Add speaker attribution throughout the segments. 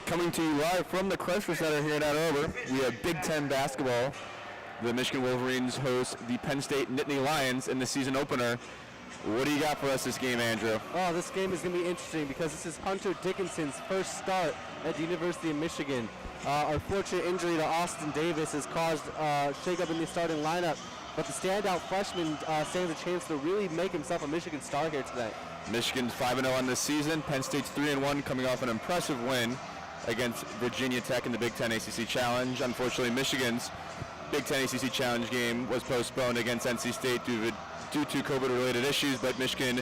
Speaker 1: Coming to you live from the Crisler Center here in Ann Arbor, we have Big Ten basketball. The Michigan Wolverines host the Penn State Nittany Lions in the season opener. What do you got for us this game, Andrew?
Speaker 2: Oh, this game is going to be interesting because this is Hunter Dickinson's first start at the University of Michigan. Unfortunate injury to Austin Davis has caused shakeup in the starting lineup, but the standout freshman stands a chance to really make himself a Michigan star here tonight.
Speaker 1: Michigan's 5-0 on this season. Penn State's 3-1, coming off an impressive win against Virginia Tech in the Big Ten ACC Challenge. Unfortunately, Michigan's Big Ten ACC Challenge game was postponed against NC State due to COVID-related issues, but Michigan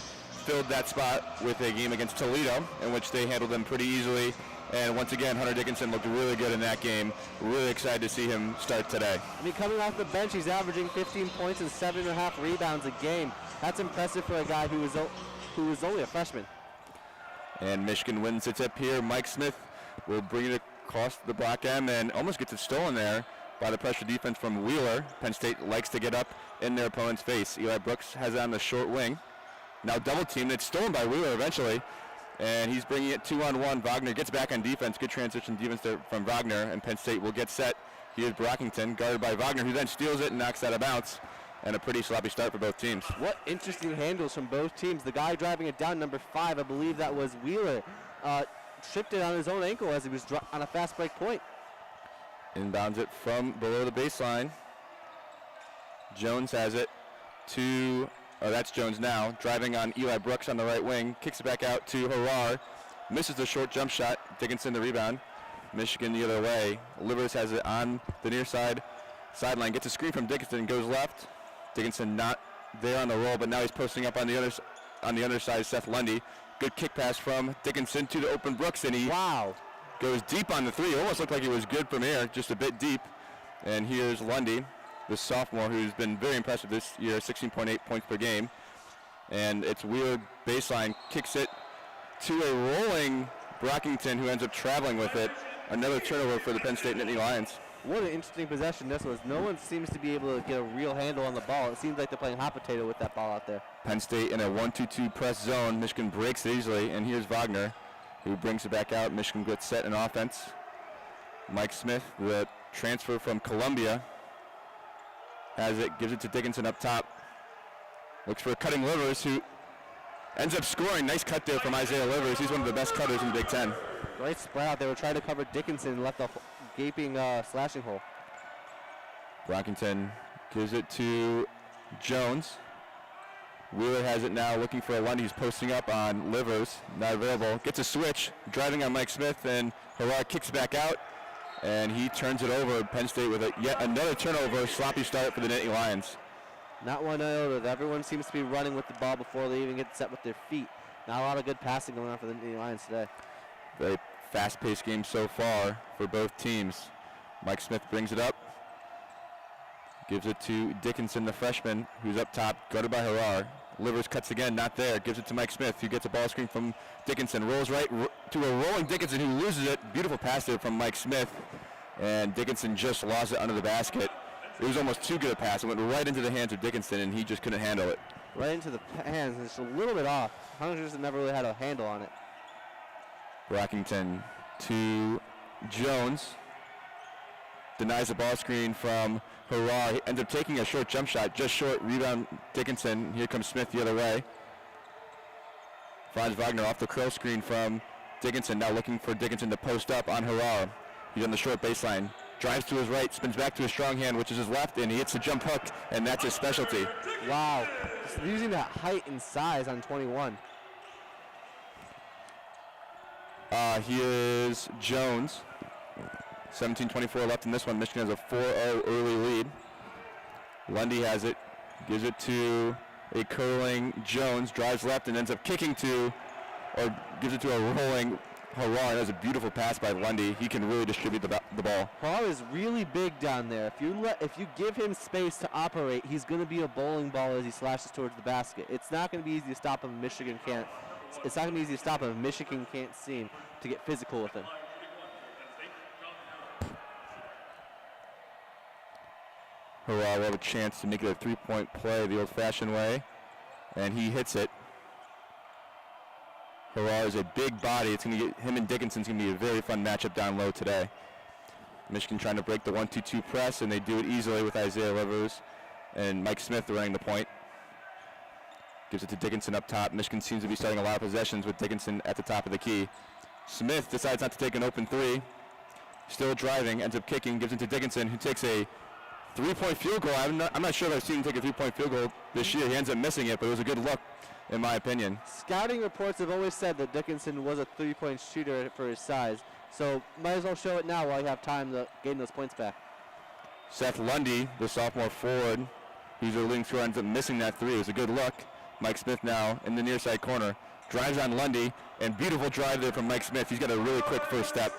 Speaker 1: filled that spot with a game against Toledo, in which they handled them pretty easily. And once again, Hunter Dickinson looked really good in that game. Really excited to see him start today.
Speaker 2: I mean, coming off the bench, he's averaging 15 points and 7.5 rebounds a game. That's impressive for a guy who was only a freshman.
Speaker 1: And Michigan wins the tip here. Mike Smith will bring it across the block end and almost gets it stolen there by the pressure defense from Wheeler. Penn State likes to get up in their opponent's face. Eli Brooks has it on the short wing. Now double teamed. It's stolen by Wheeler eventually. And he's bringing it 2-on-1. Wagner gets back on defense. Good transition defense there from Wagner. And Penn State will get set. Here's Brockington, guarded by Wagner, who then steals it and knocks that out of bounds. And a pretty sloppy start for both teams.
Speaker 2: What interesting handles from both teams. The guy driving it down, number 5, I believe that was Wheeler, tripped it on his own ankle as he was on a fast break point.
Speaker 1: Inbounds it from below the baseline. Jones has it to... Oh, that's Jones now, driving on Eli Brooks on the right wing, kicks it back out to Harar, misses the short jump shot, Dickinson the rebound, Michigan the other way. Livers has it on the near sideline, gets a screen from Dickinson, goes left. Dickinson not there on the roll, but now he's posting up on the other side, Seth Lundy. Good kick pass from Dickinson to the open Brooks, and he goes deep on the three. It almost looked like it was good from here, just a bit deep. And here's Lundy, the sophomore, who's been very impressive this year, 16.8 points per game. And it's Wheeler baseline, kicks it to a rolling Brockington, who ends up traveling with it. Another turnover for the Penn State Nittany Lions.
Speaker 2: What an interesting possession this was. No one seems to be able to get a real handle on the ball. It seems like they're playing hot potato with that ball out there.
Speaker 1: Penn State in a 1-2-2 press zone. Michigan breaks it easily, and here's Wagner, who brings it back out. Michigan gets set in offense. Mike Smith, the transfer from Columbia, has it, gives it to Dickinson up top. Looks for cutting Livers, who ends up scoring. Nice cut there from Isaiah Livers. He's one of the best cutters in the Big Ten.
Speaker 2: Great spread out. They were trying to cover Dickinson and left a gaping slashing hole.
Speaker 1: Brockington gives it to Jones. Wheeler has it now, looking for a Lundy. He's posting up on Livers, not available. Gets a switch, driving on Mike Smith, and Harar kicks back out, and he turns it over. Penn State with yet another turnover, sloppy start for the Nittany Lions.
Speaker 2: Not one iota. Everyone seems to be running with the ball before they even get set with their feet. Not a lot of good passing going on for the Nittany Lions today.
Speaker 1: Very fast-paced game so far for both teams. Mike Smith brings it up. Gives it to Dickinson, the freshman, who's up top, guarded by Harar. Livers cuts again, not there. Gives it to Mike Smith, who gets a ball screen from Dickinson. Rolls right to a rolling Dickinson, who loses it. Beautiful pass there from Mike Smith. And Dickinson just lost it under the basket. It was almost too good a pass. It went right into the hands of Dickinson, and he just couldn't handle it.
Speaker 2: Right into the hands. It's a little bit off. Hunter just never really had a handle on it.
Speaker 1: Brockington to Jones. Denies the ball screen from Harar. He ends up taking a short jump shot, just short. Rebound Dickinson. Here comes Smith the other way. Finds Wagner off the curl screen from Dickinson. Now looking for Dickinson to post up on Harar. He's on the short baseline. Drives to his right, spins back to his strong hand, which is his left, and he hits the jump hook, and that's his specialty.
Speaker 2: Wow. Just using that height and size on 21.
Speaker 1: Here's Jones. 17:24 left in this one. Michigan has a 4-0 early lead. Lundy has it, gives it to a curling Jones, drives left and ends up kicking to, or gives it to a rolling Harar. That's a beautiful pass by Lundy. He can really distribute the ball.
Speaker 2: Harar is really big down there. If you give him space to operate, he's going to be a bowling ball as he slashes towards the basket. It's not going to be easy to stop him. It's not going to be easy to stop him. Michigan can't seem to get physical with him.
Speaker 1: Harar will have a chance to make it a three-point play the old-fashioned way, and he hits it. Harrar is a big body. It's going to get him and Dickinson's going to be a very fun matchup down low today. Michigan trying to break the 1-2-2 press, and they do it easily with Isaiah Livers and Mike Smith running the point. Gives it to Dickinson up top. Michigan seems to be starting a lot of possessions with Dickinson at the top of the key. Smith decides not to take an open three. Still driving, ends up kicking, gives it to Dickinson, who takes a three-point field goal. I'm not sure if I've seen him take a three-point field goal this year. He ends up missing it, but it was a good look, in my opinion.
Speaker 2: Scouting reports have always said that Dickinson was a three-point shooter for his size, so might as well show it now while you have time to gain those points back.
Speaker 1: Seth Lundy, the sophomore forward, who's their leading scorer, ends up missing that three. It was a good look. Mike Smith now in the near side corner. Drives on Lundy, and beautiful drive there from Mike Smith. He's got a really quick first step.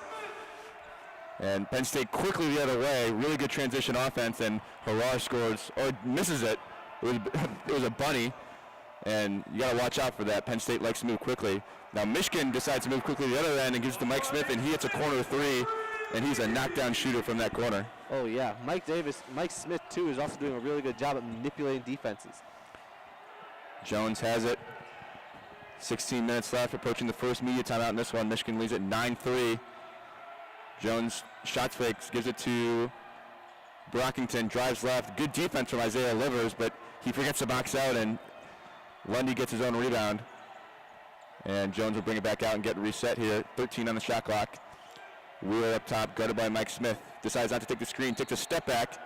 Speaker 1: And Penn State quickly the other way. Really good transition offense, and Harrar scores, or misses it. It was a bunny, and you got to watch out for that. Penn State likes to move quickly. Now Michigan decides to move quickly to the other end and gives it to Mike Smith, and he hits a corner three, and he's a knockdown shooter from that corner.
Speaker 2: Oh yeah, Mike Smith too is also doing a really good job at manipulating defenses.
Speaker 1: Jones has it. 16 minutes left, approaching the first media timeout in this one. Michigan leads at 9-3. Jones shots fakes, gives it to Brockington, drives left. Good defense from Isaiah Livers, but he forgets to box out, and Lundy gets his own rebound. And Jones will bring it back out and get reset here. 13 on the shot clock. Wheeler up top, guarded by Mike Smith. Decides not to take the screen, takes a step back,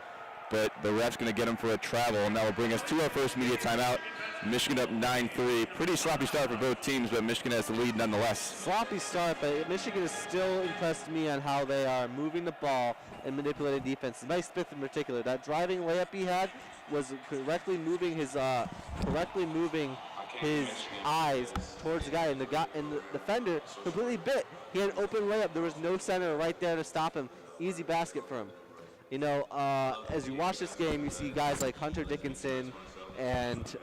Speaker 1: but the ref's going to get him for a travel, and that will bring us to our first media timeout. Michigan up 9-3. Pretty sloppy start for both teams, but Michigan has the lead nonetheless.
Speaker 2: Sloppy start, but Michigan has still impressed me on how they are moving the ball and manipulating defense. Mike Smith in particular, that driving layup he had was correctly moving his eyes towards the guy, and the defender completely bit. He had an open layup. There was no center right there to stop him. Easy basket for him. You know, as you watch this game, you see guys like Hunter Dickinson, and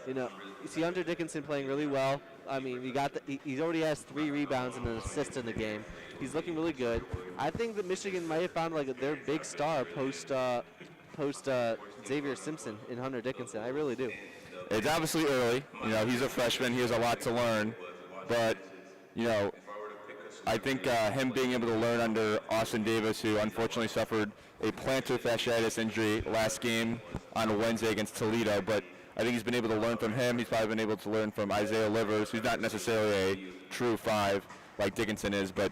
Speaker 2: you see Hunter Dickinson playing really well. I mean, he already has 3 rebounds and an assist in the game. He's looking really good. I think that Michigan might have found like their big star post Xavier Simpson in Hunter Dickinson. I really do.
Speaker 1: It's obviously early. You know, he's a freshman. He has a lot to learn, but you know, I think him being able to learn under Austin Davis, who unfortunately suffered a plantar fasciitis injury last game on Wednesday against Toledo, but I think he's been able to learn from him. He's probably been able to learn from Isaiah Livers, who's not necessarily a true 5 like Dickinson is, but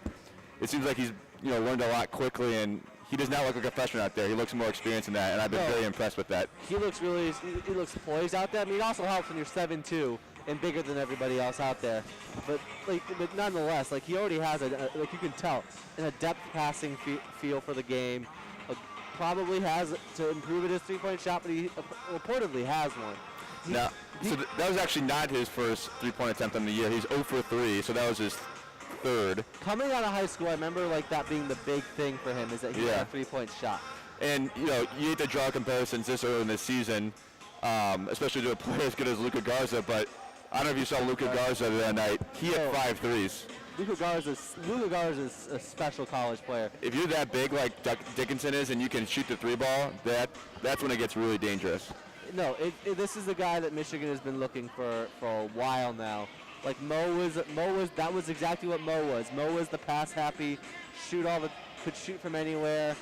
Speaker 1: it seems like he's learned a lot quickly, and he does not look like a freshman out there. He looks more experienced than that, and I've been very impressed with that.
Speaker 2: He looks poised out there. I mean, it also helps when you're 7'2" and bigger than everybody else out there. But nonetheless, like he already has like you can tell, an adept passing feel for the game. Probably has to improve at his 3-point shot, but he reportedly has one.
Speaker 1: That was actually not his first 3-point attempt on the year. He's 0 for 3, so that was his 3rd.
Speaker 2: Coming out of high school, I remember like that being the big thing for him is that he had a 3-point shot.
Speaker 1: And you hate to draw comparisons this early in the season, especially to a player as good as Luka Garza, but I don't know if you saw Luka Garza the other night. He had 5 threes.
Speaker 2: Luka Garza is a special college player. If
Speaker 1: you're that big like Dickinson is and you can shoot the 3 ball, that's when it gets really dangerous.
Speaker 2: No, this is the guy that Michigan has been looking for a while now. Like that was exactly what Mo was. Mo was the pass happy, could shoot from anywhere,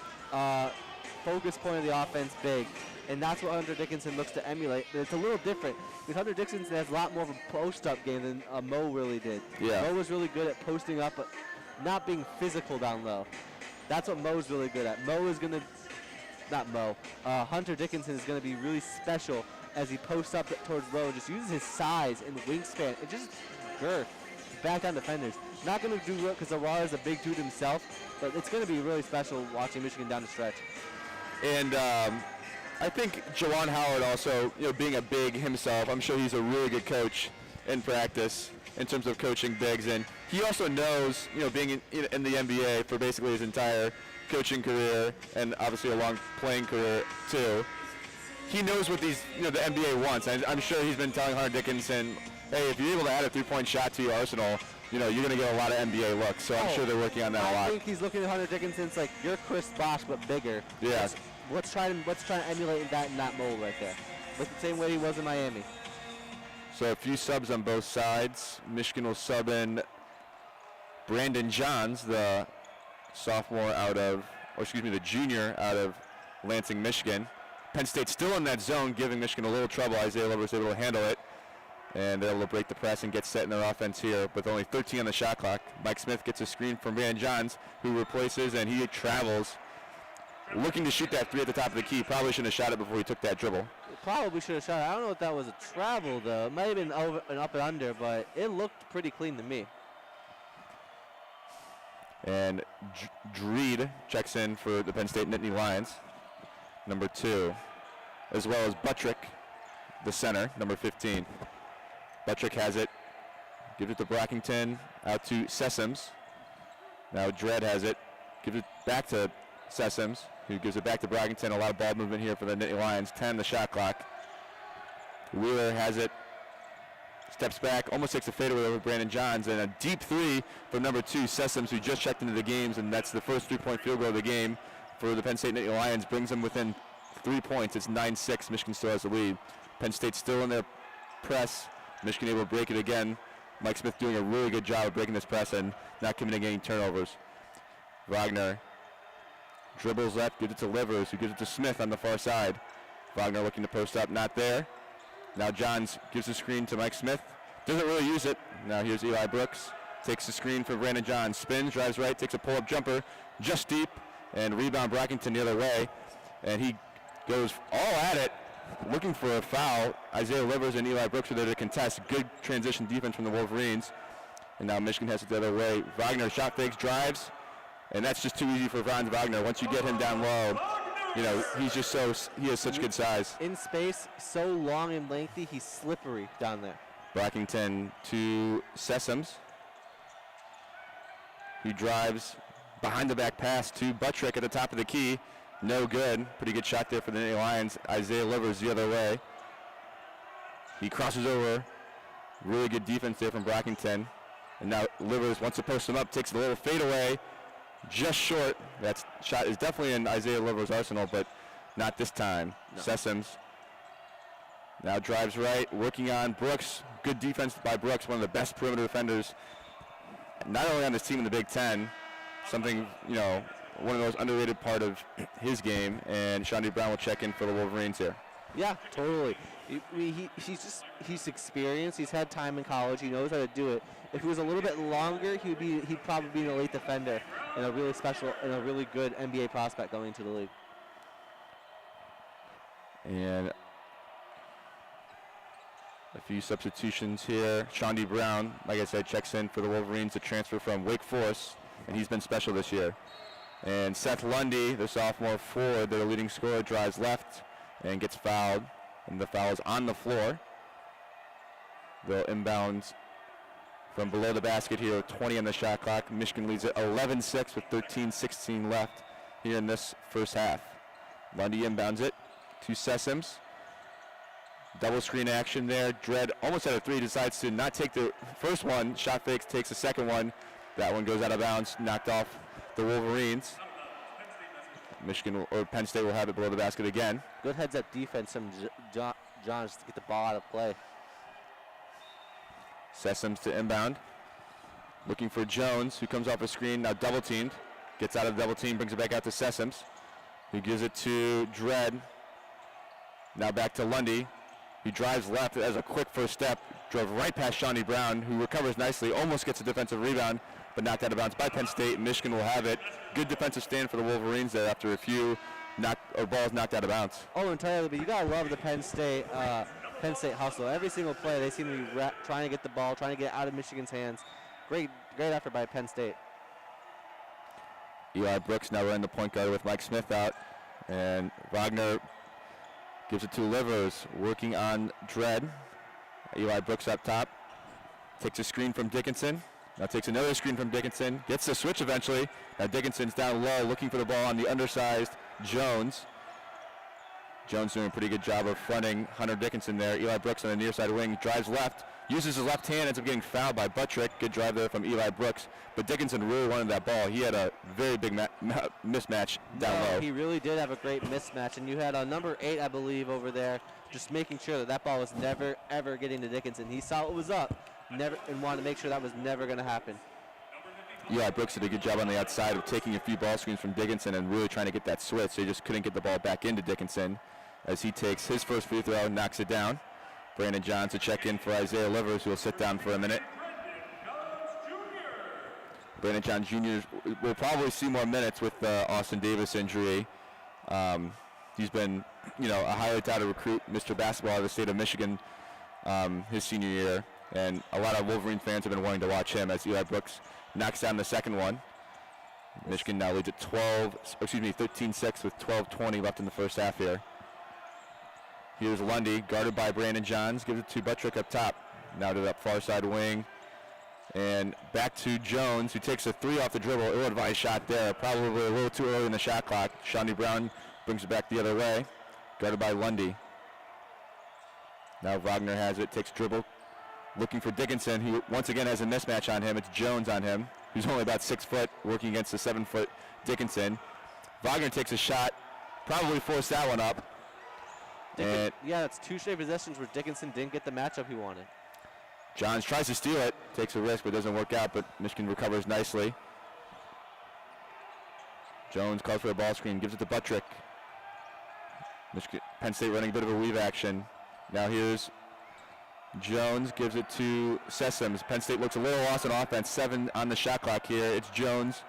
Speaker 2: focus point of the offense, big. And that's what Hunter Dickinson looks to emulate. But it's a little different because Hunter Dickinson has a lot more of a post-up game than Mo really did.
Speaker 1: Yeah.
Speaker 2: Mo was really good at posting up, but not being physical down low. That's what Mo's really good at. Hunter Dickinson is going to be really special as he posts up towards low and just uses his size and wingspan and just girth to back down defenders. Not going to do work because Harrar is a big dude himself, but it's going to be really special watching Michigan down the stretch.
Speaker 1: And I think Jawan Howard also, being a big himself, I'm sure he's a really good coach in practice in terms of coaching bigs. And he also knows, being in the NBA for basically his entire coaching career and obviously a long playing career too. He knows what the NBA wants. And I'm sure he's been telling Hunter Dickinson, hey, if you're able to add a 3-point shot to your arsenal, you're going to get a lot of NBA looks. So I'm sure they're working on that a lot.
Speaker 2: I think he's looking at Hunter Dickinson. It's like, you're Chris Bosh, but bigger.
Speaker 1: Yeah.
Speaker 2: Let's try to emulate that in that mold right there. Look the same way he was in Miami.
Speaker 1: So a few subs on both sides. Michigan will sub in Brandon Johns, the the junior out of Lansing, Michigan. Penn State still in that zone, giving Michigan a little trouble. Isaiah Livers able to handle it, and they're able to break the press and get set in their offense here with only 13 on the shot clock. Mike Smith gets a screen from Brandon Johns, who replaces, and he travels, looking to shoot that three at the top of the key. Probably shouldn't have shot it before he took that dribble.
Speaker 2: Probably should have shot it. I don't know if that was a travel, though. It might have been over and up and under, but it looked pretty clean to me.
Speaker 1: And Dreed checks in for the Penn State Nittany Lions, number 2, as well as Buttrick, the center, number 15. Buttrick has it, gives it to Brockington, out to Sessoms. Now Dredd has it, gives it back to Sessoms, who gives it back to Brockington. A lot of ball movement here for the Nittany Lions. 10 the shot clock. Wheeler has it, steps back, almost takes a fadeaway over Brandon Johns, and a deep three from number 2, Sessoms, who just checked into the games, and that's the first 3-point field goal of the game for the Penn State Nittany Lions. Brings them within 3 points. It's 9-6. Michigan still has the lead. Penn State still in their press. Michigan able to break it again. Mike Smith doing a really good job of breaking this press and not committing any turnovers. Wagner dribbles left, gives it to Livers, who gives it to Smith on the far side. Wagner looking to post up, not there. Now Johns gives the screen to Mike Smith. Doesn't really use it. Now here's Eli Brooks. Takes the screen for Brandon Johns. Spins, drives right, takes a pull-up jumper, just deep, and rebound Brockington the other way. And he goes all at it, looking for a foul. Isaiah Livers and Eli Brooks are there to contest. Good transition defense from the Wolverines. And now Michigan has it the other way. Wagner shot fakes, drives, and that's just too easy for Franz Wagner. Once you get him down low, he has such good size.
Speaker 2: In space, so long and lengthy, he's slippery down there.
Speaker 1: Brockington to Sessoms. He drives behind the back pass to Buttrick at the top of the key. No good. Pretty good shot there for the Nittany Lions. Isaiah Livers the other way. He crosses over. Really good defense there from Brockington. And now Livers wants to post him up, takes a little fadeaway. Just short. That shot is definitely in Isaiah Livers' arsenal, but not this time. No. Sessoms now drives right, working on Brooks. Good defense by Brooks, one of the best perimeter defenders, not only on this team in the Big Ten, something, one of those underrated part of his game, and Shawnee Brown will check in for the Wolverines here.
Speaker 2: Yeah, totally. He's experienced. He's had time in college. He knows how to do it. If he was a little bit longer, he'd probably be an elite defender and a really good NBA prospect going into the league. And a few substitutions here. Shawnee Brown, like I said, checks in for the Wolverines to transfer from Wake Forest, and he's been special this year. And Seth Lundy, the sophomore forward, their leading scorer, drives left and gets fouled, and the foul is on the floor. They'll inbound from below the basket here with 20 on the shot clock. Michigan leads it 11-6 with 13-16 left here in this first half. Lundy inbounds it to Sessoms. Double screen action there. Dredd almost had a three, decides to not take the first one. Shot fakes, takes the second one. That one goes out of bounds, knocked off the Wolverines. Penn State will have it below the basket again. Good heads-up defense from Johns to get the ball out of play. Sessoms to inbound. Looking for Jones, who comes off a screen, now double-teamed. Gets out of the double team, brings it back out to Sessoms, who gives it to Dredd. Now back to Lundy. He drives left as a quick first step, drove right past Shawnee Brown, who recovers nicely, almost gets a defensive rebound, but knocked out of bounds by Penn State. Michigan will have it. Good defensive stand for the Wolverines there after a few balls knocked out of bounds. Oh, entirely, but you gotta love the Penn State hustle. Every single play, they seem to be trying to get the ball, trying to get it out of Michigan's hands. Great effort by Penn State. Eli Brooks now running the point guard with Mike Smith out, and Wagner gives it to Livers, working on Dredd. Eli Brooks up top. Takes a screen from Dickinson. Now takes another screen from Dickinson. Gets the switch eventually. Now Dickinson's down low, looking for the ball on the undersized Jones. Jones doing a pretty good job of fronting Hunter Dickinson there. Eli Brooks on the near side wing. Drives left.
Speaker 1: uses his left hand, ends up getting fouled by Buttrick. Good drive there from Eli Brooks. But Dickinson really wanted that ball. He had a very big mismatch down low.
Speaker 2: He really did have a great mismatch. And you had number 8, I believe, over there just making sure that that ball was never, ever getting to Dickinson. He saw it was up and wanted to make sure that was never going to happen.
Speaker 1: Yeah, Brooks did a good job on the outside of taking a few ball screens from Dickinson and really trying to get that switch. So he just couldn't get the ball back into Dickinson as he takes his first free throw and knocks it down. Brandon Johns to check in for Isaiah Livers, who will sit down for a minute. Brandon Johns Jr. will probably see more minutes with the Austin Davis injury. He's been, a highly touted recruit, Mr. Basketball out of the state of Michigan his senior year. And a lot of Wolverine fans have been wanting to watch him as Eli Brooks knocks down the second one. Michigan now leads at 13-6 with 12:20 left in the first half here. Here's Lundy, guarded by Brandon Johns, gives it to Buttrick up top. Now to that far side wing. And back to Jones, who takes a 3 off the dribble. Ill-advised shot there, probably a little too early in the shot clock. Shawnee Brown brings it back the other way, guarded by Lundy. Now Wagner has it, takes dribble, looking for Dickinson, who once again has a mismatch on him. It's Jones on him, who's only about 6 foot, working against the 7 foot Dickinson. Wagner takes a shot, probably forced that one up.
Speaker 2: Yeah, that's 2 straight possessions where Dickinson didn't get the matchup he wanted.
Speaker 1: Johns tries to steal it, takes a risk, but doesn't work out, but Michigan recovers nicely. Jones calls for a ball screen, gives it to Buttrick. Penn State running a bit of a weave action. Now here's Jones, gives it to Sessoms. Penn State looks a little lost on offense, 7 on the shot clock here. It's Jones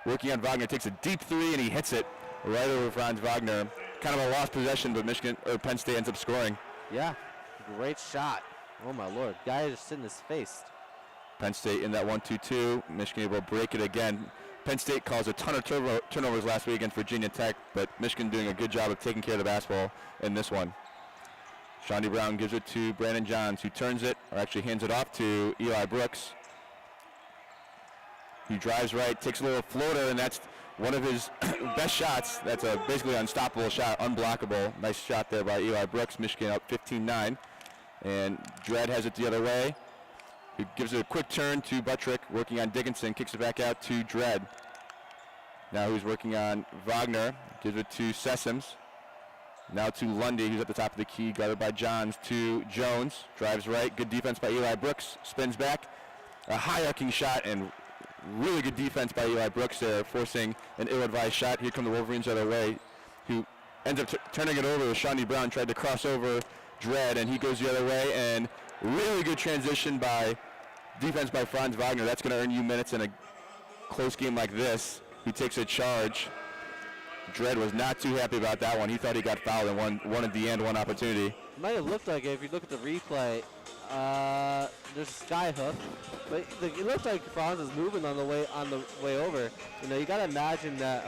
Speaker 1: working on Wagner, takes a deep 3, and he hits it right over Franz Wagner. Kind of a lost possession, but Penn State ends up scoring.
Speaker 2: Yeah, great shot. Oh my Lord, guy just sitting his face.
Speaker 1: Penn State in that 1-2-2. Michigan able to break it again. Penn State caused a ton of turnovers last week against Virginia Tech, but Michigan doing a good job of taking care of the basketball in this one. Shawnee Brown gives it to Brandon Johns, who turns it, or actually hands it off to Eli Brooks. He drives right, takes a little floater, and that's one of his best shots. That's a basically unstoppable shot, unblockable. Nice shot there by Eli Brooks. Michigan up 15-9. And Dredd has it the other way. He gives it a quick turn to Buttrick, working on Dickinson, kicks it back out to Dredd. Now he's working on Wagner, gives it to Sessoms. Now to Lundy, who's at the top of the key, guarded by Johns, to Jones. Drives right, good defense by Eli Brooks, spins back. A high arcing shot and really good defense by Eli Brooks there, forcing an ill-advised shot. Here come the Wolverines the other way, who ends up turning it over. Shawnee Brown tried to cross over Dredd, and he goes the other way, and really good transition by defense by Franz Wagner. That's going to earn you minutes in a close game like this. He takes a charge. Dredd was not too happy about that one. He thought he got fouled and wanted the one opportunity.
Speaker 2: It might have looked like it if you look at the replay. There's a sky hook, but it looked like Franz was moving on the way over. You got to imagine that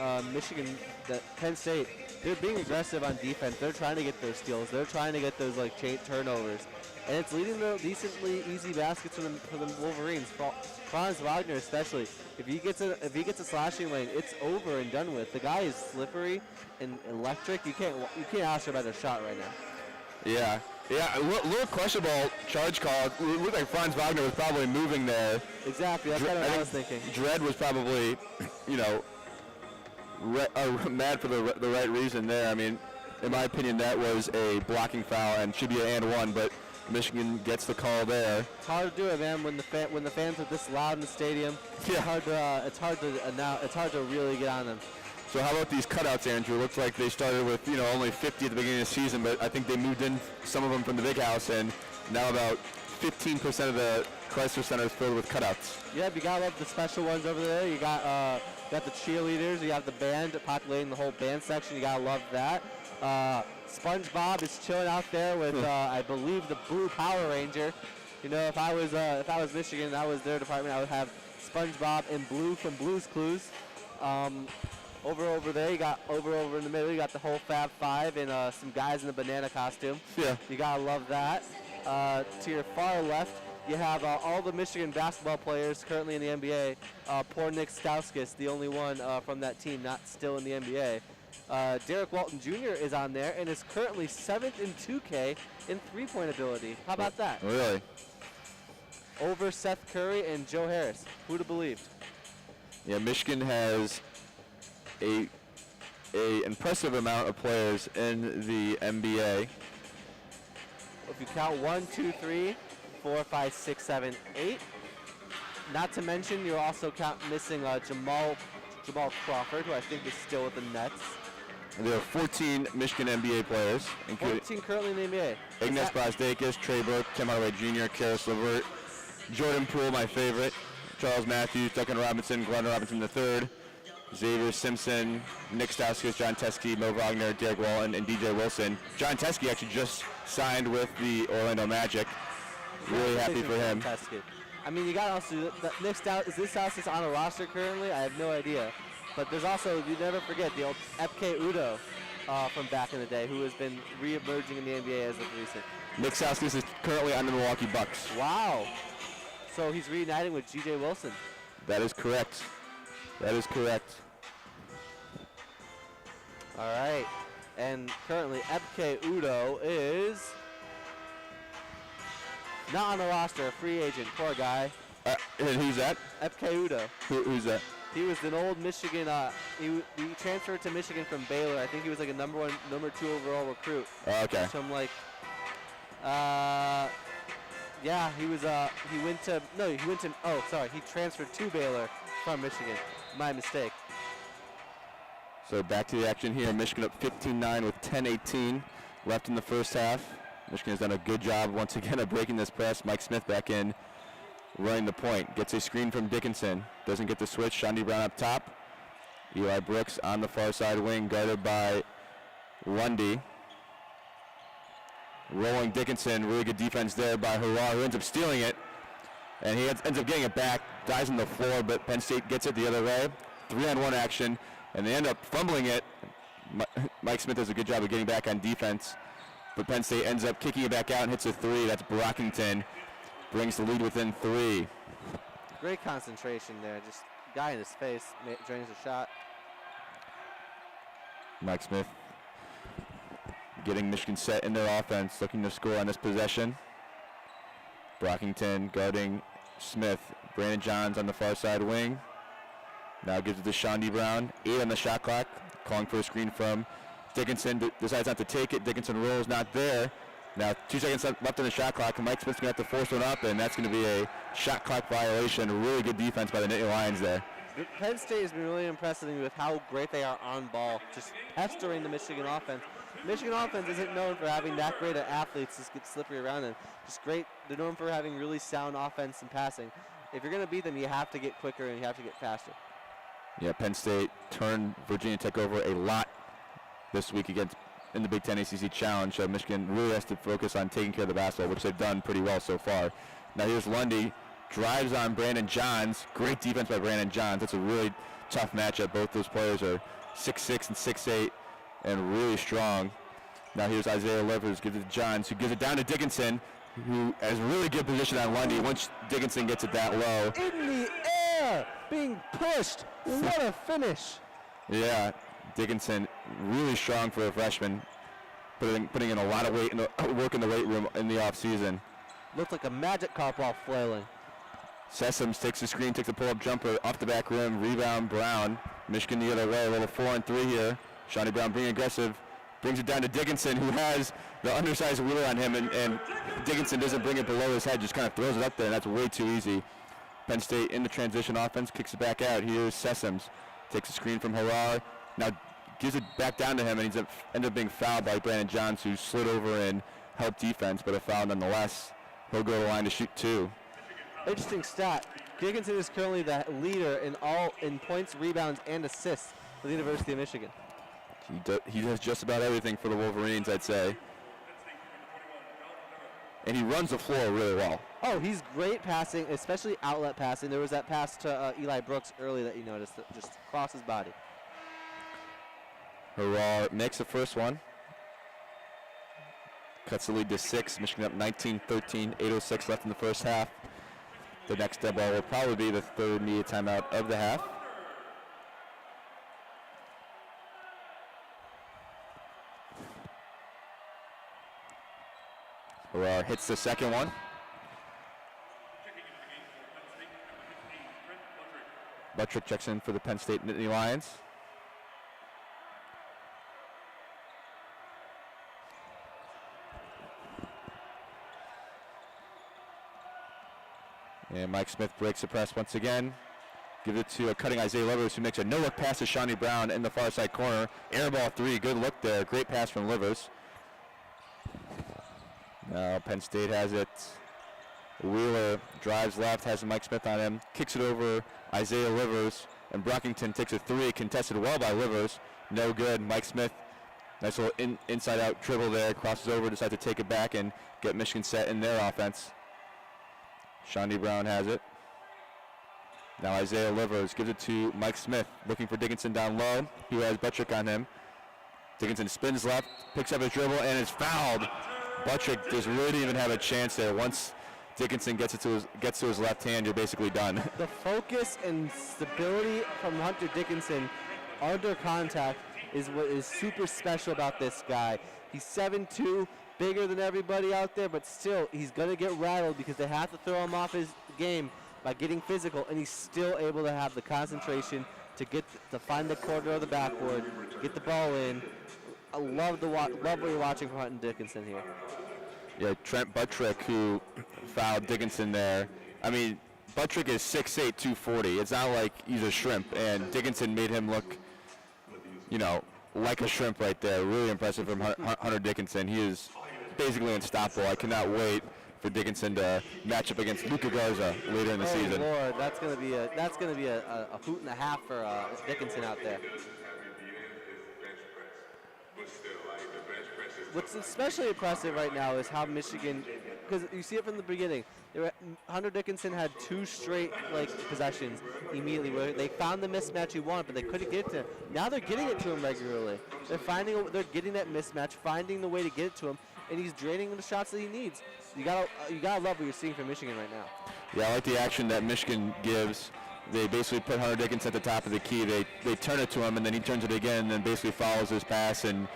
Speaker 2: that Penn State, they're being aggressive on defense. They're trying to get those steals. They're trying to get those chain turnovers, and it's leading to decently easy baskets for the Wolverines. Franz Wagner especially. If he gets a slashing lane, it's over and done with. The guy is slippery and electric. You can't ask for a better shot right now.
Speaker 1: Yeah, a little questionable charge call. It looked like Franz Wagner was probably moving there.
Speaker 2: Exactly, that's kind of what I was thinking.
Speaker 1: Dredd was probably, mad for the right reason there. I mean, in my opinion, that was a blocking foul and should be an and one, but Michigan gets the call there.
Speaker 2: It's hard to do it, man. When the fans are this loud in the stadium,
Speaker 1: yeah.
Speaker 2: It's hard to really get on them.
Speaker 1: So how about these cutouts, Andrew? Looks like they started with only 50 at the beginning of the season, but I think they moved in some of them from the big house, and now about 15% of the Crisler Center is filled with cutouts.
Speaker 2: Yeah, you gotta love the special ones over there. You got the cheerleaders. You got the band populating the whole band section. You gotta love that. SpongeBob is chilling out there with I believe the Blue Power Ranger. If I was Michigan, that was their department, I would have SpongeBob and Blue from Blue's Clues. Over there, you got over in the middle, you got the whole Fab Five and some guys in the banana costume.
Speaker 1: Yeah.
Speaker 2: You gotta love that. To your far left, you have all the Michigan basketball players currently in the NBA. Poor Nick Stauskas, the only one from that team not still in the NBA. Derek Walton Jr. is on there and is currently 7th in 2K in three-point ability. How about that?
Speaker 1: Really?
Speaker 2: over Seth Curry and Joe Harris. Who'd have believed?
Speaker 1: Yeah, Michigan has a impressive amount of players in the NBA.
Speaker 2: If you count 1, 2, 3, 4, 5, 6, 7, 8. Not to mention you're also missing Jamal Crawford, who I think is still with the Nets.
Speaker 1: And there are 14 Michigan NBA players, including
Speaker 2: 14 currently in the NBA.
Speaker 1: Ignas Brazdeikis, Trey Burke, Tim Hardaway Jr., Karis LeVert, Jordan Poole, my favorite, Charles Matthews, Duncan Robinson, Glenn Robinson III, Xavier Simpson, Nick Stauskas, John Teskey, Mo Wagner, Derek Wallen, and DJ Wilson. John Teskey actually just signed with the Orlando Magic. Really happy for him.
Speaker 2: I mean, you got also Nick Stauskas. Is this Stauskas on a roster currently? I have no idea. But there's also, you never forget, the old FK Udo from back in the day, who has been re-emerging in the NBA as of recent.
Speaker 1: Nick Stauskas is currently on the Milwaukee Bucks.
Speaker 2: Wow. So he's reuniting with G.J. Wilson.
Speaker 1: That is correct. That is correct.
Speaker 2: All right. And currently, FK Udo is not on the roster, a free agent. Poor guy.
Speaker 1: And who's that?
Speaker 2: FK Udo.
Speaker 1: Who's that?
Speaker 2: He was an old Michigan. He transferred to Michigan from Baylor. I think he was like a number 2 overall recruit.
Speaker 1: Oh, okay.
Speaker 2: So I'm like, yeah, he was. He went to. Oh, sorry. He transferred to Baylor from Michigan. My mistake.
Speaker 1: So back to the action here. Michigan up 15-9 with 10:18 left in the first half. Michigan has done a good job once again of breaking this press. Mike Smith back in, running the point. Gets a screen from Dickinson. Doesn't get the switch. Shondi Brown up top. Eli Brooks on the far side wing, guarded by Lundy. Rolling Dickinson. Really good defense there by Harar, who ends up stealing it. And he ends up getting it back. Dies on the floor, but Penn State gets it the other way. 3-on-1 action. And they end up fumbling it. Mike Smith does a good job of getting back on defense. But Penn State ends up kicking it back out and hits a three. That's Brockington. Brings the lead within 3.
Speaker 2: Great concentration there. Just guy in his face drains a shot.
Speaker 1: Mike Smith getting Michigan set in their offense, looking to score on this possession. Brockington guarding Smith. Brandon Johns on the far side wing. Now gives it to Shondi Brown. 8 on the shot clock. Calling for a screen from Dickinson. Decides not to take it. Dickinson rolls, not there. Now 2 seconds left on the shot clock, and Mike Smith's going to have to force one up, and that's going to be a shot clock violation. Really good defense by the Nittany Lions there.
Speaker 2: Penn State has been really impressing me with how great they are on ball, just pestering the Michigan offense. Michigan offense isn't known for having that great of athletes just get slippery around them. Just great. They're known for having really sound offense and passing. If you're going to beat them, you have to get quicker and you have to get faster.
Speaker 1: Yeah, Penn State turned Virginia Tech over a lot this week in the Big Ten ACC Challenge. So Michigan really has to focus on taking care of the basketball, which they've done pretty well so far. Now here's Lundy. Drives on Brandon Johns. Great defense by Brandon Johns. That's a really tough matchup. Both those players are 6'6" and 6'8", and really strong. Now here's Isaiah Livers. Gives it to Johns, who gives it down to Dickinson, who has really good position on Lundy once Dickinson gets it that low.
Speaker 2: In the air, being pushed. What a finish.
Speaker 1: Yeah, Dickinson really strong for a freshman, putting in a lot of weight work in the weight room in the offseason.
Speaker 2: Looked like a magic carp while flailing.
Speaker 1: Sessoms takes the screen, takes a pull-up jumper off the back rim, rebound Brown. Michigan the other way, a little 4-on-3 here. Shondi Brown being aggressive, brings it down to Dickinson, who has the undersized wheeler on him, and Dickinson doesn't bring it below his head, just kind of throws it up there, and that's way too easy. Penn State in the transition offense, kicks it back out. Here's Sessoms, takes a screen from Harar, now gives it back down to him, and he's ended up being fouled by Brandon Johns, who slid over and helped defense, but a foul nonetheless. He'll go to the line to shoot 2.
Speaker 2: Interesting stat. Dickinson is currently the leader in points, rebounds, and assists for the University of Michigan.
Speaker 1: He does just about everything for the Wolverines, I'd say. And he runs the floor really well.
Speaker 2: Oh, he's great passing, especially outlet passing. There was that pass to Eli Brooks early that you noticed that just crossed his body.
Speaker 1: Harar makes the first one. Cuts the lead to 6. Michigan up 19-13. 8:06 left in the first half. The next dead ball will probably be the third media timeout of the half. Harar hits the second one. Buttrick checks in for the Penn State Nittany Lions. And Mike Smith breaks the press once again. Give it to a cutting Isaiah Livers, who makes a no-look pass to Shawnee Brown in the far side corner. Air ball 3, good look there. Great pass from Livers. Now Penn State has it. Wheeler drives left, has Mike Smith on him, kicks it over Isaiah Livers, and Brockington takes a 3, contested well by Livers. No good. Mike Smith, nice little inside-out dribble there, crosses over, decides to take it back and get Michigan set in their offense. Shawnee Brown has it. Now Isaiah Livers gives it to Mike Smith, looking for Dickinson down low. He has Buttrick on him. Dickinson spins left, picks up his dribble, and is fouled. Buttrick just really didn't even have a chance there. Once Dickinson gets to his left hand, you're basically done.
Speaker 2: The focus and stability from Hunter Dickinson under contact is what is super special about this guy. He's 7'2", bigger than everybody out there, but still, he's going to get rattled because they have to throw him off his game by getting physical, and he's still able to have the concentration to find the corner of the backboard, get the ball in. I love what you're watching from Hunter Dickinson here.
Speaker 1: Yeah, Trent Buttrick, who fouled Dickinson there. I mean, Buttrick is 6'8", 240. It's not like he's a shrimp, and Dickinson made him look, like a shrimp right there. Really impressive from Hunter Dickinson. He is basically unstoppable. I cannot wait for Dickinson to match up against Luka Garza later in the season.
Speaker 2: Oh Lord, that's gonna be a hoot and a half for Dickinson out there. What's especially impressive right now is how Michigan, because you see it from the beginning, Hunter Dickinson had 2 straight possessions immediately where they found the mismatch he wanted, but they couldn't get it to him. Now they're getting it to him regularly. They're getting that mismatch, finding the way to get it to him, and he's draining the shots that he needs. You gotta love what you're seeing from Michigan right now. Yeah,
Speaker 1: I like the action that Michigan gives. They basically put Hunter Dickinson at the top of the key. They turn it to him, and then he turns it again, and then basically follows his pass and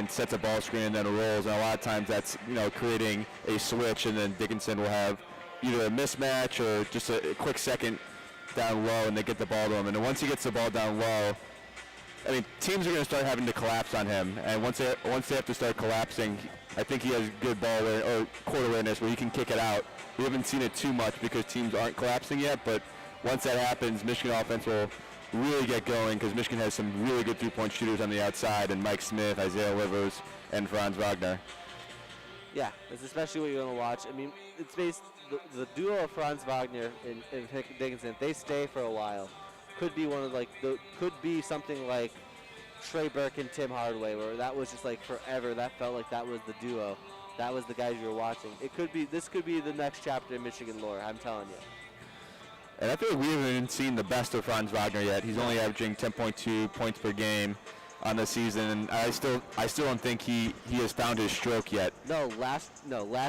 Speaker 1: sets a ball screen and then rolls. And a lot of times that's creating a switch, and then Dickinson will have either a mismatch or just a quick second down low, and they get the ball to him. And then once he gets the ball down low, I mean, teams are going to start having to collapse on him. And once they have to start collapsing, I think he has good ball or court awareness where he can kick it out. We haven't seen it too much because teams aren't collapsing yet, but once that happens, Michigan offense will really get going because Michigan has some really good three-point shooters on the outside, and Mike Smith, Isaiah Livers, and Franz Wagner.
Speaker 2: Yeah, that's especially what you're going to watch. I mean, it's based the duo of Franz Wagner and Dickinson. If they stay for a while, could be could be something like Trey Burke and Tim Hardaway, where that was just forever. That felt like that was the duo. That was the guys you were watching. This could be the next chapter in Michigan lore. I'm telling you.
Speaker 1: And I feel like we haven't even seen the best of Franz Wagner yet. He's only averaging 10.2 points per game on the season, and I still don't think he has found his stroke yet.
Speaker 2: Last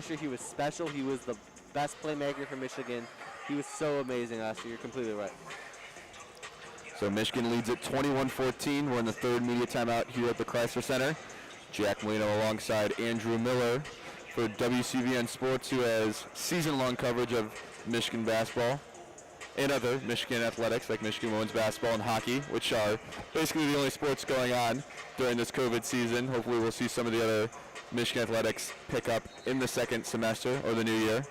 Speaker 2: year he was special. He was the best playmaker for Michigan. He was so amazing last year. You're completely right.
Speaker 1: So Michigan leads at 21-14. We're in the third media timeout here at the Crisler Center. Jack Molino alongside Andrew Miller for WCBN Sports, who has season-long coverage of Michigan basketball and other Michigan athletics like Michigan women's basketball and hockey, which are basically the only sports going on during this COVID season. Hopefully we'll see some of the other Michigan athletics pick up in the second semester or the new year.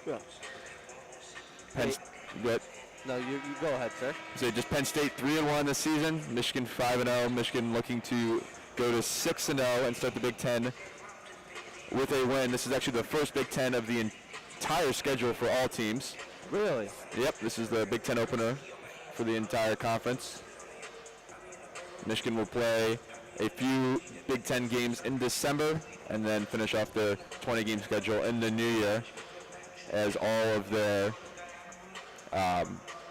Speaker 2: Yeah. No, you go ahead, sir.
Speaker 1: So just Penn State 3-1 this season. Michigan 5-0. Michigan looking to go to 6-0 and start the Big Ten with a win. This is actually the first Big Ten of the entire schedule for all teams.
Speaker 2: Really?
Speaker 1: Yep, this is the Big Ten opener for the entire conference. Michigan will play a few Big Ten games in December and then finish off the 20-game schedule in the new year as all of their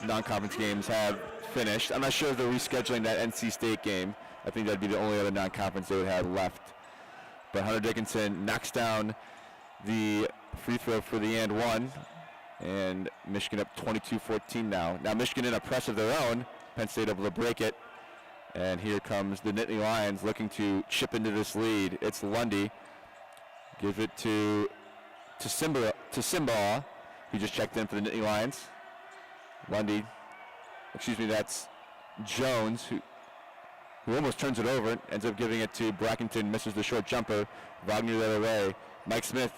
Speaker 1: non-conference games have finished. I'm not sure if they're rescheduling that NC State game. I think that'd be the only other non-conference they would have left. But Hunter Dickinson knocks down the free throw for the and one. And Michigan up 22-14 now. Now Michigan in a press of their own. Penn State able to break it. And here comes the Nittany Lions looking to chip into this lead. It's Lundy. Give it to Simba, who just checked in for the Nittany Lions. Lundy, that's Jones, who almost turns it over, ends up giving it to Brockington, misses the short jumper. Wagner the other way. Mike Smith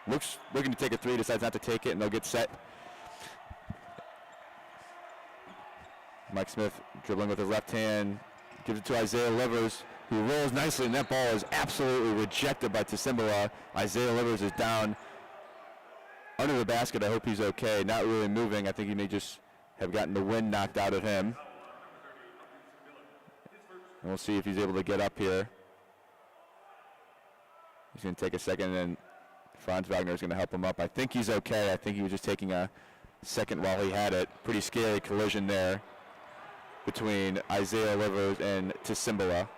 Speaker 1: looking to take a three, decides not to take it, and they'll get set. Mike Smith dribbling with the left hand, gives it to Isaiah Livers, who rolls nicely, and that ball is absolutely rejected by Tsimbola. Isaiah Livers is down under the basket. I hope he's okay. Not really moving. I think he may just have gotten the wind knocked out of him. And we'll see if he's able to get up here. He's going to take a second, and then Franz Wagner is going to help him up. I think he's okay. I think he was just taking a second while he had it. Pretty scary collision there between Isaiah Livers and Tsimbola.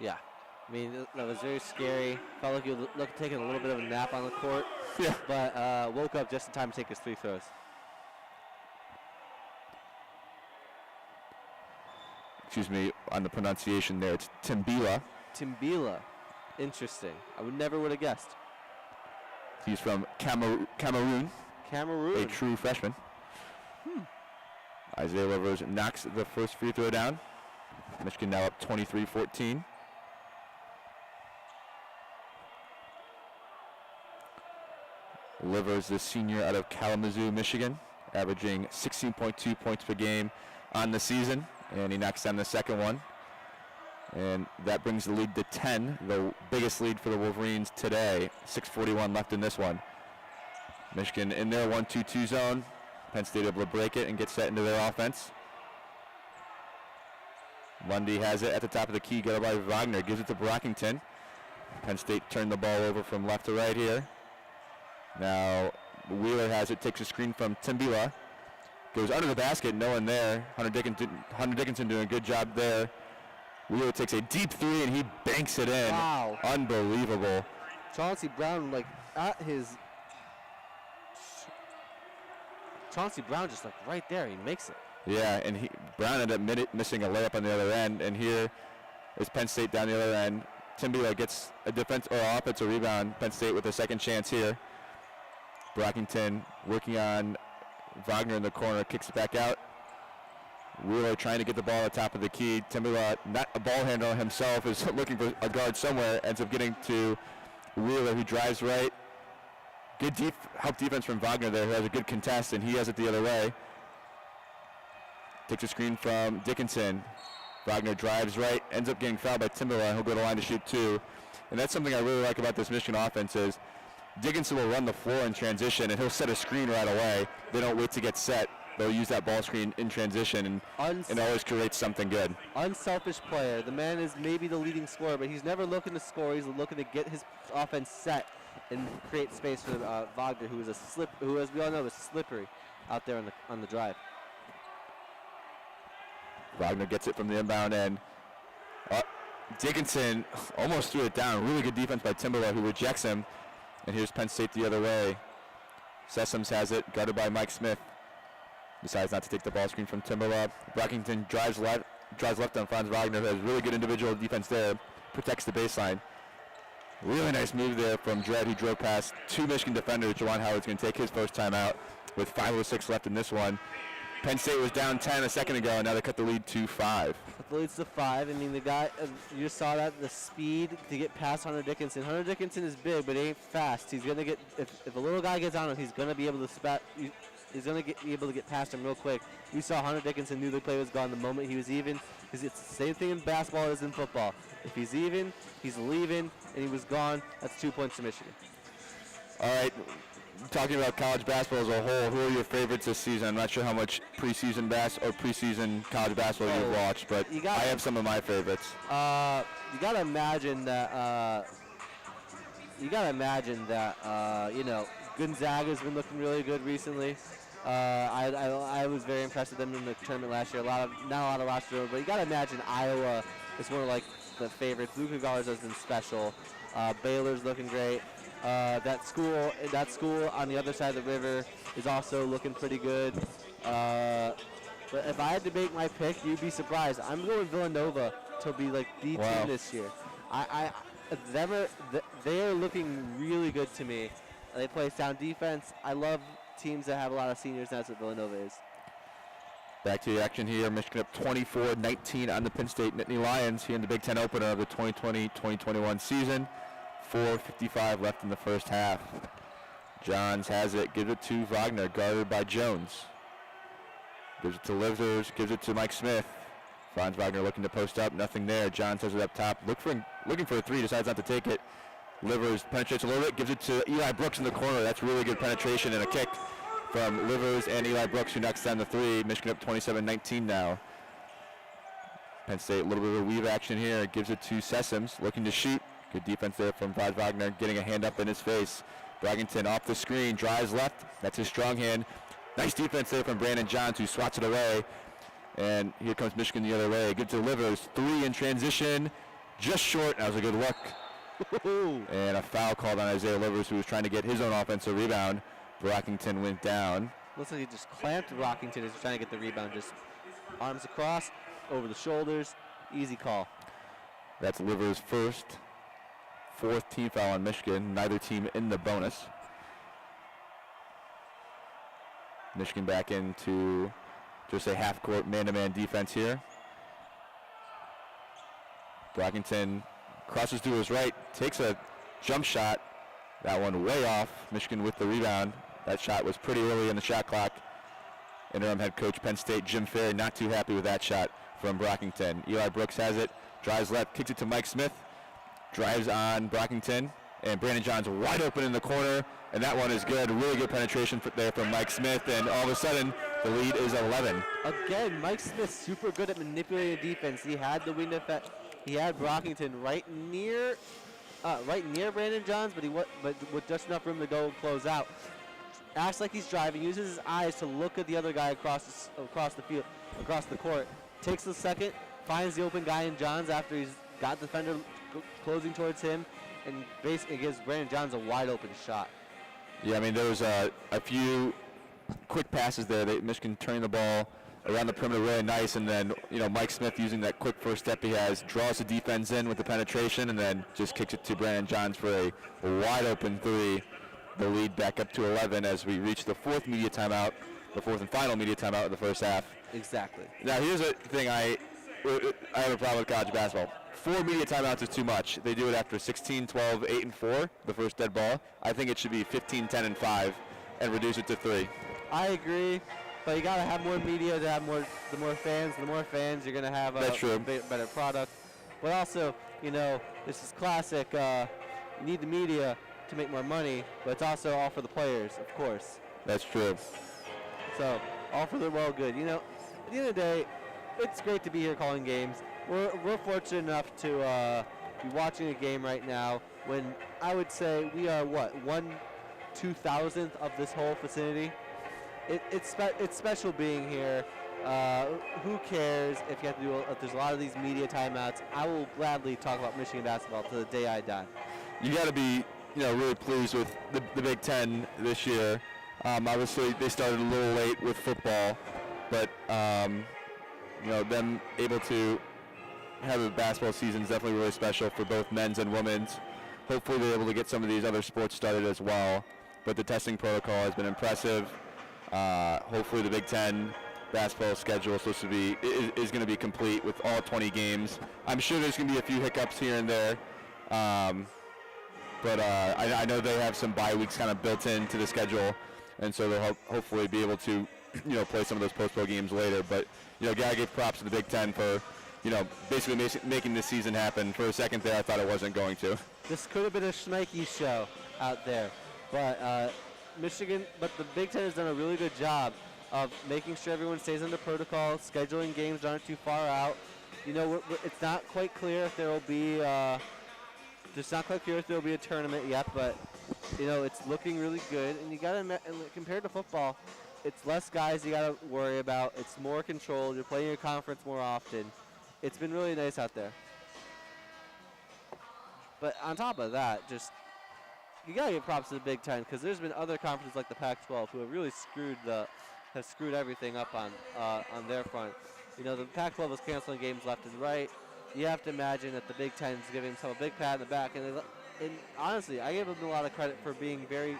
Speaker 2: Yeah. I mean, that was very scary. Felt like he was taking a little bit of a nap on the court.
Speaker 1: Yeah.
Speaker 2: But woke up just in time to take his free throws.
Speaker 1: Excuse me on the pronunciation there. It's Timbila.
Speaker 2: Timbila. Interesting. I never would have guessed.
Speaker 1: He's from Cameroon.
Speaker 2: Cameroon.
Speaker 1: A true freshman. Isaiah Livers knocks the first free throw down. Michigan now up 23-14. Livers, the senior out of Kalamazoo, Michigan, averaging 16.2 points per game on the season, and he knocks down the second one. And that brings the lead to 10, the biggest lead for the Wolverines today. 6:41 left in this one. Michigan in their 1-2-2 zone. Penn State able to break it and get set into their offense. Lundy has it at the top of the key, got it by Wagner, gives it to Brockington. Penn State turned the ball over from left to right here. Now Wheeler has it, takes a screen from Timbila, goes under the basket, no one there. Hunter Dickinson doing a good job there. Wheeler takes a deep three and he banks it in.
Speaker 2: Wow.
Speaker 1: Unbelievable.
Speaker 2: Chauncey Brown, like, at his... Chauncey Brown just, like, right there. He makes it.
Speaker 1: Yeah, and Brown ended up missing a layup on the other end, and here is Penn State down the other end. Timbila gets a defense or offensive rebound. Penn State with a second chance here. Brockington working on Wagner in the corner, kicks it back out. Wheeler trying to get the ball at the top of the key. Timbila, not a ball handler himself, is looking for a guard somewhere, ends up getting to Wheeler, who drives right. Good help defense from Wagner there, who has a good contest, and he has it the other way. Takes a screen from Dickinson. Wagner drives right, ends up getting fouled by Timbila, and he'll go to the line to shoot two. And that's something I really like about this Michigan offense is Dickinson will run the floor in transition, and he'll set a screen right away. They don't wait to get set. They'll use that ball screen in transition and always create something good. Unselfish
Speaker 2: player. The man is maybe the leading scorer, but he's never looking to score. He's looking to get his offense set and create space for Wagner, who as we all know, is slippery out there on the drive.
Speaker 1: Wagner gets it from the inbound end. Dickinson almost threw it down. Really good defense by Timbala, who rejects him. And here's Penn State the other way. Sessoms has it, guarded by Mike Smith. Decides not to take the ball screen from Timbala. Brockington drives left on Franz Wagner, who has really good individual defense there. Protects the baseline. Really nice move there from Dredd, who drove past two Michigan defenders. Juwan Howard's going to take his first timeout with 5:06 left in this one. Penn State was down 10 a second ago, and now they cut the lead to 5.
Speaker 2: The lead's to 5. I mean, the guy, you saw that, the speed to get past Hunter Dickinson. Hunter Dickinson is big, but he ain't fast. He's going to get, if a little guy gets on him, he's going to be able to he's going to be able to get past him real quick. You saw Hunter Dickinson knew the play was gone the moment he was even. It's the same thing in basketball as in football. If he's even, he's leaving, and he was gone. That's 2 points to Michigan.
Speaker 1: All right. Talking about college basketball as a whole, who are your favorites this season? I'm not sure how much preseason college basketball you've watched, but I have some of my favorites.
Speaker 2: You gotta imagine that. Gonzaga's been looking really good recently. I was very impressed with them in the tournament last year. Not a lot of roster, but you gotta imagine Iowa is one of like the favorites. Luka Garza's been special. Baylor's looking great. That school on the other side of the river is also looking pretty good. But if I had to make my pick, you'd be surprised. I'm going Villanova to be like the team this year. They are looking really good to me. They play sound defense. I love teams that have a lot of seniors, and that's what Villanova is.
Speaker 1: Back to the action here. Michigan up 24-19 on the Penn State Nittany Lions here in the Big Ten opener of the 2020-2021 season. 4:55 left in the first half. Johns has it, gives it to Wagner, guarded by Jones. Gives it to Livers, gives it to Mike Smith. Franz Wagner looking to post up, nothing there. Johns has it up top, looking for a three, decides not to take it. Livers penetrates a little bit, gives it to Eli Brooks in the corner. That's really good penetration and a kick from Livers and Eli Brooks, who knocks down the three. Michigan up 27-19 now. Penn State, a little bit of a weave action here. Gives it to Sessoms, looking to shoot. Good defense there from Franz Wagner, getting a hand up in his face. Bragington off the screen, drives left. That's his strong hand. Nice defense there from Brandon Johns, who swats it away. And here comes Michigan the other way. Good to Livers. Three in transition. Just short. That was a good look. And a foul called on Isaiah Livers, who was trying to get his own offensive rebound. Brockington went down.
Speaker 2: Looks like he just clamped Brockington as he's trying to get the rebound. Just arms across, over the shoulders. Easy call.
Speaker 1: That's Livers' first. Fourth team foul on Michigan. Neither team in the bonus. Michigan back into just a half-court man-to-man defense here. Brockington crosses to his right, takes a jump shot. That one way off. Michigan with the rebound. That shot was pretty early in the shot clock. Interim head coach Penn State Jim Ferry not too happy with that shot from Brockington. Eli Brooks has it, drives left, kicks it to Mike Smith, drives on Brockington, and Brandon Johns wide open in the corner, and that one is good. Really good penetration there from Mike Smith, and all of a sudden the lead is 11.
Speaker 2: Again, Mike Smith super good at manipulating defense. He had the wing defense. He had Brockington right near Brandon Johns, but with just enough room to go and close out. Acts like he's driving, uses his eyes to look at the other guy across the field, across the court. Takes the second, finds the open guy in Johns after he's got the defender closing towards him, and basically gives Brandon Johns a wide open shot.
Speaker 1: Yeah, I mean, there was a few quick passes there. Michigan turning the ball around the perimeter really nice, and then Mike Smith using that quick first step he has, draws the defense in with the penetration, and then just kicks it to Brandon Johns for a wide open three. The lead back up to 11 as we reach the fourth and final media timeout of the first half.
Speaker 2: Exactly.
Speaker 1: Now here's a thing I have a problem with college basketball. 4 media timeouts is too much. They do it after 16, 12, 8, and 4, the first dead ball. I think it should be 15, 10, and 5, and reduce it to 3.
Speaker 2: I agree, but you got to have more media to have the more fans. The more fans, you're going to have a better product. But also, this is classic. You need the media to make more money, but it's also all for the players, of course.
Speaker 1: That's true.
Speaker 2: So, all for the well good. At the end of the day, it's great to be here calling games. We're fortunate enough to be watching a game right now when I would say we are 1/2000th of this whole vicinity. It's special being here. Who cares if you have to do? If there's a lot of these media timeouts, I will gladly talk about Michigan basketball to the day I die.
Speaker 1: You got to be really pleased with the Big Ten this year. Obviously, they started a little late with football, but them able to have a basketball season is definitely really special for both men's and women's. Hopefully, they're able to get some of these other sports started as well. But the testing protocol has been impressive. Hopefully, the Big Ten basketball schedule is going to be complete with all 20 games. I'm sure there's going to be a few hiccups here and there. But I know they have some bye weeks kind of built into the schedule, and so they'll hopefully be able to, play some of those post-pro games later. But, gotta give props to the Big Ten for, basically making this season happen. For a second there, I thought it wasn't going to.
Speaker 2: This could have been a Schmeike show out there, but but the Big Ten has done a really good job of making sure everyone stays under protocol, scheduling games that aren't too far out. It's not quite clear if there will be. It's not quite clear if there will be a tournament yet, but it's looking really good. And you got to, compared to football, it's less guys you got to worry about. It's more controlled. You're playing your conference more often. It's been really nice out there. But on top of that, you got to give props to the Big Ten, because there's been other conferences like the Pac-12 who have really screwed everything up on their front. The Pac-12 is canceling games left and right. You have to imagine that the Big Ten is giving himself a big pat in the back, and honestly, I give them a lot of credit for being very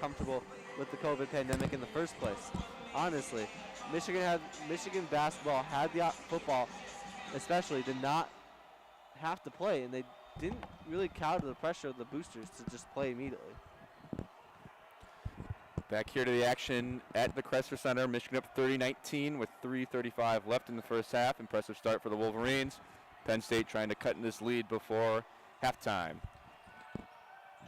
Speaker 2: comfortable with the COVID pandemic in the first place. Honestly, Michigan basketball had the football, especially did not have to play, and they didn't really counter the pressure of the boosters to just play immediately.
Speaker 1: Back here to the action at the Crisler Center. Michigan up 30-19 with 3:35 left in the first half. Impressive start for the Wolverines. Penn State trying to cut in this lead before halftime.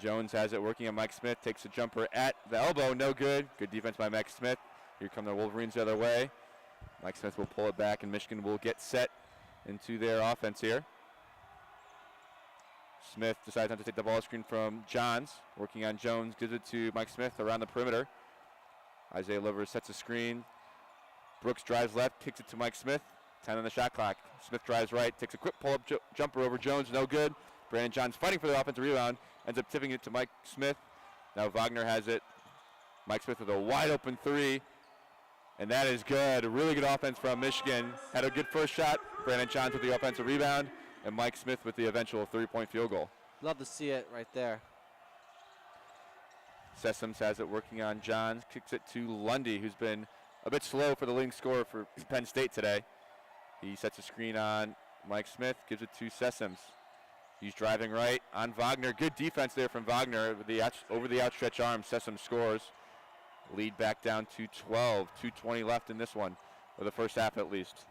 Speaker 1: Jones has it working on Mike Smith. Takes a jumper at the elbow. No good. Good defense by Mike Smith. Here come the Wolverines the other way. Mike Smith will pull it back, and Michigan will get set into their offense here. Smith decides not to take the ball screen from Johns. Working on Jones, gives it to Mike Smith around the perimeter. Isaiah Livers sets a screen. Brooks drives left, kicks it to Mike Smith. 10 on the shot clock. Smith drives right, takes a quick pull-up jumper over Jones, no good. Brandon Johns fighting for the offensive rebound, ends up tipping it to Mike Smith. Now Wagner has it. Mike Smith with a wide open three, and that is good. A really good offense from Michigan. Had a good first shot. Brandon Johns with the offensive rebound, and Mike Smith with the eventual three-point field goal.
Speaker 2: Love to see it right there.
Speaker 1: Sessoms has it working on Johns, kicks it to Lundy, who's been a bit slow for the leading scorer for Penn State today. He sets a screen on Mike Smith, gives it to Sessoms. He's driving right on Wagner. Good defense there from Wagner over the outstretched arm. Sessoms scores. Lead back down to 12. 2:20 left in this one, or the first half at least.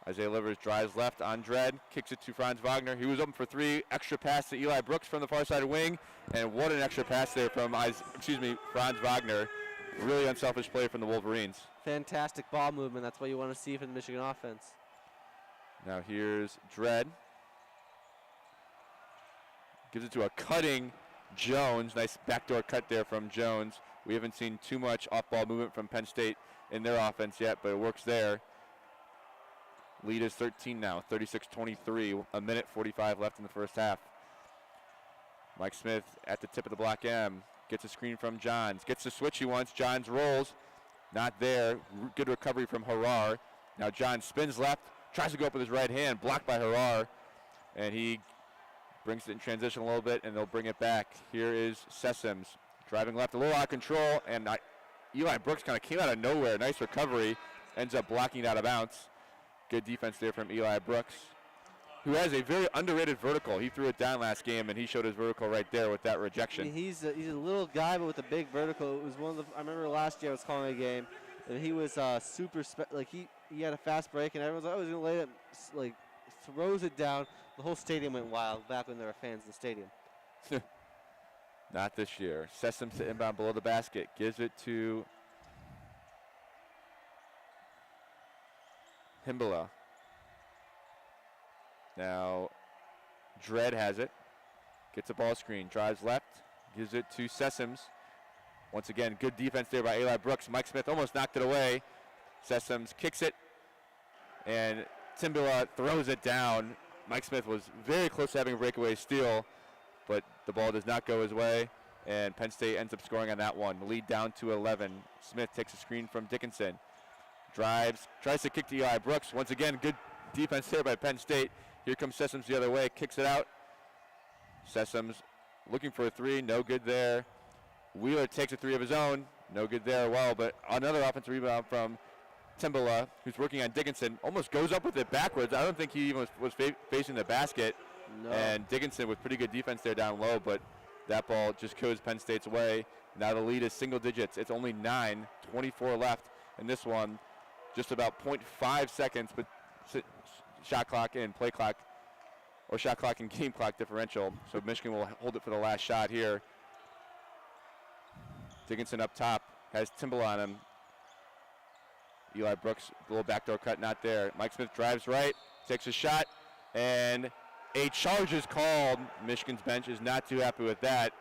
Speaker 1: Isaiah Livers drives left on Dredd, kicks it to Franz Wagner. He was open for three. Extra pass to Eli Brooks from the far side wing, and what an extra pass there from Franz Wagner. Really unselfish play from the Wolverines.
Speaker 2: Fantastic ball movement. That's what you want to see from the Michigan offense.
Speaker 1: Now here's Dredd. Gives it to a cutting Jones. Nice backdoor cut there from Jones. We haven't seen too much off-ball movement from Penn State in their offense yet, but it works there. Lead is 13 now, 36-23, a minute 45 left in the first half. Mike Smith at the tip of the block M, gets a screen from Johns, gets the switch he wants. Johns rolls, not there. Good recovery from Harar. Now Johns spins left, tries to go up with his right hand, blocked by Harar, and he brings it in transition a little bit, and they'll bring it back. Here is Sessoms, driving left, a little out of control, and Eli Brooks kind of came out of nowhere. Nice recovery, ends up blocking it out of bounds. Good defense there from Eli Brooks, who has a very underrated vertical. He threw it down last game, and he showed his vertical right there with that rejection.
Speaker 2: He's a little guy, but with a big vertical. It was one of the. I remember last year I was calling a game, and he was super. He had a fast break, and everyone's like, "Oh, he's gonna lay it." Like throws it down. The whole stadium went wild back when there were fans in the stadium.
Speaker 1: Not this year. Sessoms to inbound below the basket, gives it to Himbala. Now Dredd has it, gets a ball screen, drives left, gives it to Sessoms. Once again, good defense there by Eli Brooks. Mike Smith almost knocked it away. Sessoms kicks it, and Timbala throws it down. Mike Smith was very close to having a breakaway steal, but the ball does not go his way, and Penn State ends up scoring on that one. The lead down to 11. Smith takes a screen from Dickinson. Drives, tries to kick to Eli Brooks. Once again, good defense there by Penn State. Here comes Sessoms the other way, kicks it out. Sessoms looking for a three, no good there. Wheeler takes a three of his own, no good there well, but another offensive rebound from Timbala, who's working on Dickinson, almost goes up with it backwards. I don't think he even was facing the basket. No. And Dickinson with pretty good defense there down low, but that ball just goes Penn State's way. Now the lead is single digits. It's only 9:24 left in this one. Just about 0.5 seconds, but shot clock and play clock, or shot clock and game clock differential. So Michigan will hold it for the last shot here. Dickinson up top, has Timbala on him. Eli Brooks, a little backdoor cut, not there. Mike Smith drives right, takes a shot, and a charge is called. Michigan's bench is not too happy with that.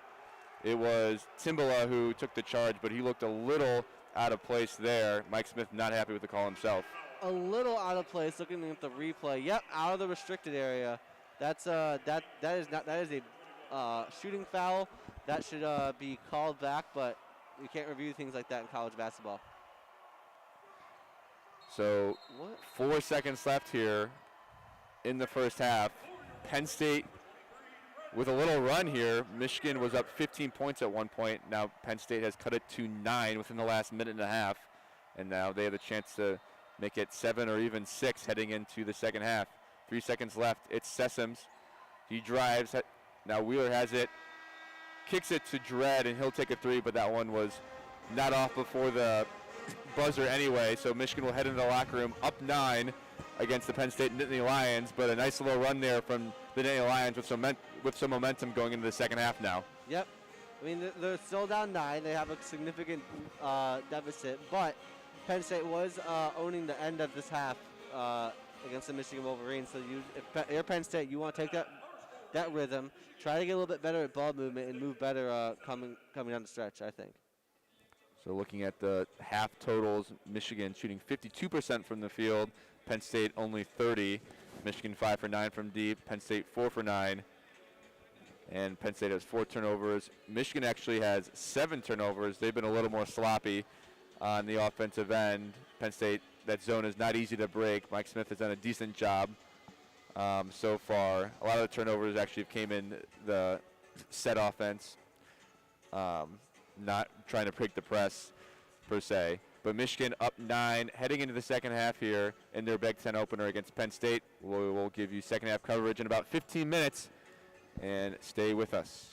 Speaker 1: It was Timbala who took the charge, but he looked a little out of place there. Mike Smith not happy with the call himself.
Speaker 2: A little out of place looking at the replay. Yep, out of the restricted area. That's that is a shooting foul. That should be called back, but we can't review things like that in college basketball.
Speaker 1: So 4 seconds left here in the first half. Penn State with a little run here. Michigan was up 15 points at one point. Now Penn State has cut it to 9 within the last minute and a half. And now they have a chance to make it 7 or even 6 heading into the second half. 3 seconds left. It's Sessoms. He drives. Now Wheeler has it. Kicks it to Dredd, and he'll take a 3, but that one was not off before the buzzer anyway. So Michigan will head into the locker room up 9 against the Penn State Nittany Lions. But a nice little run there from the Nittany Lions with some momentum going into the second half now.
Speaker 2: Yep. I mean, they're still down 9. They have a significant deficit, but Penn State was owning the end of this half against the Michigan Wolverines. So if you're Penn State, you want to take that rhythm, try to get a little bit better at ball movement and move better coming down the stretch, I think.
Speaker 1: So looking at the half totals, Michigan shooting 52% from the field, Penn State only 30. Michigan 5 for 9 from deep, Penn State 4 for 9. And Penn State has 4 turnovers. Michigan actually has 7 turnovers. They've been a little more sloppy on the offensive end. Penn State, that zone is not easy to break. Mike Smith has done a decent job so far. A lot of the turnovers actually came in the set offense, not trying to break the press per se. But Michigan up 9, heading into the second half here in their Big Ten opener against Penn State. We will give you second half coverage in about 15 minutes, and stay with us.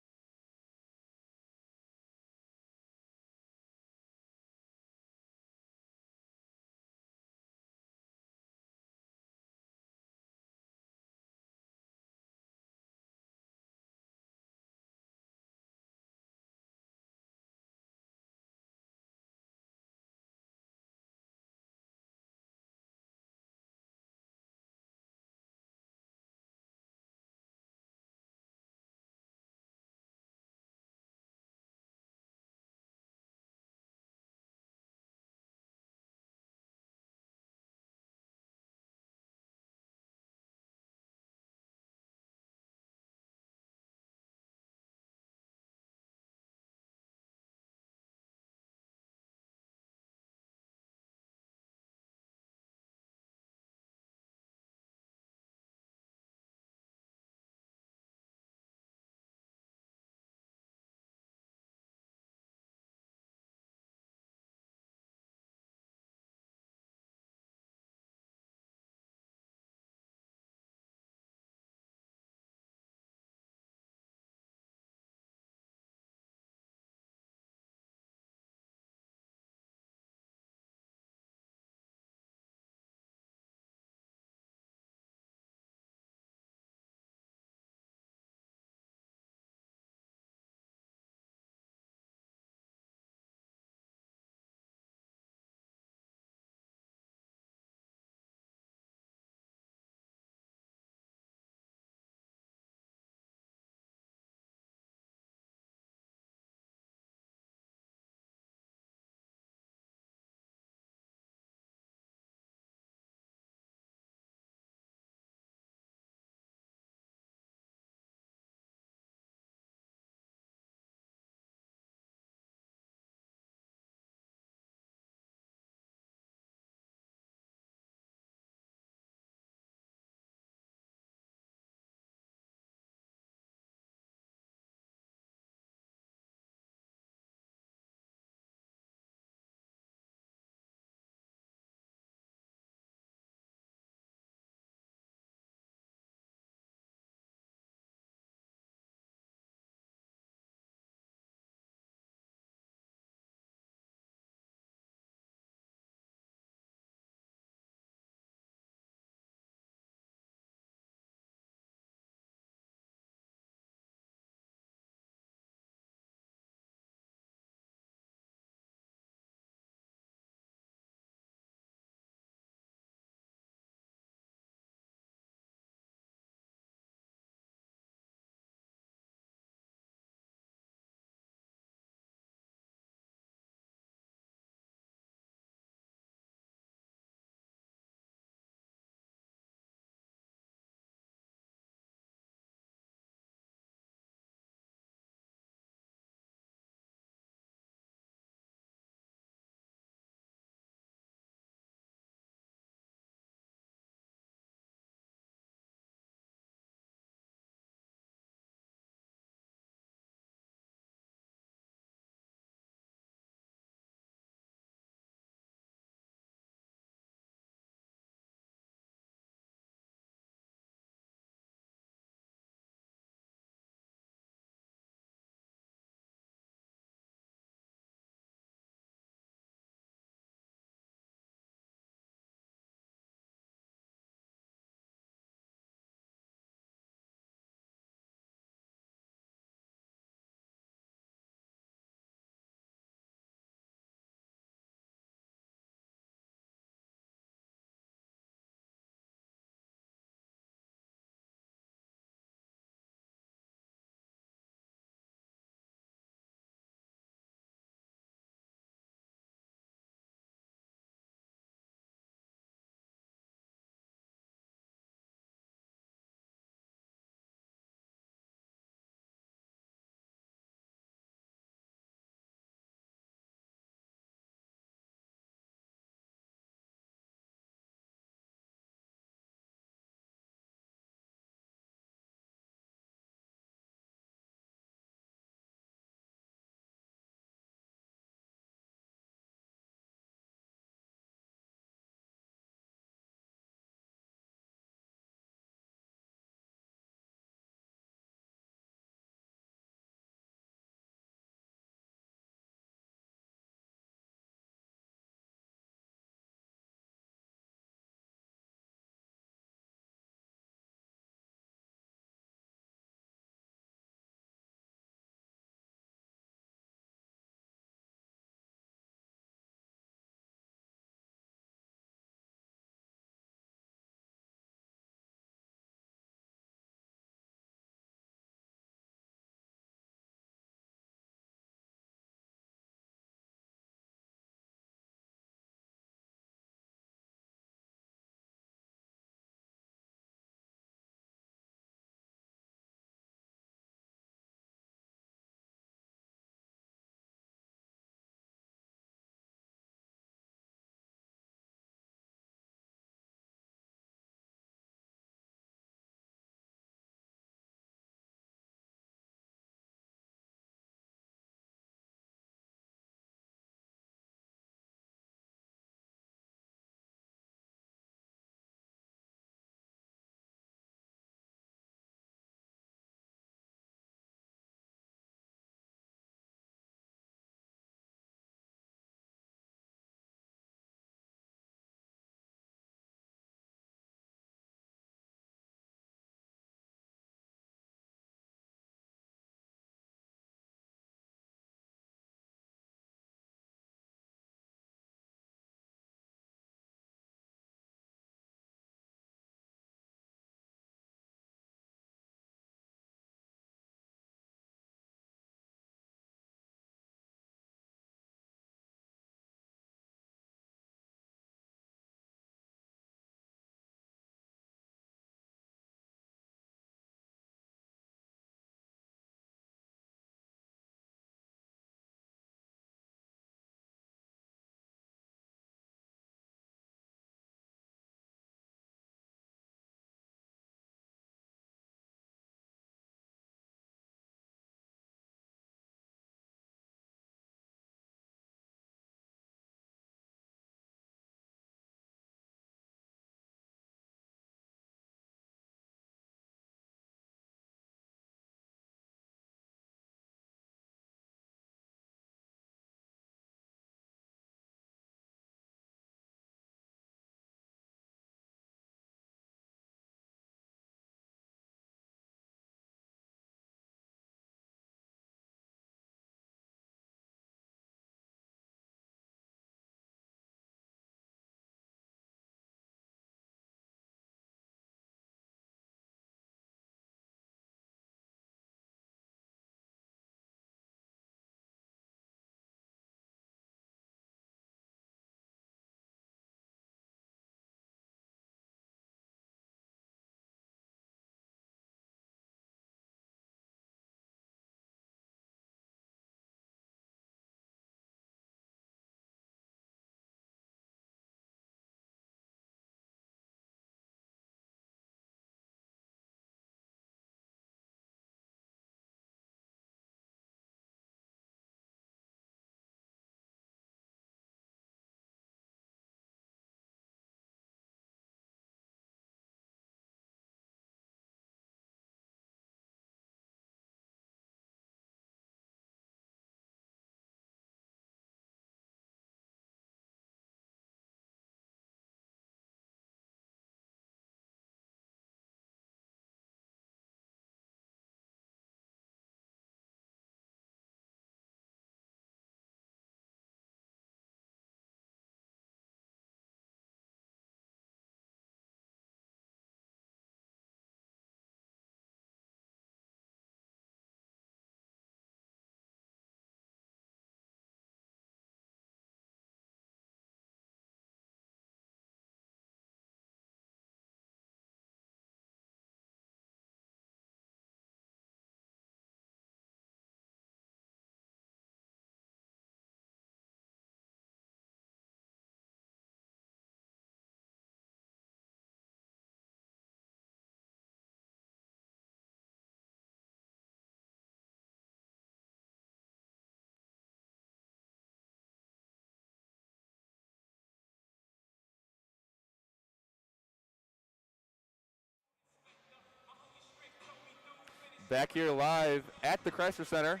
Speaker 1: back here live at the Crisler Center.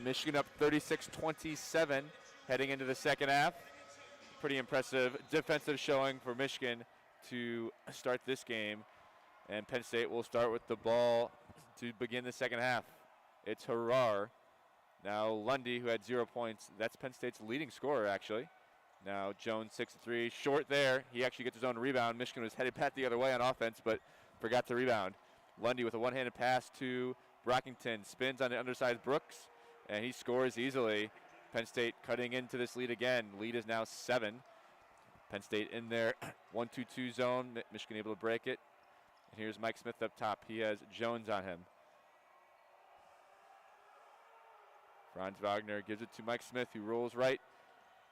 Speaker 1: Michigan up 36-27 heading into the second half. Pretty impressive defensive showing for Michigan to start this game. And Penn State will start with the ball to begin the second half. It's Harar. Now Lundy, who had 0 points. That's Penn State's leading scorer, actually. Now Jones 6-3, short there. He actually gets his own rebound. Michigan was headed back the other way on offense, but forgot to rebound. Lundy with a one-handed pass to Brockington. Spins on the undersized Brooks, and he scores easily. Penn State cutting into this lead again. Lead is now 7. Penn State in their 1-2-2 zone. Michigan able to break it. And here's Mike Smith up top. He has Jones on him. Franz Wagner gives it to Mike Smith, who rolls right.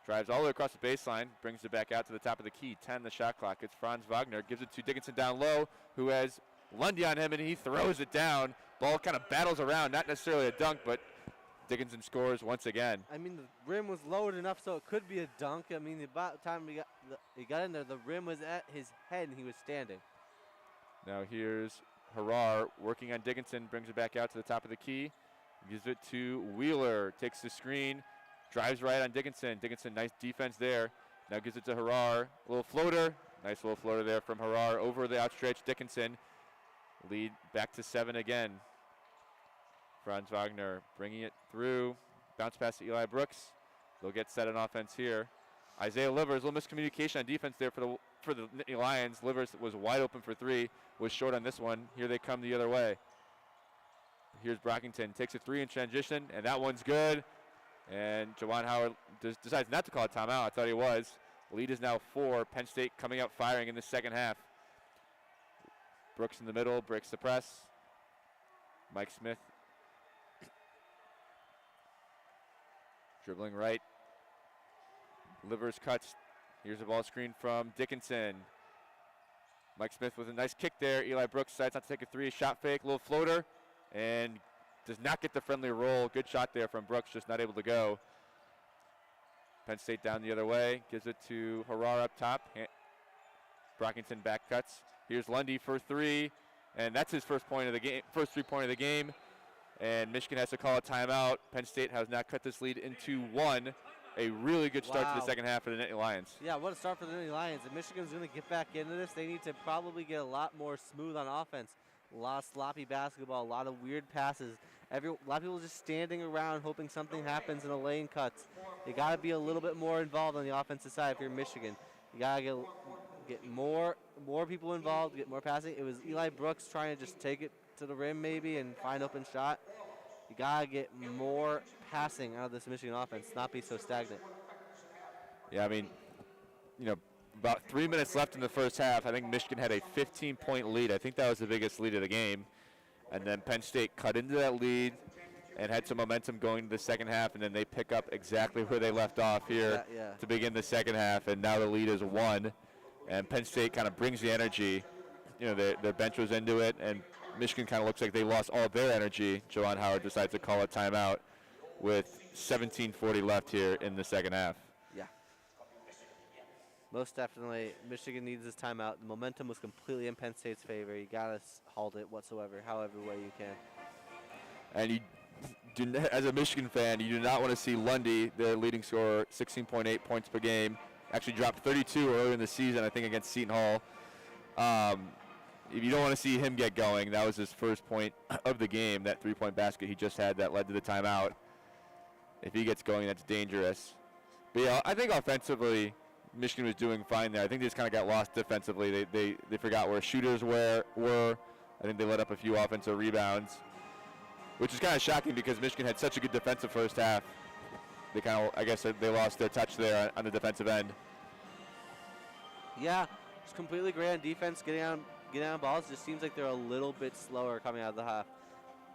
Speaker 1: Drives all the way across the baseline, brings it back out to the top of the key. 10 the shot clock. It's Franz Wagner. Gives it to Dickinson down low, who has Lundy on him, and he throws it down. Ball kind of battles around. Not necessarily a dunk, but Dickinson scores once again.
Speaker 2: I mean, the rim was lowered enough so it could be a dunk. I mean, about the time he got in there, the rim was at his head, and he was standing.
Speaker 1: Now here's Harar working on Dickinson. Brings it back out to the top of the key. Gives it to Wheeler. Takes the screen. Drives right on Dickinson. Dickinson, nice defense there. Now gives it to Harar. A little floater. Nice little floater there from Harar over the outstretched Dickinson. Lead back to 7 again. Franz Wagner bringing it through. Bounce pass to Eli Brooks. They'll get set on offense here. Isaiah Livers, a little miscommunication on defense there for the Nittany Lions. Livers was wide open for 3. Was short on this one. Here they come the other way. Here's Brockington. Takes a 3 in transition, and that one's good. And Jawan Howard decides not to call a timeout. I thought he was. Lead is now 4. Penn State coming out firing in the second half. Brooks in the middle, breaks the press. Mike Smith dribbling right. Livers cuts. Here's a ball screen from Dickinson. Mike Smith with a nice kick there. Eli Brooks decides not to take a 3. Shot fake, little floater, and does not get the friendly roll. Good shot there from Brooks, just not able to go. Penn State down the other way. Gives it to Harar up top. Brockington back cuts. Here's Lundy for 3, and that's his first 3-point of the game. And Michigan has to call a timeout. Penn State has now cut this lead into 1. A really good start to the second half for the Nittany Lions.
Speaker 2: Yeah, what a start for the Nittany Lions. If Michigan's going to get back into this, they need to probably get a lot more smooth on offense. A lot of sloppy basketball, a lot of weird passes. A lot of people just standing around hoping something happens and a lane cuts. You got to be a little bit more involved on the offensive side if you're Michigan. You got to get more people involved, get more passing. It was Eli Brooks trying to just take it to the rim maybe and find open shot. You got to get more passing out of this Michigan offense, not be so stagnant.
Speaker 1: Yeah, I mean, about 3 minutes left in the first half. I think Michigan had a 15-point lead. I think that was the biggest lead of the game. And then Penn State cut into that lead and had some momentum going to the second half, and then they pick up exactly where they left off here to begin the second half, and now the lead is 1. And Penn State kind of brings the energy. Their bench was into it, and Michigan kind of looks like they lost all their energy. Jawan Howard decides to call a timeout with 17:40 left here in the second half.
Speaker 2: Yeah. Most definitely, Michigan needs this timeout. The momentum was completely in Penn State's favor. You got to halt it whatsoever, however way you can.
Speaker 1: And as a Michigan fan, you do not want to see Lundy, their leading scorer, 16.8 points per game, actually dropped 32 earlier in the season, I think, against Seton Hall. If you don't want to see him get going, that was his first point of the game, that 3-point basket he just had that led to the timeout. If he gets going, that's dangerous. But yeah, I think offensively, Michigan was doing fine there. I think they just kind of got lost defensively. They forgot where shooters were. I think they let up a few offensive rebounds, which is kind of shocking because Michigan had such a good defensive first half. They kind of, I guess, they lost their touch there on the defensive end.
Speaker 2: Yeah, it's completely great on defense, getting on balls. It just seems like they're a little bit slower coming out of the half.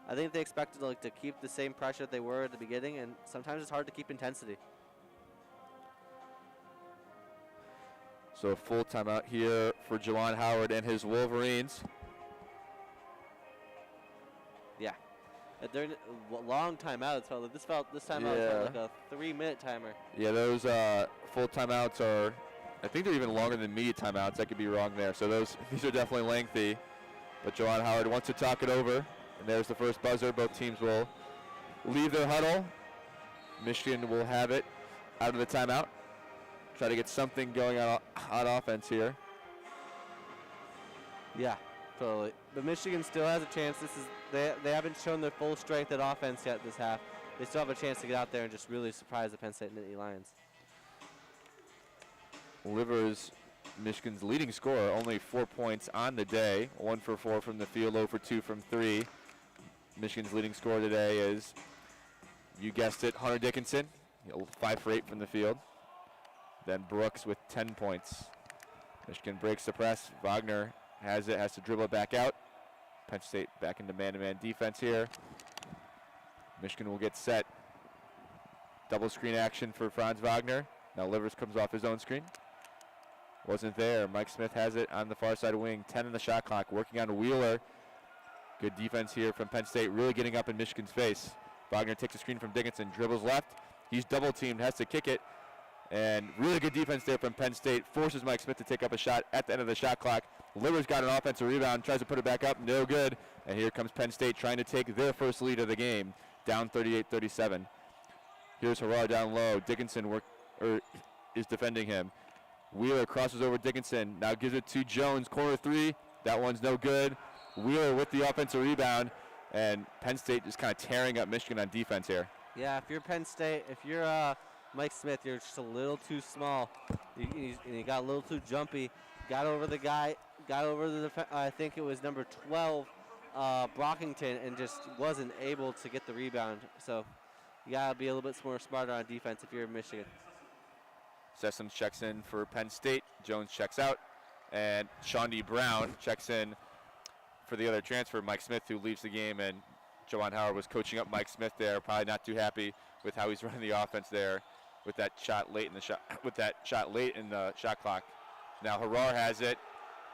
Speaker 2: I think they expected to keep the same pressure that they were at the beginning, and sometimes it's hard to keep intensity.
Speaker 1: So a full timeout here for Jawan Howard and his Wolverines.
Speaker 2: Yeah. They're long timeouts. This timeout felt like a 3-minute timer.
Speaker 1: Yeah, those full timeouts are, I think they're even longer than media timeouts. I could be wrong there. So these are definitely lengthy. But Jawan Howard wants to talk it over. And there's the first buzzer. Both teams will leave their huddle. Michigan will have it out of the timeout. Try to get something going on offense here.
Speaker 2: Yeah, totally. But Michigan still has a chance. They haven't shown their full strength at offense yet this half. They still have a chance to get out there and just really surprise the Penn State Nittany Lions.
Speaker 1: Livers, Michigan's leading scorer, only 4 points on the day. 1 for 4 from the field, 0 for 2 from 3. Michigan's leading scorer today is, you guessed it, Hunter Dickinson, 5 for 8 from the field. Then Brooks with 10 points. Michigan breaks the press. Wagner has it, has to dribble it back out. Penn State back into man-to-man defense here. Michigan will get set. Double screen action for Franz Wagner. Now Livers comes off his own screen. Wasn't there. Mike Smith has it on the far side wing. 10 in the shot clock. Working on Wheeler. Good defense here from Penn State. Really getting up in Michigan's face. Wagner takes a screen from Dickinson. Dribbles left. He's double teamed. Has to kick it. And really good defense there from Penn State. Forces Mike Smith to take up a shot at the end of the shot clock. Livers got an offensive rebound. Tries to put it back up. No good. And here comes Penn State trying to take their first lead of the game. Down 38-37. Here's Harrar down low. Dickinson is defending him. Wheeler crosses over Dickinson. Now gives it to Jones. Corner 3. That one's no good. Wheeler with the offensive rebound. And Penn State just kind of tearing up Michigan on defense here.
Speaker 2: Yeah, if you're Penn State, if you're Mike Smith, you're just a little too small. You got a little too jumpy. Got over the guy. Got over the I think it was number 12, Brockington, and just wasn't able to get the rebound. So you got to be a little bit more smarter on defense if you're in Michigan.
Speaker 1: Sessoms checks in for Penn State. Jones checks out. And Shawnee Brown checks in for the other transfer, Mike Smith, who leaves the game. And Jawan Howard was coaching up Mike Smith there. Probably not too happy with how he's running the offense there with that shot late in the shot clock. Now Harrar has it.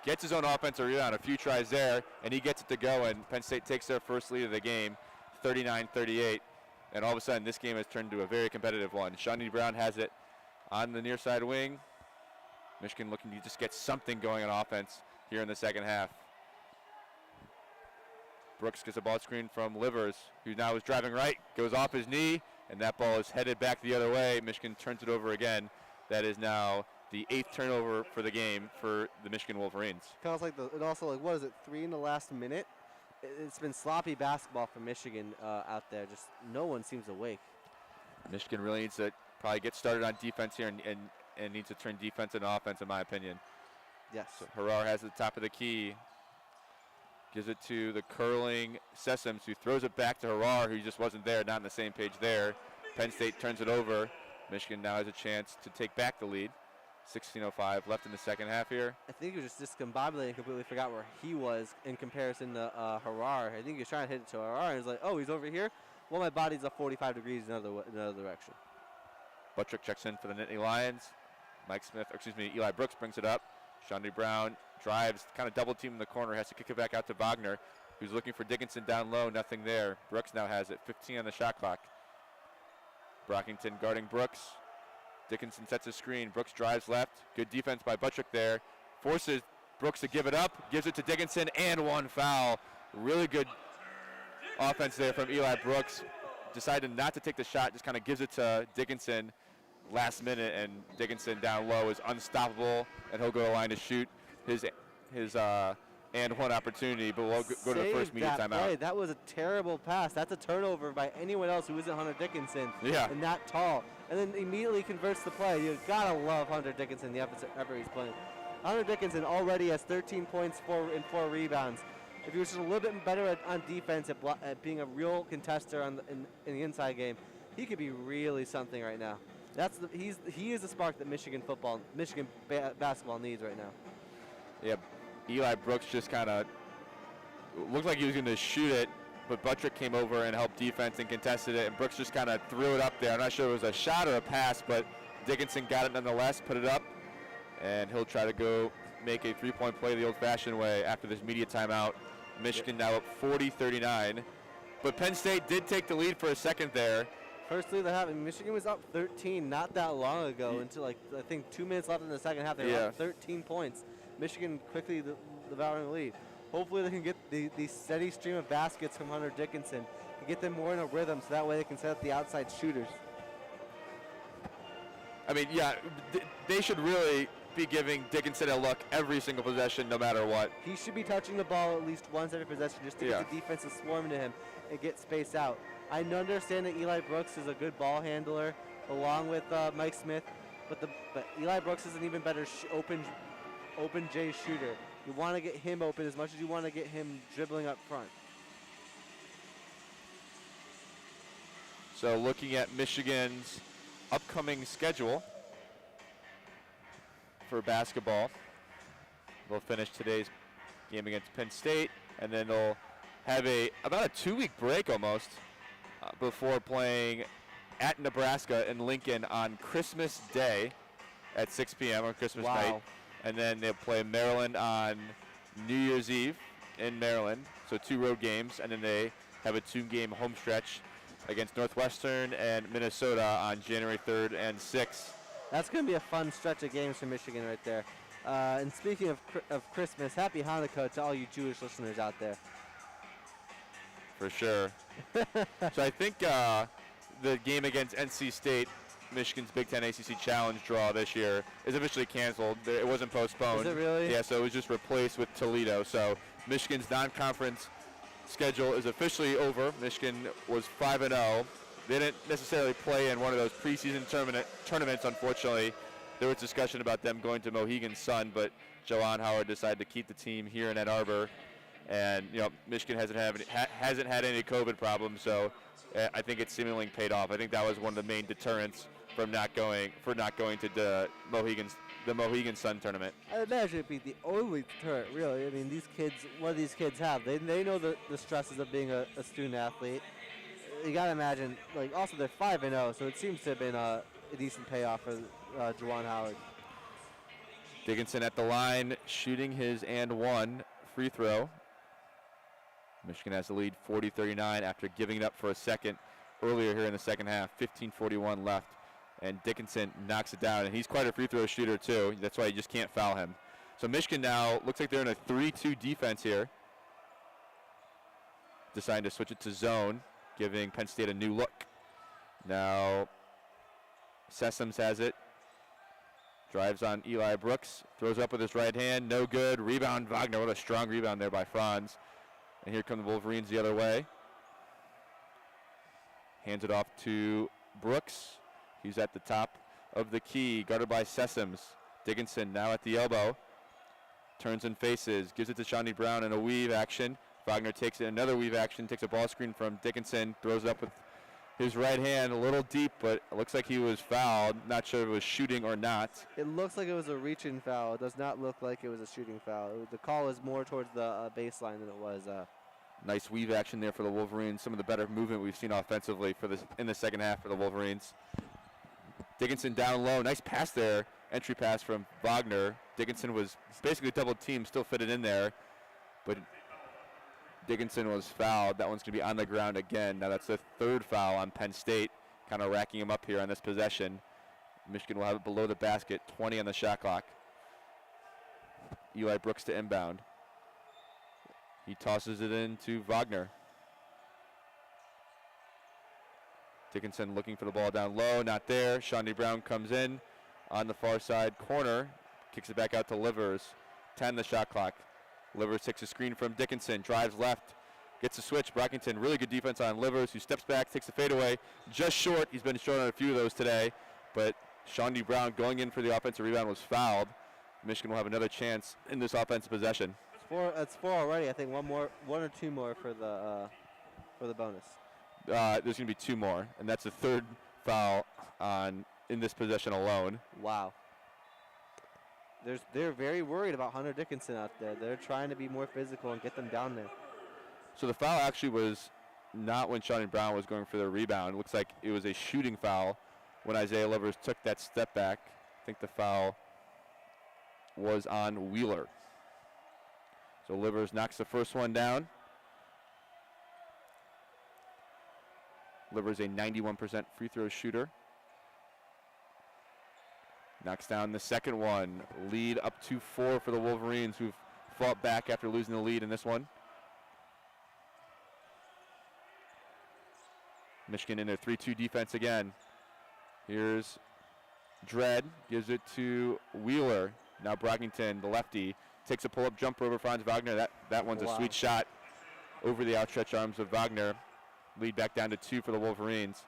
Speaker 1: Gets his own offensive rebound. A few tries there, and he gets it to go. And Penn State takes their first lead of the game, 39-38. And all of a sudden, this game has turned into a very competitive one. Shawnee Brown has it on the near side wing. Michigan looking to just get something going on offense here in the second half. Brooks gets a ball screen from Livers, who now is driving right, goes off his knee, and that ball is headed back the other way. Michigan turns it over again. That is now the 8th turnover for the game for the Michigan Wolverines.
Speaker 2: Kind of like what is it, 3 in the last minute? It's been sloppy basketball for Michigan out there. Just no one seems awake.
Speaker 1: Michigan really needs to probably get started on defense here and needs to turn defense into offense, in my opinion.
Speaker 2: Yes.
Speaker 1: So Harrar has the top of the key. Gives it to the curling Sessoms, who throws it back to Harrar, who just wasn't there, not on the same page there. Penn State turns it over. Michigan now has a chance to take back the lead. 16:05 left in the second half here.
Speaker 2: I think he was just discombobulated and completely forgot where he was in comparison to Harrar. I think he was trying to hit it to Harrar, and he's like, oh, he's over here? Well, my body's up 45 degrees in another direction.
Speaker 1: Buttrick checks in for the Nittany Lions. Eli Brooks brings it up. Shawnee Brown drives, kind of double team in the corner, has to kick it back out to Wagner, who's looking for Dickinson down low, nothing there. Brooks now has it, 15 on the shot clock. Brockington guarding Brooks. Dickinson sets a screen. Brooks drives left. Good defense by Buttrick there. Forces Brooks to give it up. Gives it to Dickinson, and one foul. Really good offense there from Eli Brooks. Decided not to take the shot, just kind of gives it to Dickinson last minute, and Dickinson down low is unstoppable, and he'll go to the line to shoot his and one opportunity, but we'll go to the first media timeout.
Speaker 2: That was a terrible pass. That's a turnover by anyone else who isn't Hunter Dickinson.
Speaker 1: Yeah.
Speaker 2: And that tall. And then immediately converts the play. You gotta love Hunter Dickinson, the effort he's playing. Hunter Dickinson already has 13 points and 4 rebounds. If he was just a little bit better on defense at being a real contester in the inside game, he could be really something right now. He is the spark that Michigan basketball needs right now.
Speaker 1: Yeah, Eli Brooks just kind of looked like he was going to shoot it, but Buttrick came over and helped defense and contested it, and Brooks just kind of threw it up there. I'm not sure if it was a shot or a pass, but Dickinson got it nonetheless, put it up, and he'll try to go make a three-point play the old-fashioned way after this media timeout. Michigan now up 40-39, but Penn State did take the lead for a second there.
Speaker 2: First lead that happened, Michigan was up 13 not that long ago until I think 2 minutes left in the second half. They were up 13 points. Michigan quickly devouring the lead. Hopefully they can get the steady stream of baskets from Hunter Dickinson and get them more in a rhythm so that way they can set up the outside shooters.
Speaker 1: I mean, yeah, they should really be giving Dickinson a look every single possession, no matter what.
Speaker 2: He should be touching the ball at least once every possession just to get the defense to swarm to him and get space out. I understand that Eli Brooks is a good ball handler along with Mike Smith, but Eli Brooks is an even better open J shooter. You want to get him open as much as you want to get him dribbling up front.
Speaker 1: So looking at Michigan's upcoming schedule for basketball, they'll finish today's game against Penn State, and then they'll have about a 2-week break almost before playing at Nebraska in Lincoln on Christmas Day at 6 p.m. on Christmas night. And then they'll play Maryland on New Year's Eve in Maryland, so 2 road games, and then they have a 2-game home stretch against Northwestern and Minnesota on January 3rd and 6th.
Speaker 2: That's going to be a fun stretch of games for Michigan right there. And speaking of Christmas, happy Hanukkah to all you Jewish listeners out there.
Speaker 1: For sure. So I think the game against NC State, Michigan's Big Ten ACC Challenge draw this year, is officially canceled. It wasn't postponed.
Speaker 2: Is it really?
Speaker 1: Yeah, so it was just replaced with Toledo. So Michigan's non-conference schedule is officially over. Michigan was 5-0. They didn't necessarily play in one of those preseason tournaments, unfortunately. There was discussion about them going to Mohegan Sun, but Joanne Howard decided to keep the team here in Ann Arbor. And Michigan hasn't had any COVID problems, so I think it's seemingly paid off. I think that was one of the main deterrents from not going to the Mohegan Sun tournament.
Speaker 2: I imagine it'd be the only deterrent, really. I mean, these kids, what do these kids have? They know the stresses of being a student athlete. You gotta imagine, also they're 5-0, so it seems to have been a decent payoff for Juwan Howard.
Speaker 1: Dickinson at the line, shooting his and one free throw. Michigan has the lead 40-39 after giving it up for a second earlier here in the second half. 15:41 left, and Dickinson knocks it down, and he's quite a free throw shooter too. That's why you just can't foul him. So Michigan now looks like they're in a 3-2 defense here. Deciding to switch it to zone, giving Penn State a new look. Now Sessoms has it. Drives on Eli Brooks, throws up with his right hand, no good. Rebound Wagner, what a strong rebound there by Franz. And here come the Wolverines the other way. Hands it off to Brooks. He's at the top of the key, guarded by Sessoms. Dickinson now at the elbow. Turns and faces, gives it to Shawnee Brown in a weave action. Wagner takes it, another weave action, takes a ball screen from Dickinson, throws it up with his right hand, a little deep, but it looks like he was fouled. Not sure if it was shooting or not.
Speaker 2: It looks like it was a reach-in foul. It does not look like it was a shooting foul. The call is more towards the baseline than it was.
Speaker 1: Nice weave action there for the Wolverines. Some of the better movement we've seen offensively in the second half for the Wolverines. Dickinson down low. Nice pass there. Entry pass from Wagner. Dickinson was basically double team, still fitted in there, but Dickinson was fouled. That one's going to be on the ground again. Now that's the third foul on Penn State, kind of racking him up here on this possession. Michigan will have it below the basket, 20 on the shot clock. Eli Brooks to inbound. He tosses it in to Wagner. Dickinson looking for the ball down low, not there. Shawnee Brown comes in on the far side corner, kicks it back out to Livers. 10 the shot clock. Livers takes a screen from Dickinson, drives left, gets a switch. Brockington, really good defense on Livers, who steps back, takes a fadeaway, just short. He's been short on a few of those today, but Shawnee Brown going in for the offensive rebound was fouled. Michigan will have another chance in this offensive possession.
Speaker 2: It's four already. I think one or two more for the bonus.
Speaker 1: There's going to be two more, and that's the third foul in this possession alone.
Speaker 2: Wow. They're very worried about Hunter Dickinson out there. They're trying to be more physical and get them down there.
Speaker 1: So the foul actually was not when Shawnee Brown was going for the rebound. It looks like it was a shooting foul when Isaiah Livers took that step back. I think the foul was on Wheeler. So Livers knocks the first one down. Livers a 91% free throw shooter. Knocks down the second one. Lead up to 4 for the Wolverines, who've fought back after losing the lead in this one. Michigan in their 3-2 defense again. Here's Dredd, gives it to Wheeler. Now Brockington, the lefty, takes a pull-up jumper over Franz Wagner. That one's a sweet shot over the outstretched arms of Wagner. Lead back down to 2 for the Wolverines.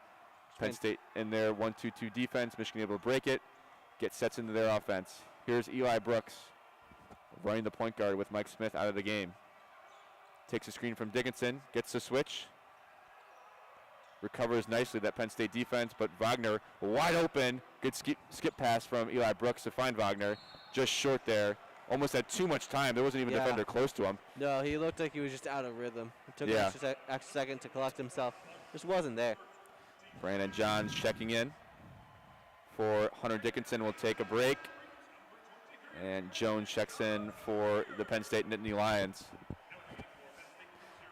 Speaker 1: Penn State in their 1-2-2 defense. Michigan able to break it, get sets into their offense. Here's Eli Brooks running the point guard with Mike Smith out of the game. Takes a screen from Dickinson, gets the switch. Recovers nicely that Penn State defense, but Wagner wide open. Good skip pass from Eli Brooks to find Wagner. Just short there. Almost had too much time. There wasn't even a defender close to him.
Speaker 2: No, he looked like he was just out of rhythm. It took an extra second to collect himself. Just wasn't there.
Speaker 1: Brandon Johns checking in for Hunter Dickinson. Will take a break. And Jones checks in for the Penn State Nittany Lions.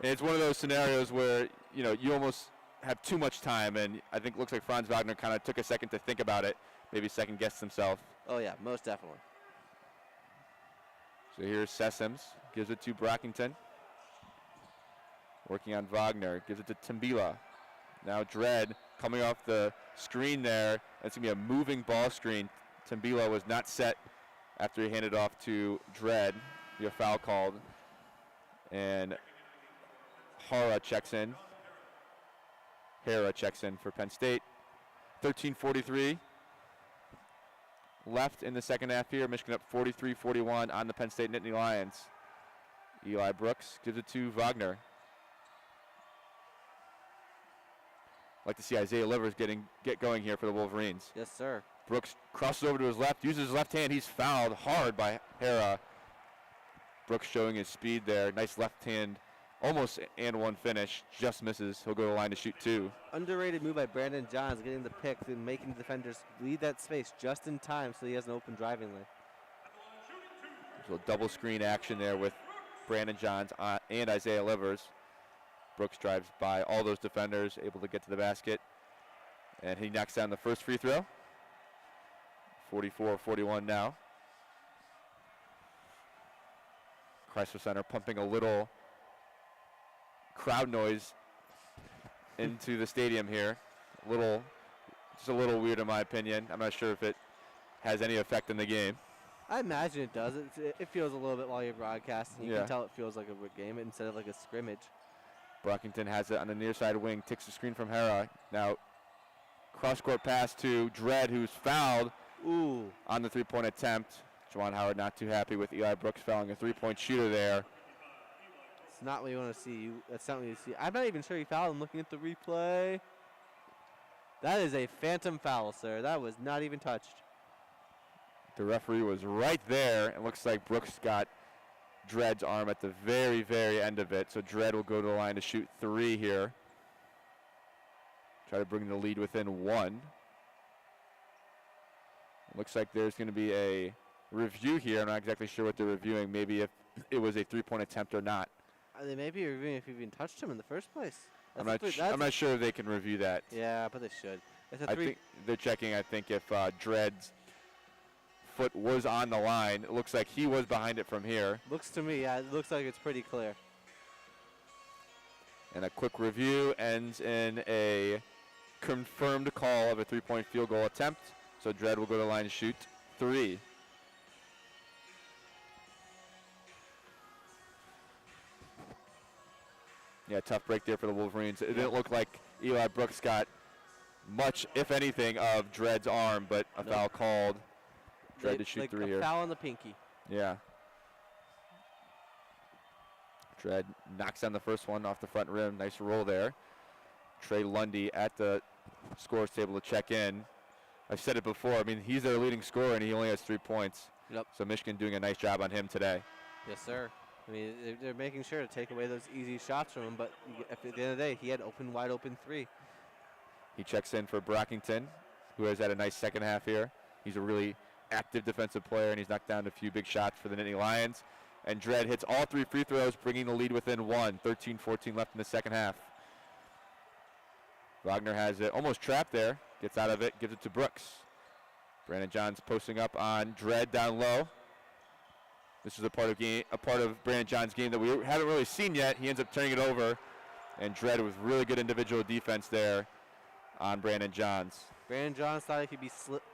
Speaker 1: And it's one of those scenarios where, you almost have too much time, and I think it looks like Franz Wagner kind of took a second to think about it, maybe second-guessed himself.
Speaker 2: Oh, yeah, most definitely.
Speaker 1: So here's Sessoms, gives it to Brockington. Working on Wagner, gives it to Tambila. Now Dredd coming off the screen there. That's going to be a moving ball screen. Tambila was not set after he handed off to Dredd. Be a foul called. And Hara checks in for Penn State. 13:43 left in the second half here. Michigan up 43-41 on the Penn State Nittany Lions. Eli Brooks gives it to Wagner. Like to see Isaiah Livers get going here for the Wolverines.
Speaker 2: Yes, sir.
Speaker 1: Brooks crosses over to his left, uses his left hand. He's fouled hard by Hara. Brooks showing his speed there. Nice left hand, almost and one finish. Just misses. He'll go to the line to shoot 2.
Speaker 2: Underrated move by Brandon Johns, getting the pick and making the defenders lead that space just in time so he has an open driving lane.
Speaker 1: There's a double screen action there with Brandon Johns and Isaiah Livers. Brooks drives by all those defenders, able to get to the basket. And he knocks down the first free throw. 44-41 now. Crisler Center pumping a little crowd noise into the stadium here. Just a little weird in my opinion. I'm not sure if it has any effect in the game.
Speaker 2: I imagine it does. It feels a little bit while you're broadcasting. You can tell it feels like a game instead of like a scrimmage.
Speaker 1: Brockington has it on the near side wing, takes the screen from Hara. Now, cross-court pass to Dredd, who's fouled on the three-point attempt. Juwan Howard not too happy with Eli Brooks fouling a three-point shooter there.
Speaker 2: It's not what you want to see. That's not what you see. I'm not even sure he fouled. I'm looking at the replay. That is a phantom foul, sir. That was not even touched.
Speaker 1: The referee was right there. It looks like Brooks got Dredd's arm at the very, very end of it. So Dredd will go to the line to shoot 3 here. Try to bring the lead within 1. Looks like there's going to be a review here. I'm not exactly sure what they're reviewing. Maybe if it was a three-point attempt or not.
Speaker 2: They may be reviewing if you even touched him in the first place.
Speaker 1: I'm not sure if they can review that.
Speaker 2: Yeah, but they should.
Speaker 1: I think they're checking, if Dredd's foot was on the line. It looks like he was behind it from here.
Speaker 2: Looks to me, yeah, it looks like it's pretty clear.
Speaker 1: And a quick review ends in a confirmed call of a three-point field goal attempt. So Dredd will go to the line to shoot 3. Yeah, tough break there for the Wolverines. It didn't look like Eli Brooks got much, if anything, of Dredd's arm, but a foul called. Dredd to shoot 3 here.
Speaker 2: A foul on the pinky.
Speaker 1: Yeah. Dredd knocks down the first one off the front rim. Nice roll there. Trey Lundy at the scores table to check in. I've said it before. I mean, he's their leading scorer, and he only has 3 points.
Speaker 2: Yep.
Speaker 1: So Michigan doing a nice job on him today.
Speaker 2: Yes, sir. I mean, they're making sure to take away those easy shots from him, but at the end of the day, he had wide open 3.
Speaker 1: He checks in for Brockington, who has had a nice second half here. He's a really active defensive player, and he's knocked down a few big shots for the Nittany Lions. And Dredd hits all 3 free throws, bringing the lead within 1. 13-14 left in the second half. Wagner has it almost trapped there. Gets out of it, gives it to Brooks. Brandon Johns posting up on Dredd down low. This is a part of Brandon John's game that we haven't really seen yet. He ends up turning it over, and Dredd with really good individual defense there on Brandon Johns.
Speaker 2: Brandon Johns thought he could be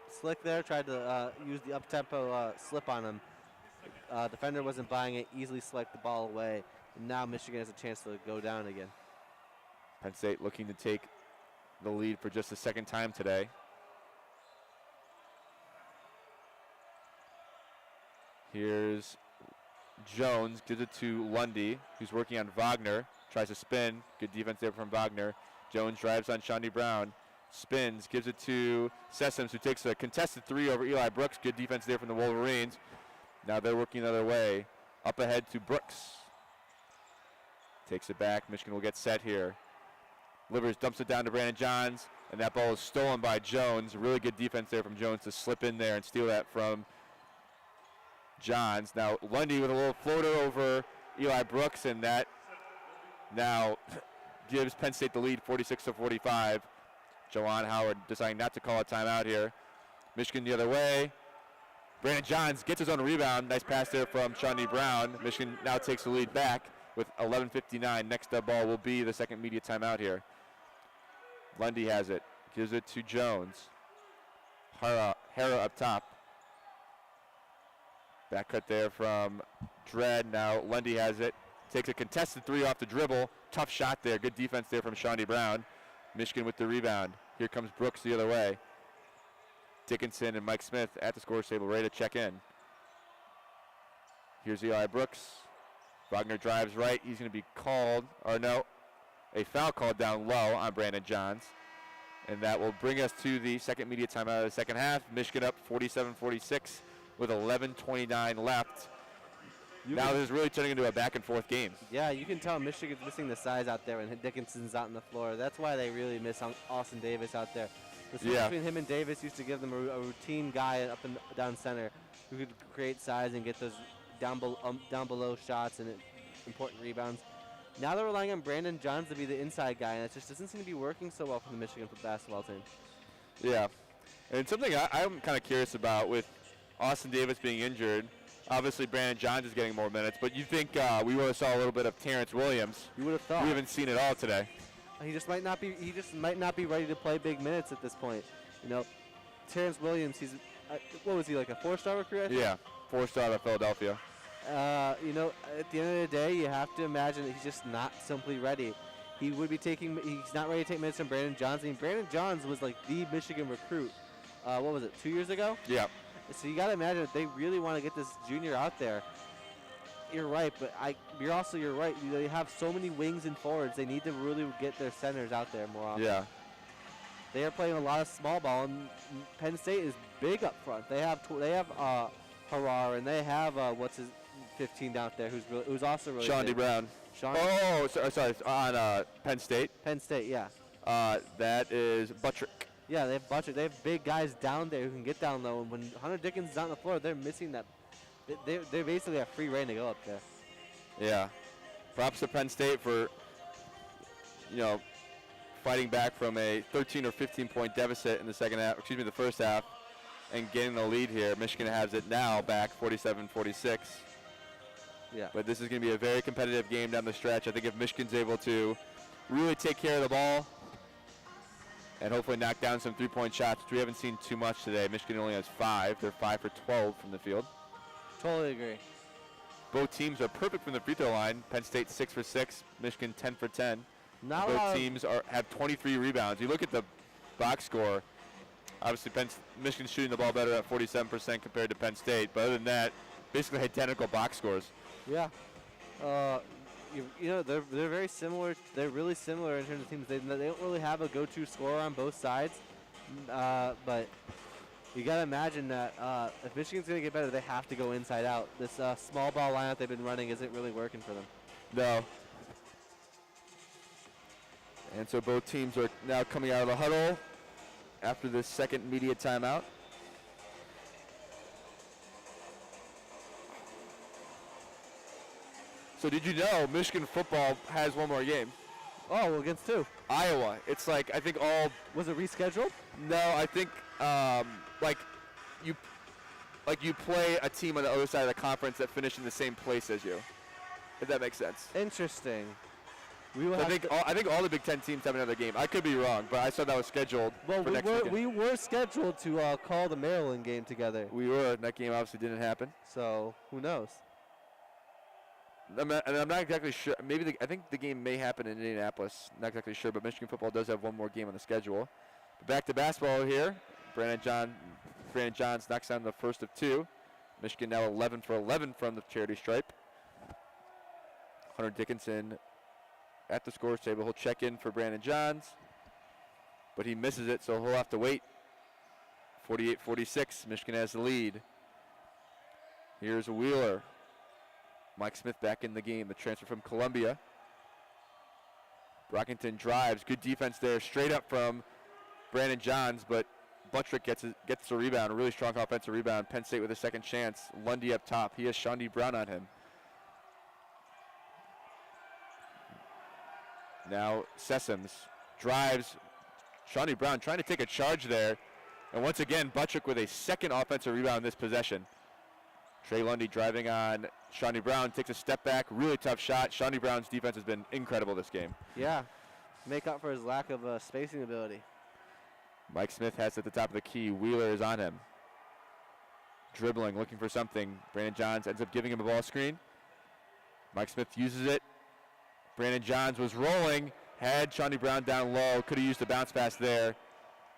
Speaker 2: slick there, tried to use the up-tempo slip on him. Defender wasn't buying it, easily select the ball away. And now Michigan has a chance to go down again.
Speaker 1: Penn State looking to take the lead for just the second time today. Here's Jones, gives it to Lundy, who's working on Wagner. Tries to spin. Good defense there from Wagner. Jones drives on Shawnee Brown. Spins, gives it to Sessoms, who takes a contested 3 over Eli Brooks. Good defense there from the Wolverines. Now they're working the other way. Up ahead to Brooks. Takes it back. Michigan will get set here. Livers dumps it down to Brandon Johns, and that ball is stolen by Jones. Really good defense there from Jones to slip in there and steal that from Johns. Now Lundy with a little floater over Eli Brooks, and that now gives Penn State the lead 46-45. Jawan Howard deciding not to call a timeout here. Michigan the other way. Brandon Johns gets his own rebound. Nice pass there from Shawnee Brown. Michigan now takes the lead back with 11:59. Next up ball will be the second media timeout here. Lundy has it. Gives it to Jones. Hara up top. Back cut there from Dredd. Now Lundy has it. Takes a contested 3 off the dribble. Tough shot there. Good defense there from Shawnee Brown. Michigan with the rebound. Here comes Brooks the other way. Dickinson and Mike Smith at the scorer's table ready to check in. Here's Eli Brooks. Wagner drives right. He's going to be called, or no, a foul called down low on Brandon Johns. And that will bring us to the second media timeout of the second half. Michigan up 47-46 with 11:29 left. Now this is really turning into a back-and-forth game.
Speaker 2: Yeah, you can tell Michigan's missing the size out there when Dickinson's out on the floor. That's why they really miss Austin Davis out there. The switch between him and Davis used to give them a routine guy up and down center who could create size and get those down below shots and important rebounds. Now they're relying on Brandon Johns to be the inside guy, and it just doesn't seem to be working so well for the Michigan basketball team.
Speaker 1: Yeah, and something I'm kind of curious about with Austin Davis being injured. Obviously, Brandon Johns is getting more minutes, but you think we would have saw a little bit of Terence Williams?
Speaker 2: You would have thought.
Speaker 1: We haven't seen it all today.
Speaker 2: He just might not be. He just might not be ready to play big minutes at this point. You know, Terence Williams. He's what was he, like a 4-star recruit? I think?
Speaker 1: Yeah, 4-star out of Philadelphia.
Speaker 2: You know, at the end of the day, you have to imagine that he's just not simply ready. He would be taking. He's not ready to take minutes from Brandon Johns. I mean, Brandon Johns was like the Michigan recruit. What was it? 2 years ago?
Speaker 1: Yeah.
Speaker 2: So you got to imagine that they really want to get this junior out there. You're right, but you're right. You know, they have so many wings and forwards. They need to really get their centers out there more often.
Speaker 1: Yeah.
Speaker 2: They are playing a lot of small ball, and Penn State is big up front. They have Harar, and they have what's his 15 out there who's also really
Speaker 1: Shawnee Brown. Oh, sorry, on Penn State.
Speaker 2: Penn State, yeah.
Speaker 1: That is Buttrick.
Speaker 2: Yeah, they have Buttrick. They have big guys down there who can get down low, and when Hunter Dickens is on the floor, they're missing that. They basically have free reign to go up there.
Speaker 1: Yeah. Props to Penn State for, fighting back from a 13 or 15-point deficit in the first half, and getting the lead here. Michigan has it now back 47-46.
Speaker 2: Yeah.
Speaker 1: But this is going to be a very competitive game down the stretch. I think if Michigan's able to really take care of the ball and hopefully knock down some three-point shots, which we haven't seen too much today. Michigan only has 5. They're 5 for 12 from the field.
Speaker 2: Totally agree.
Speaker 1: Both teams are perfect from the free throw line. Penn State 6 for 6, Michigan 10 for 10. Both teams have 23 rebounds. You look at the box score, obviously Michigan's shooting the ball better at 47% compared to Penn State, but other than that, basically identical box scores.
Speaker 2: Yeah. They're very similar. They're really similar in terms of teams. They don't really have a go-to scorer on both sides, but you got to imagine that if Michigan's going to get better, they have to go inside out. This small ball lineup they've been running isn't really working for them.
Speaker 1: No. And so both teams are now coming out of the huddle after this second media timeout. So did you know Michigan football has one more game?
Speaker 2: Oh, well, against who?
Speaker 1: Iowa. It's like, I think all...
Speaker 2: Was it rescheduled?
Speaker 1: No, I think, like you play a team on the other side of the conference that finished in the same place as you, if that makes sense.
Speaker 2: Interesting. We will
Speaker 1: I think all the Big Ten teams have another game. I could be wrong, but I saw that was scheduled for next weekend.
Speaker 2: We were scheduled to call the Maryland game together.
Speaker 1: We were, and that game obviously didn't happen.
Speaker 2: So who knows?
Speaker 1: I'm not exactly sure. I think the game may happen in Indianapolis. Not exactly sure, but Michigan football does have one more game on the schedule. But back to basketball here. Brandon Johns knocks down the first of two. Michigan now 11 for 11 from the charity stripe. Hunter Dickinson at the scores table. He'll check in for Brandon Johns, but he misses it, so he'll have to wait. 48-46, Michigan has the lead. Here's Wheeler. Mike Smith back in the game, the transfer from Columbia. Brockington drives, good defense there, straight up from Brandon Johns, but Buttrick gets the rebound, a really strong offensive rebound. Penn State with a second chance. Lundy up top, he has Shawnee Brown on him. Now Sessoms drives. Shawnee Brown trying to take a charge there. And once again, Buttrick with a second offensive rebound in this possession. Trey Lundy driving on Shawnee Brown, takes a step back, really tough shot. Shawnee Brown's defense has been incredible this game.
Speaker 2: Yeah, make up for his lack of spacing ability.
Speaker 1: Mike Smith has it at the top of the key. Wheeler is on him. Dribbling, looking for something. Brandon Johns ends up giving him a ball screen. Mike Smith uses it. Brandon Johns was rolling, had Shawnee Brown down low, could have used a bounce pass there,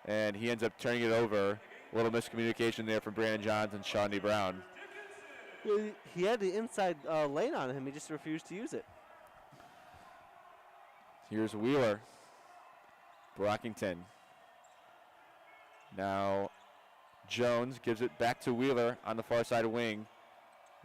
Speaker 1: and he ends up turning it over. A little miscommunication there from Brandon Johns and Shawnee Brown.
Speaker 2: He had the inside lane on him, he just refused to use it.
Speaker 1: Here's Wheeler. Brockington. Now Jones gives it back to Wheeler on the far side wing.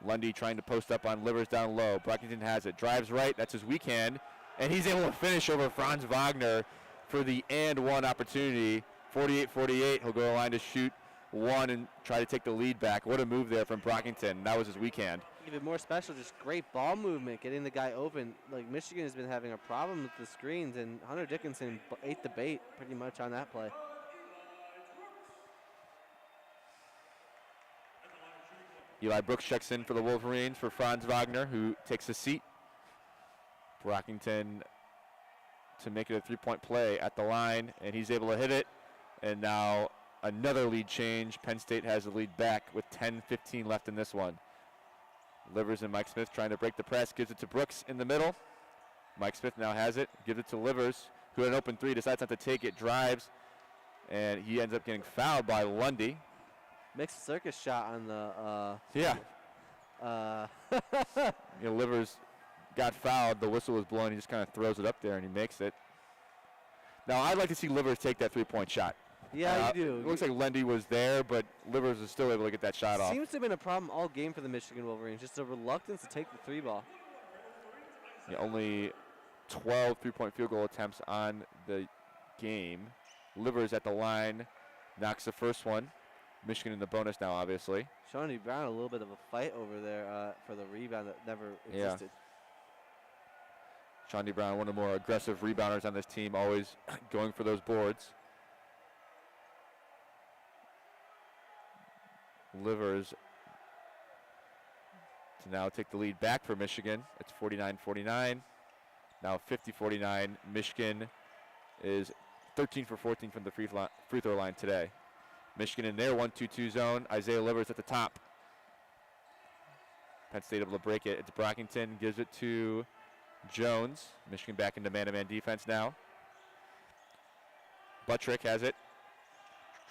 Speaker 1: Lundy trying to post up on Livers down low. Brockington has it. Drives right. That's his weak hand. And he's able to finish over Franz Wagner for the and one opportunity. 48-48. He'll go to the line to shoot one and try to take the lead back. What a move there from Brockington. That was his weak hand.
Speaker 2: Even more special, just great ball movement, getting the guy open. Like, Michigan has been having a problem with the screens, and Hunter Dickinson ate the bait pretty much on that play.
Speaker 1: Eli Brooks checks in for the Wolverines for Franz Wagner, who takes a seat. Brockington to make it a three-point play at the line, and he's able to hit it. And now another lead change. Penn State has the lead back with 10:15 left in this one. Livers and Mike Smith trying to break the press, gives it to Brooks in the middle. Mike Smith now has it, gives it to Livers, who had an open three, decides not to take it, drives, and he ends up getting fouled by Lundy.
Speaker 2: Mixed circus shot on the
Speaker 1: Livers got fouled, the whistle was blown, he just kind of throws it up there and he makes it. Now I'd like to see Livers take that three-point shot.
Speaker 2: Yeah, you do.
Speaker 1: It looks like Lundy was there, but Livers is still able to get that shot off.
Speaker 2: Seems to have been a problem all game for the Michigan Wolverines, just a reluctance to take the three ball.
Speaker 1: Yeah, only 12 three-point field goal attempts on the game. Livers at the line, knocks the first one. Michigan in the bonus now, obviously.
Speaker 2: Shawnee Brown, a little bit of a fight over there for the rebound that never existed.
Speaker 1: Yeah. Shawnee Brown, one of the more aggressive rebounders on this team, always going for those boards. Livers to now take the lead back for Michigan. It's 49-49. Now 50-49. Michigan is 13 for 14 from the free throw line today. Michigan in their 1-2-2 zone. Isaiah Livers at the top. Penn State able to break it. It's Brockington, gives it to Jones. Michigan back into man-to-man defense now. Buttrick has it.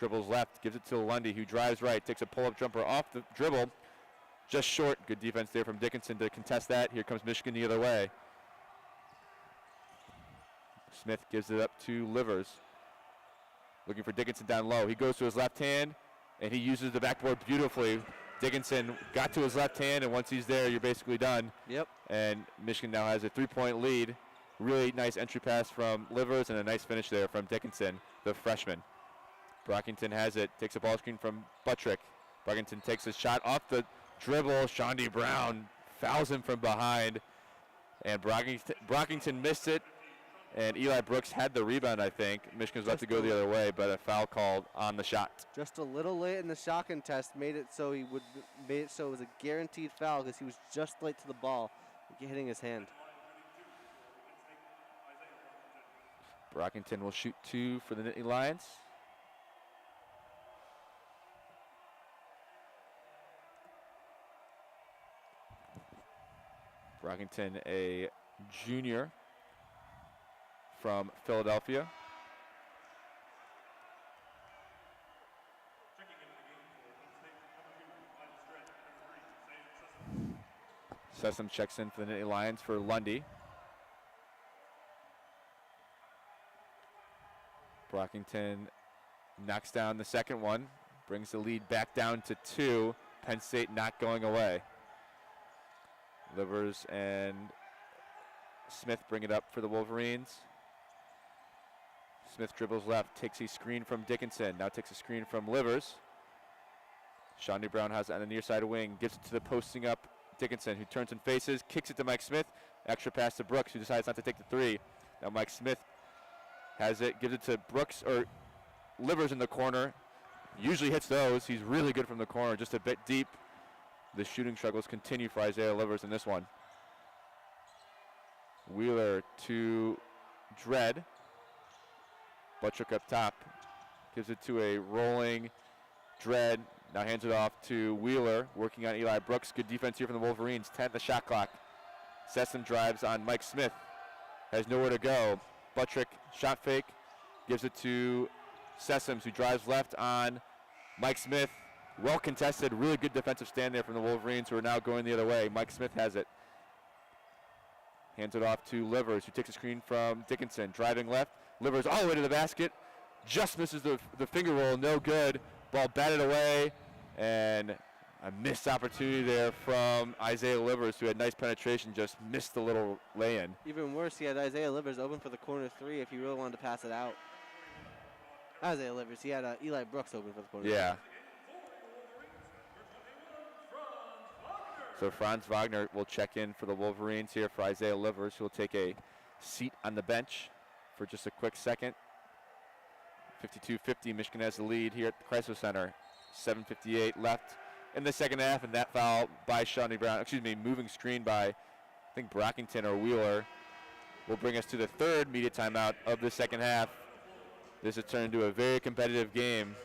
Speaker 1: Dribbles left, gives it to Lundy, who drives right, takes a pull-up jumper off the dribble. Just short. Good defense there from Dickinson to contest that. Here comes Michigan the other way. Smith gives it up to Livers. Looking for Dickinson down low. He goes to his left hand, and he uses the backboard beautifully. Dickinson got to his left hand, and once he's there, you're basically done.
Speaker 2: Yep.
Speaker 1: And Michigan now has a three-point lead. Really nice entry pass from Livers, and a nice finish there from Dickinson, the freshman. Brockington has it, takes a ball screen from Buttrick. Brockington takes a shot off the dribble. Shawnee Brown fouls him from behind, and Brockington missed it. And Eli Brooks had the rebound, I think. Michigan's left to go the other way, but a foul called on the shot.
Speaker 2: Just a little late in the shot contest made it so it was a guaranteed foul because he was just late to the ball, hitting his hand.
Speaker 1: Brockington will shoot 2 for the Nittany Lions. Brockington, a junior from Philadelphia. Sessom checks in for the Nittany Lions for Lundy. Brockington knocks down the second one, brings the lead back down to 2. Penn State not going away. Livers and Smith bring it up for the Wolverines. Smith dribbles left, takes a screen from Dickinson, now takes a screen from Livers. Shawnee Brown has it on the near side wing, gives it to the posting up Dickinson, who turns and faces, kicks it to Mike Smith. Extra pass to Brooks, who decides not to take the 3. Now Mike Smith has it, gives it to Brooks, or Livers in the corner. Usually hits those. He's really good from the corner, just a bit deep. The shooting struggles continue for Isaiah Livers in this one. Wheeler to Dredd. Buttrick up top. Gives it to a rolling Dredd. Now hands it off to Wheeler, working on Eli Brooks. Good defense here from the Wolverines. 10 the shot clock. Sessom drives on Mike Smith. Has nowhere to go. Buttrick, shot fake. Gives it to Sessoms, who drives left on Mike Smith. Well contested, really good defensive stand there from the Wolverines, who are now going the other way. Mike Smith has it. Hands it off to Livers, who takes a screen from Dickinson. Driving left. Livers all the way to the basket. Just misses the finger roll, no good. Ball batted away, and a missed opportunity there from Isaiah Livers, who had nice penetration, just missed the little lay-in.
Speaker 2: Even worse, he had Isaiah Livers open for the corner 3 if he really wanted to pass it out. Isaiah Livers, he had Eli Brooks open for the corner.
Speaker 1: Yeah. So Franz Wagner will check in for the Wolverines here for Isaiah Livers, who will take a seat on the bench for just a quick second. 52-50, Michigan has the lead here at the Crisler Center. 7:58 left in the second half, and that foul by Shawnee Brown, moving screen by, I think, Brockington or Wheeler, will bring us to the third media timeout of the second half. This has turned into a very competitive game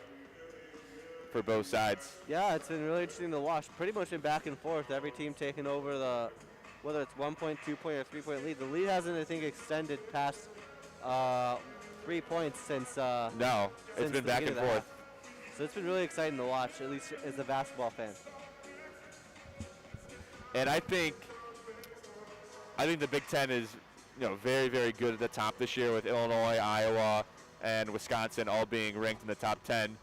Speaker 1: for both sides.
Speaker 2: Yeah, it's been really interesting to watch. Pretty much been back and forth. Every team taking over whether it's 1 point, 2 point, or 3 point lead. The lead hasn't, I think, extended past 3 points since.
Speaker 1: No, it's been back and forth.
Speaker 2: So it's been really exciting to watch, at least as a basketball fan.
Speaker 1: And I think the Big Ten is, very, very good at the top this year, with Illinois, Iowa, and Wisconsin all being ranked in the top 10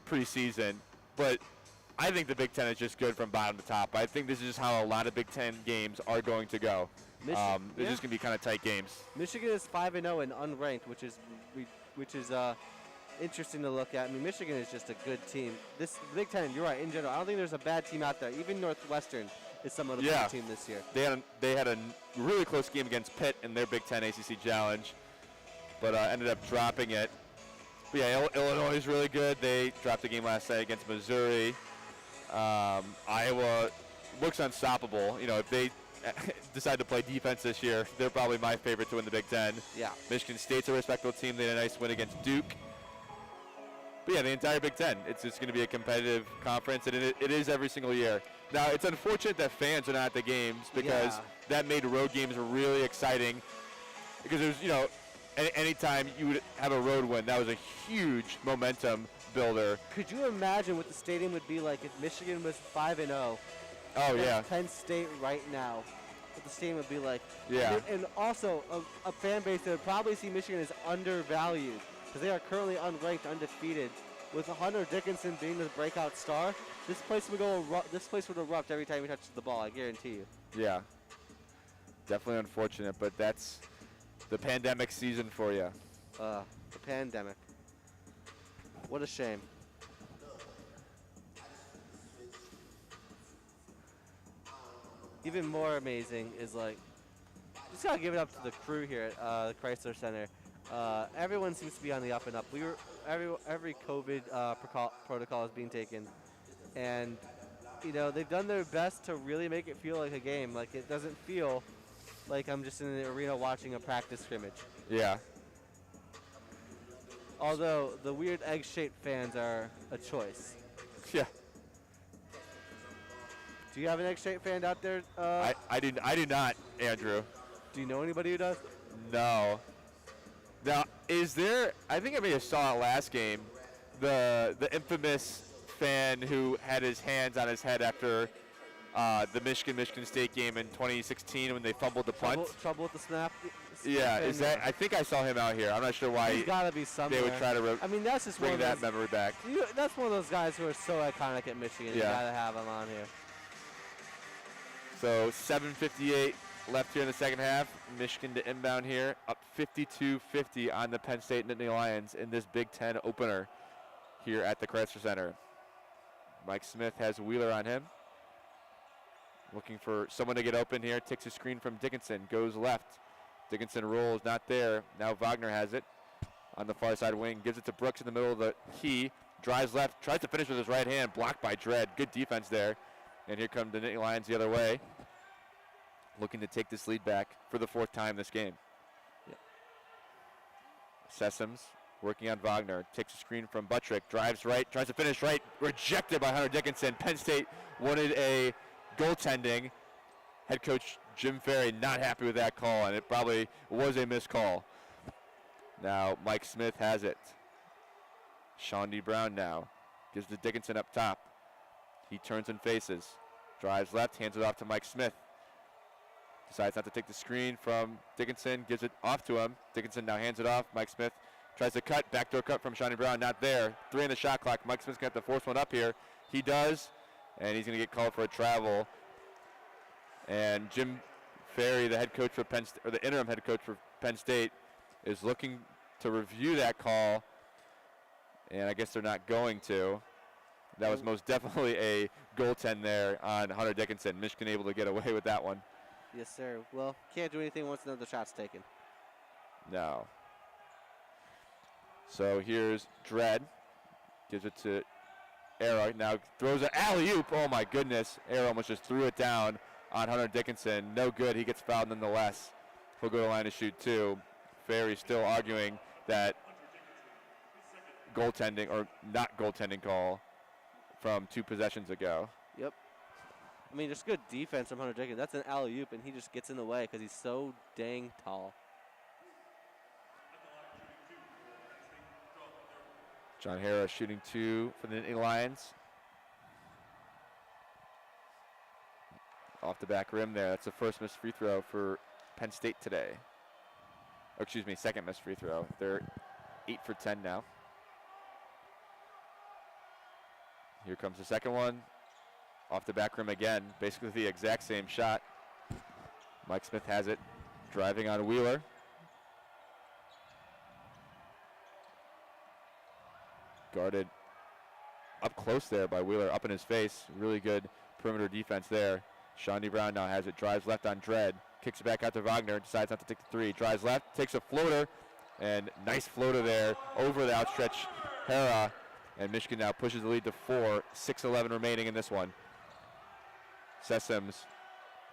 Speaker 1: preseason. But I think the Big Ten is just good from bottom to top. I think this is just how a lot of Big Ten games are going to go. They're just going to be kind of tight games.
Speaker 2: Michigan is 5-0 and unranked, which is interesting to look at. I mean, Michigan is just a good team. This Big Ten, you're right, in general, I don't think there's a bad team out there. Even Northwestern is somewhat of a good team this year.
Speaker 1: They had a really close game against Pitt in their Big Ten ACC Challenge, but ended up dropping it. But yeah, Illinois is really good. They dropped a game last night against Missouri. Iowa looks unstoppable. If they decide to play defense this year, they're probably my favorite to win the Big Ten.
Speaker 2: Yeah.
Speaker 1: Michigan State's a respectable team. They had a nice win against Duke. But yeah, the entire Big Ten, it's just going to be a competitive conference, and it is every single year. Now, it's unfortunate that fans are not at the games, because that made road games really exciting. Because there's, anytime you would have a road win, that was a huge momentum builder.
Speaker 2: Could you imagine what the stadium would be like if Michigan was 5-0?
Speaker 1: Oh, yeah.
Speaker 2: Penn State right now, what the stadium would be like.
Speaker 1: Yeah.
Speaker 2: And also a fan base that would probably see Michigan as undervalued, because they are currently unranked, undefeated. With Hunter Dickinson being the breakout star, this place would erupt every time he touches the ball, I guarantee you.
Speaker 1: Yeah. Definitely unfortunate, but that's the pandemic season for you.
Speaker 2: The pandemic. What a shame. Even more amazing is, just gotta give it up to the crew here at the Crisler Center. Everyone seems to be on the up and up. Every COVID protocol is being taken, and they've done their best to really make it feel like a game. Like it doesn't feel like I'm just in the arena watching a practice scrimmage.
Speaker 1: Yeah.
Speaker 2: Although the weird egg-shaped fans are a choice.
Speaker 1: Yeah.
Speaker 2: Do you have an egg-shaped fan out there?
Speaker 1: I do not, Andrew.
Speaker 2: Do you know anybody who does?
Speaker 1: No. Now, is there? I think I may have saw it last game. The infamous fan who had his hands on his head after the Michigan State game in 2016 when they fumbled the punt.
Speaker 2: Trouble with the snap.
Speaker 1: Yeah, is that? I think I saw him out here. I'm not sure why.
Speaker 2: He's gotta be somewhere.
Speaker 1: They would try to.
Speaker 2: I mean, that's just
Speaker 1: bring
Speaker 2: one of
Speaker 1: that
Speaker 2: those,
Speaker 1: memory back.
Speaker 2: That's one of those guys who are so iconic at Michigan.
Speaker 1: Yeah.
Speaker 2: You gotta have him on here.
Speaker 1: So 7:58 left here in the second half. Michigan to inbound here, up 52-50 on the Penn State Nittany Lions in this Big Ten opener here at the Crisler Center. Mike Smith has Wheeler on him. Looking for someone to get open here. Takes a screen from Dickinson. Goes left. Dickinson rolls, not there. Now Wagner has it on the far side wing. Gives it to Brooks in the middle of the key. Drives left. Tries to finish with his right hand. Blocked by Dredd. Good defense there. And here come the Nittany Lions the other way. Looking to take this lead back for the fourth time this game.
Speaker 2: Yep.
Speaker 1: Sessoms working on Wagner. Takes a screen from Buttrick. Drives right. Tries to finish right. Rejected by Hunter Dickinson. Penn State wanted a goaltending. Head coach Jim Ferry not happy with that call, and it probably was a missed call. Now Mike Smith has it. Sean D. Brown now gives to Dickinson up top. He turns and faces. Drives left, hands it off to Mike Smith. Decides not to take the screen from Dickinson, gives it off to him. Dickinson now hands it off. Mike Smith tries to cut, backdoor cut from Sean D. Brown, not there. 3 on the shot clock. Mike Smith's going to have to force one up here. He does, and he's going to get called for a travel. And Jim Ferry, the head coach for Penn State, or the interim head coach for Penn State, is looking to review that call, and I guess they're not going to. That was most definitely a goaltend there on Hunter Dickinson. Michigan able to get away with that one.
Speaker 2: Yes, sir. Well, can't do anything once another shot's taken.
Speaker 1: No. So here's Dredd. Gives it to Arrow. Now throws an alley-oop. Oh, my goodness. Arrow almost just threw it down on Hunter Dickinson. No good. He gets fouled nonetheless. He'll go to the line to shoot two. Ferry still arguing that goaltending or not goaltending call from 2 possessions ago.
Speaker 2: Yep. I mean, just good defense from Hunter Dickinson. That's an alley-oop, and he just gets in the way because he's so dang tall.
Speaker 1: John Harris shooting 2 for the Nittany Lions. Off the back rim there. That's the first missed free throw for Penn State today. Oh, excuse me, second missed free throw. They're 8 for 10 now. Here comes the second one. Off the back rim again. Basically the exact same shot. Mike Smith has it. Driving on Wheeler. Guarded up close there by Wheeler, up in his face. Really good perimeter defense there. Sean D. Brown now has it. Drives left on Dredd. Kicks it back out to Wagner. Decides not to take the 3. Drives left. Takes a floater. And nice floater there over the outstretched Hera. And Michigan now pushes the lead to 4. 6:11 remaining in this one. Sessoms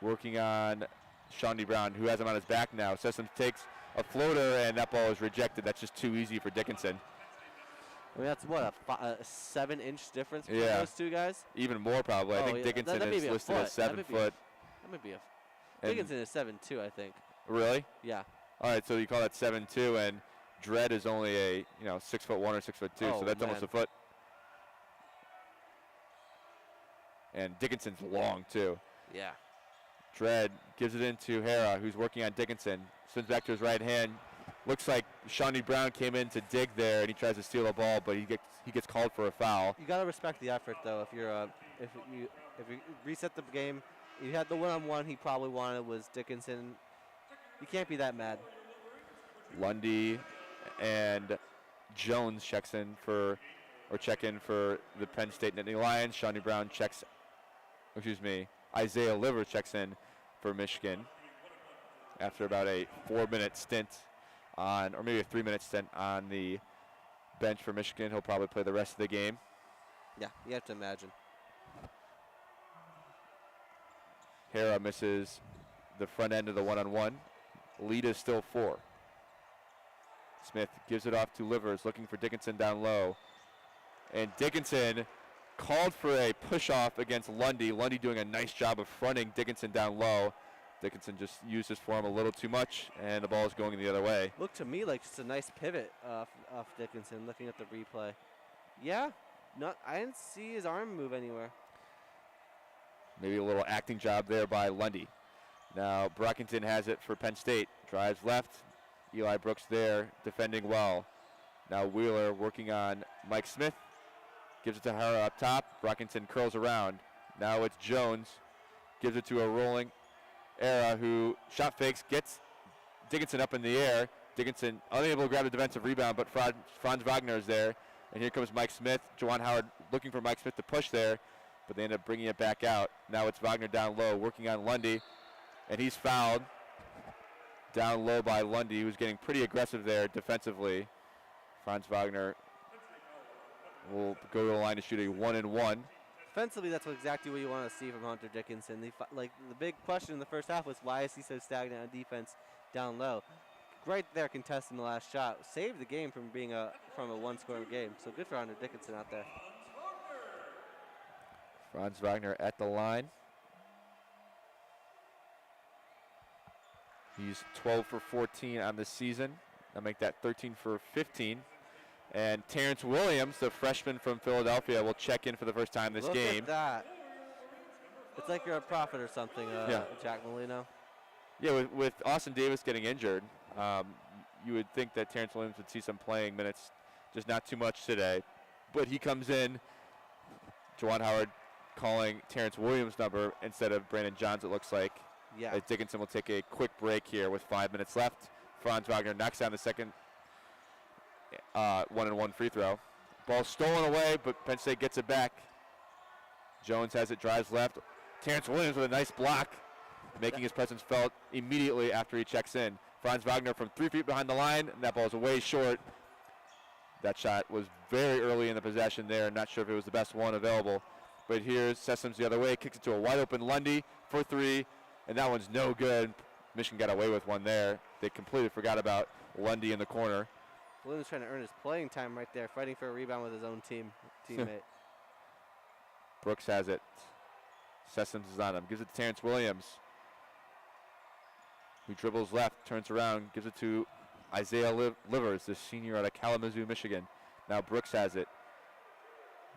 Speaker 1: working on Sean D. Brown, who has him on his back now. Sessoms takes a floater, and that ball is rejected. That's just too easy for Dickinson.
Speaker 2: I mean, that's what, a 7-inch difference between
Speaker 1: Yeah.
Speaker 2: those two guys?
Speaker 1: Even more probably. I think Dickinson is listed as 7 foot.
Speaker 2: That might be a. Dickinson is 7'2", I think.
Speaker 1: Really?
Speaker 2: Yeah.
Speaker 1: All right, so you call that 7'2", and Dredd is only a 6'1" or 6'2", so that's almost a foot. And Dickinson's long too.
Speaker 2: Yeah.
Speaker 1: Dredd gives it into Hera, who's working on Dickinson. Spins back to his right hand. Looks like Shawnee Brown came in to dig there, and he tries to steal the ball, but he gets called for a foul.
Speaker 2: You gotta respect the effort, though. If you reset the game, you had the one-on-one he probably wanted was Dickinson. You can't be that mad.
Speaker 1: Lundy and Jones check in for the Penn State Nittany Lions. Shawnee Brown Isaiah Livers checks in for Michigan. after about a 4-minute stint on, or maybe a 3-minute stint on the bench for Michigan. He'll probably play the rest of the game.
Speaker 2: Yeah, you have to imagine.
Speaker 1: Hara misses the front end of the one-on-one. Lead is still 4. Smith gives it off to Livers, looking for Dickinson down low. And Dickinson called for a push-off against Lundy. Lundy doing a nice job of fronting Dickinson down low. Dickinson just used his form a little too much, and the ball is going the other way.
Speaker 2: Looked to me like just a nice pivot off Dickinson, looking at the replay. Yeah, I didn't see his arm move anywhere.
Speaker 1: Maybe a little acting job there by Lundy. Now Brockington has it for Penn State. Drives left. Eli Brooks there, defending well. Now Wheeler working on Mike Smith. Gives it to Hara up top. Brockington curls around. Now it's Jones. Gives it to a rolling Era, who shot fakes, gets Dickinson up in the air. Dickinson unable to grab the defensive rebound, but Franz Wagner is there. And here comes Mike Smith. Juwan Howard looking for Mike Smith to push there, but they end up bringing it back out. Now it's Wagner down low, working on Lundy, and he's fouled down low by Lundy, who's getting pretty aggressive there defensively. Franz Wagner will go to the line to shoot a 1-and-1.
Speaker 2: Defensively, that's exactly what you want to see from Hunter Dickinson. The big question in the first half was, why is he so stagnant on defense down low? Right there, contesting the last shot, saved the game from being from a one-score game. So good for Hunter Dickinson out there.
Speaker 1: Franz Wagner at the line. He's 12 for 14 on the season. I'll make that 13 for 15. And Terence Williams, the freshman from Philadelphia, will check in for the first time this game.
Speaker 2: Look at that. It's like you're a prophet or something, Jack Molino.
Speaker 1: Yeah, with Austin Davis getting injured, you would think that Terence Williams would see some playing minutes, just not too much today. But he comes in, Juwan Howard calling Terence Williams' number instead of Brandon Johns, it looks like.
Speaker 2: Yeah.
Speaker 1: As Dickinson will take a quick break here with 5 minutes left. Franz Wagner knocks down the second 1-and-1 free throw. Ball stolen away, but Penn State gets it back. Jones has it, drives left. Terence Williams with a nice block, making his presence felt immediately after he checks in. Franz Wagner from 3 feet behind the line, and that ball is way short. That shot was very early in the possession there. Not sure if it was the best one available. But here's Sessoms the other way, kicks it to a wide open Lundy for 3, and that one's no good. Michigan got away with one there. They completely forgot about Lundy in the corner.
Speaker 2: Williams trying to earn his playing time right there, fighting for a rebound with his own teammate.
Speaker 1: Brooks has it. Sessoms is on him. Gives it to Terence Williams, who dribbles left, turns around, gives it to Isaiah Livers, the senior out of Kalamazoo, Michigan. Now Brooks has it,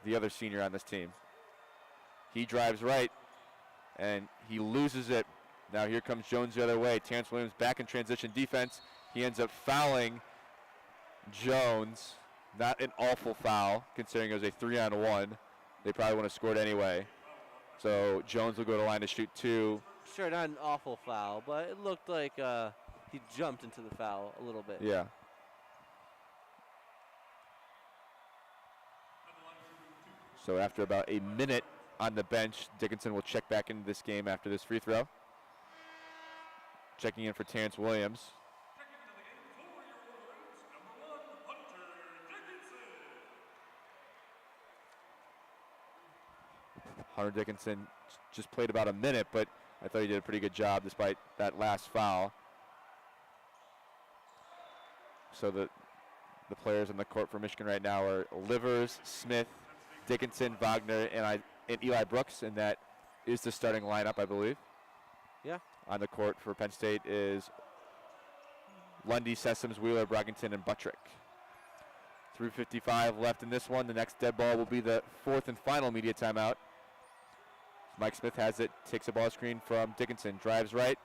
Speaker 1: the other senior on this team. He drives right, and he loses it. Now here comes Jones the other way. Terence Williams back in transition defense. He ends up fouling Jones. Not an awful foul, considering it was a 3-on-1. They probably would have scored anyway. So Jones will go to the line to shoot 2.
Speaker 2: Sure, not an awful foul, but it looked like he jumped into the foul a little bit.
Speaker 1: Yeah. So after about a minute on the bench, Dickinson will check back into this game after this free throw. Checking in for Terence Williams. Hunter Dickinson just played about a minute, but I thought he did a pretty good job despite that last foul. So the players on the court for Michigan right now are Livers, Smith, Dickinson, Wagner, and Eli Brooks, and that is the starting lineup, I believe.
Speaker 2: Yeah.
Speaker 1: On the court for Penn State is Lundy, Sessoms, Wheeler, Brockington, and Buttrick. 3:55 left in this one. The next dead ball will be the 4th and final media timeout. Mike Smith has it, takes a ball screen from Dickinson, drives right,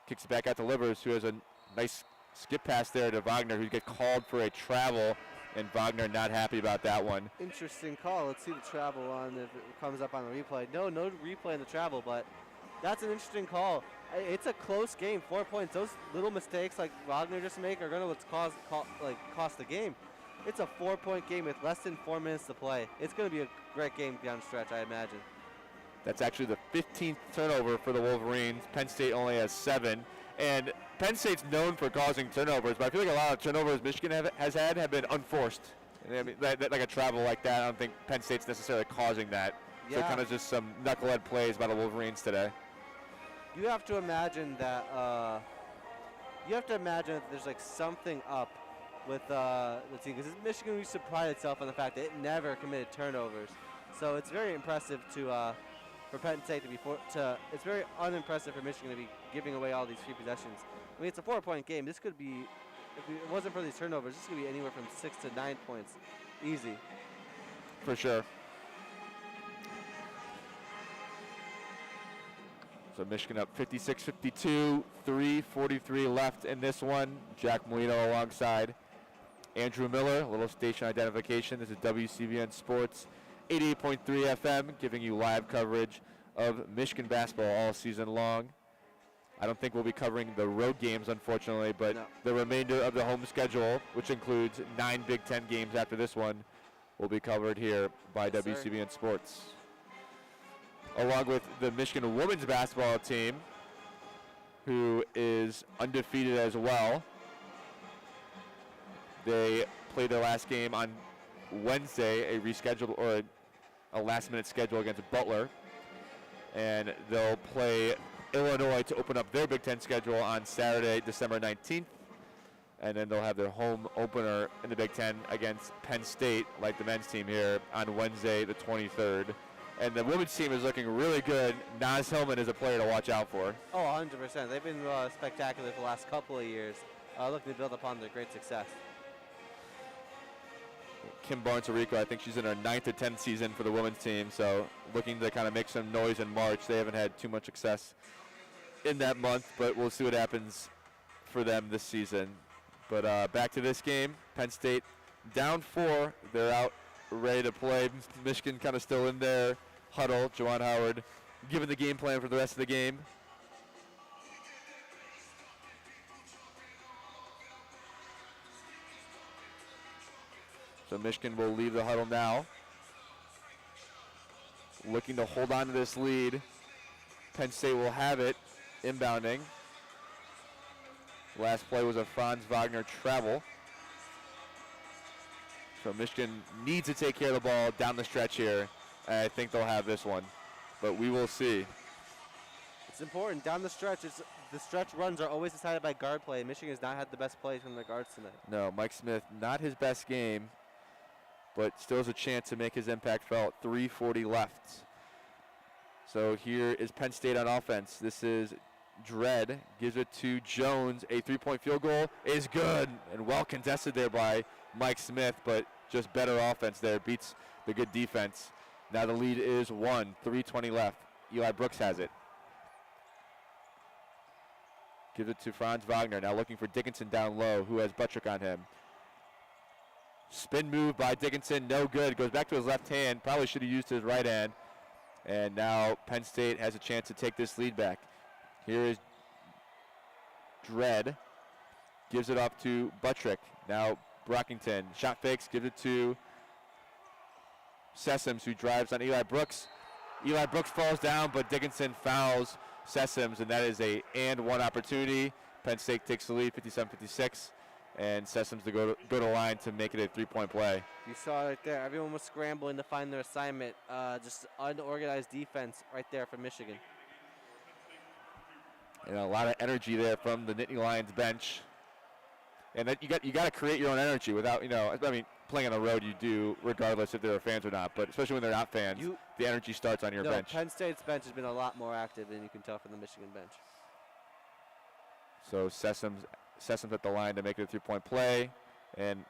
Speaker 1: kicks it back out to Livers, who has a nice skip pass there to Wagner, who gets called for a travel, and Wagner not happy about that one.
Speaker 2: Interesting call. Let's see the travel on if it comes up on the replay. No replay in the travel, but that's an interesting call. It's a close game, 4 points. Those little mistakes like Wagner just make are going to cost the game. It's a 4-point game with less than 4 minutes to play. It's going to be a great game down the stretch, I imagine.
Speaker 1: That's actually the 15th turnover for the Wolverines. Penn State only has 7. And Penn State's known for causing turnovers, but I feel like a lot of turnovers Michigan has had have been unforced. I mean, like a travel like that, I don't think Penn State's necessarily causing that.
Speaker 2: Yeah.
Speaker 1: So kind of just some knucklehead plays by the Wolverines today.
Speaker 2: You have to imagine that. There's like something up with the team, because Michigan used to pride itself on the fact that it never committed turnovers. So it's very impressive for Penn State to be it's very unimpressive for Michigan to be giving away all these free possessions. I mean, it's a 4-point game. This could be, if it wasn't for these turnovers, this could be anywhere from 6 to 9 points, easy.
Speaker 1: For sure. So Michigan up 56-52, 3:43 left in this one. Jack Molino alongside Andrew Miller, a little station identification. This is WCBN Sports 88.3 FM, giving you live coverage of Michigan basketball all season long. I don't think we'll be covering the road games, unfortunately, but the remainder of the home schedule, which includes 9 Big Ten games after this one, will be covered here by WCBN Sports. Along with the Michigan women's basketball team, who is undefeated as well. They played their last game on Wednesday, a rescheduled or a last-minute schedule against Butler, and they'll play Illinois to open up their Big Ten schedule on Saturday, December 19th, and then they'll have their home opener in the Big Ten against Penn State, like the men's team here, on Wednesday, the 23rd. And the women's team is looking really good. Naz Hillman is a player to watch out for.
Speaker 2: Oh, 100%. They've been spectacular for the last couple of years, looking to build upon their great success.
Speaker 1: Kim Barnes-Arico, I think she's in her 9th or 10th season for the women's team, so looking to kind of make some noise in March. They haven't had too much success in that month, but we'll see what happens for them this season. But back to this game, Penn State down 4. They're out ready to play. Michigan kind of still in there. Huddle, Juwan Howard given the game plan for the rest of the game. So Michigan will leave the huddle now. Looking to hold on to this lead. Penn State will have it, inbounding. Last play was a Franz Wagner travel. So Michigan needs to take care of the ball down the stretch here. And I think they'll have this one, but we will see.
Speaker 2: It's important down the stretch. The stretch runs are always decided by guard play. Michigan has not had the best plays from their guards tonight.
Speaker 1: No, Mike Smith, not his best game, but still has a chance to make his impact felt. 3:40 left. So here is Penn State on offense. This is Dredd, gives it to Jones. A 3-point field goal is good and well contested there by Mike Smith, but just better offense there. Beats the good defense. Now the lead is 1, 3:20 left. Eli Brooks has it. Gives it to Franz Wagner. Now looking for Dickinson down low, who has Buttrick on him. Spin move by Dickinson, no good. Goes back to his left hand. Probably should have used his right hand. And now Penn State has a chance to take this lead back. Here is Dredd. Gives it off to Buttrick. Now Brockington. Shot fakes, gives it to Sessoms, who drives on Eli Brooks. Eli Brooks falls down, but Dickinson fouls Sessoms, and that is a and-one opportunity. Penn State takes the lead, 57-56, and Sessoms to go to line to make it a 3-point play.
Speaker 2: You saw it right there. Everyone was scrambling to find their assignment. Just unorganized defense right there from Michigan.
Speaker 1: And a lot of energy there from the Nittany Lions bench. And that you got to create your own energy without, I mean, playing on the road you do regardless if there are fans or not, but especially when they're not fans, the energy starts on your bench.
Speaker 2: Penn State's bench has been a lot more active than you can tell from the Michigan bench.
Speaker 1: So Sessoms at the line to make it a 3-point play and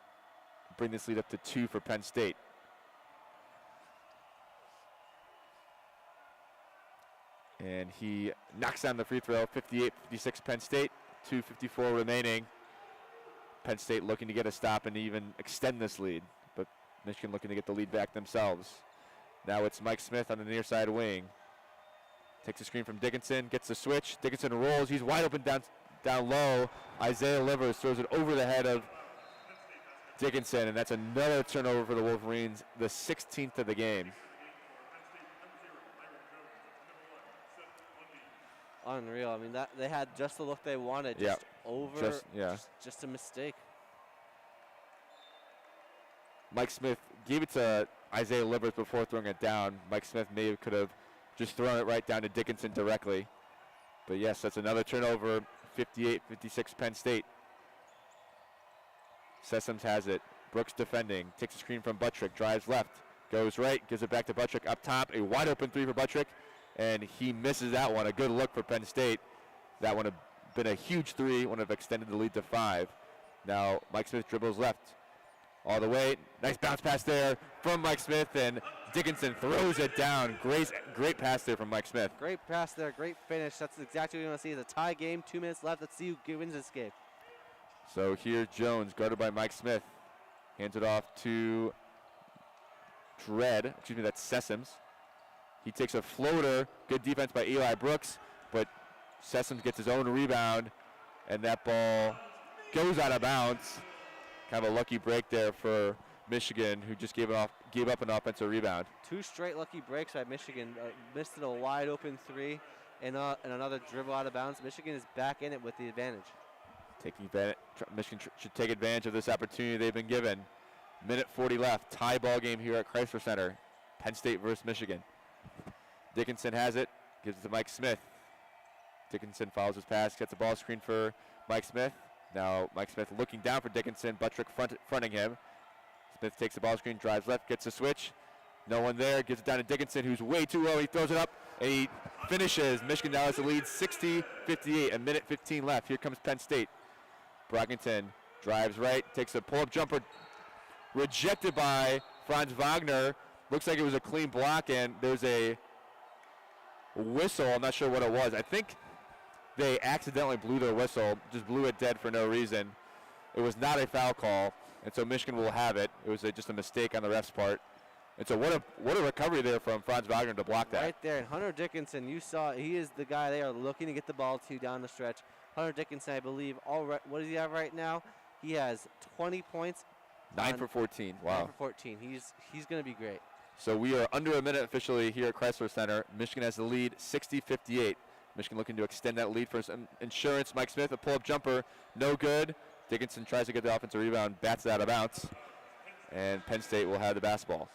Speaker 1: bring this lead up to 2 for Penn State. And he knocks down the free throw, 58-56 Penn State, 2:54 remaining. Penn State looking to get a stop and even extend this lead, but Michigan looking to get the lead back themselves. Now it's Mike Smith on the near side wing. Takes a screen from Dickinson, gets the switch. Dickinson rolls, he's wide open down low. Isaiah Livers throws it over the head of Dickinson, and that's another turnover for the Wolverines, the 16th of the game.
Speaker 2: Unreal. I mean, that they had just the look they wanted. Just over. Just a mistake.
Speaker 1: Mike Smith gave it to Isaiah Livers before throwing it down. Mike Smith maybe could have just thrown it right down to Dickinson directly. But yes, that's another turnover. 58-56 Penn State. Sessoms has it. Brooks defending. Takes a screen from Buttrick. Drives left. Goes right. Gives it back to Buttrick up top. A wide open three for Buttrick. And he misses that one. A good look for Penn State. That would have been a huge three. Would have extended the lead to 5. Now Mike Smith dribbles left. All the way. Nice bounce pass there from Mike Smith. And Dickinson throws it down. Great pass there from Mike Smith.
Speaker 2: Great pass there. Great finish. That's exactly what we want to see. It's a tie game. 2 minutes left. Let's see who wins this game.
Speaker 1: So here Jones, guarded by Mike Smith. Hands it off to that's Sessoms. He takes a floater. Good defense by Eli Brooks, but Sessoms gets his own rebound, and that ball goes out of bounds. Kind of a lucky break there for Michigan, who just gave up an offensive rebound. 2
Speaker 2: straight lucky breaks by Michigan. Missed it a wide open 3, and another dribble out of bounds. Michigan is back in it with the advantage.
Speaker 1: Michigan should take advantage of this opportunity they've been given. Minute 40 left. Tie ball game here at Crisler Center. Penn State versus Michigan. Dickinson has it. Gives it to Mike Smith. Dickinson follows his pass. Gets a ball screen for Mike Smith. Now Mike Smith looking down for Dickinson. Buttrick fronting him. Smith takes the ball screen. Drives left. Gets a switch. No one there. Gives it down to Dickinson, who's way too low. He throws it up. And he finishes. Michigan now has the lead 60-58. A minute 15 left. Here comes Penn State. Brockington drives right, takes a pull-up jumper, rejected by Franz Wagner. Looks like it was a clean block, and there's a whistle. I'm not sure what it was. I think they accidentally blew their whistle, just blew it dead for no reason. It was not a foul call, and so Michigan will have it. It was just a mistake on the ref's part. And so what a recovery there from Franz Wagner to block that.
Speaker 2: Right there, and Hunter Dickinson, you saw, he is the guy they are looking to get the ball to down the stretch. Hunter Dickinson, I believe, what does he have right now? He has 20 points.
Speaker 1: 9 for 14. Wow.
Speaker 2: 9 for 14. He's going to be great.
Speaker 1: So we are under a minute officially here at Crisler Center. Michigan has the lead 60-58. Michigan looking to extend that lead for some insurance. Mike Smith, a pull-up jumper, no good. Dickinson tries to get the offensive rebound, bats it out of bounds. And Penn State will have the basketball.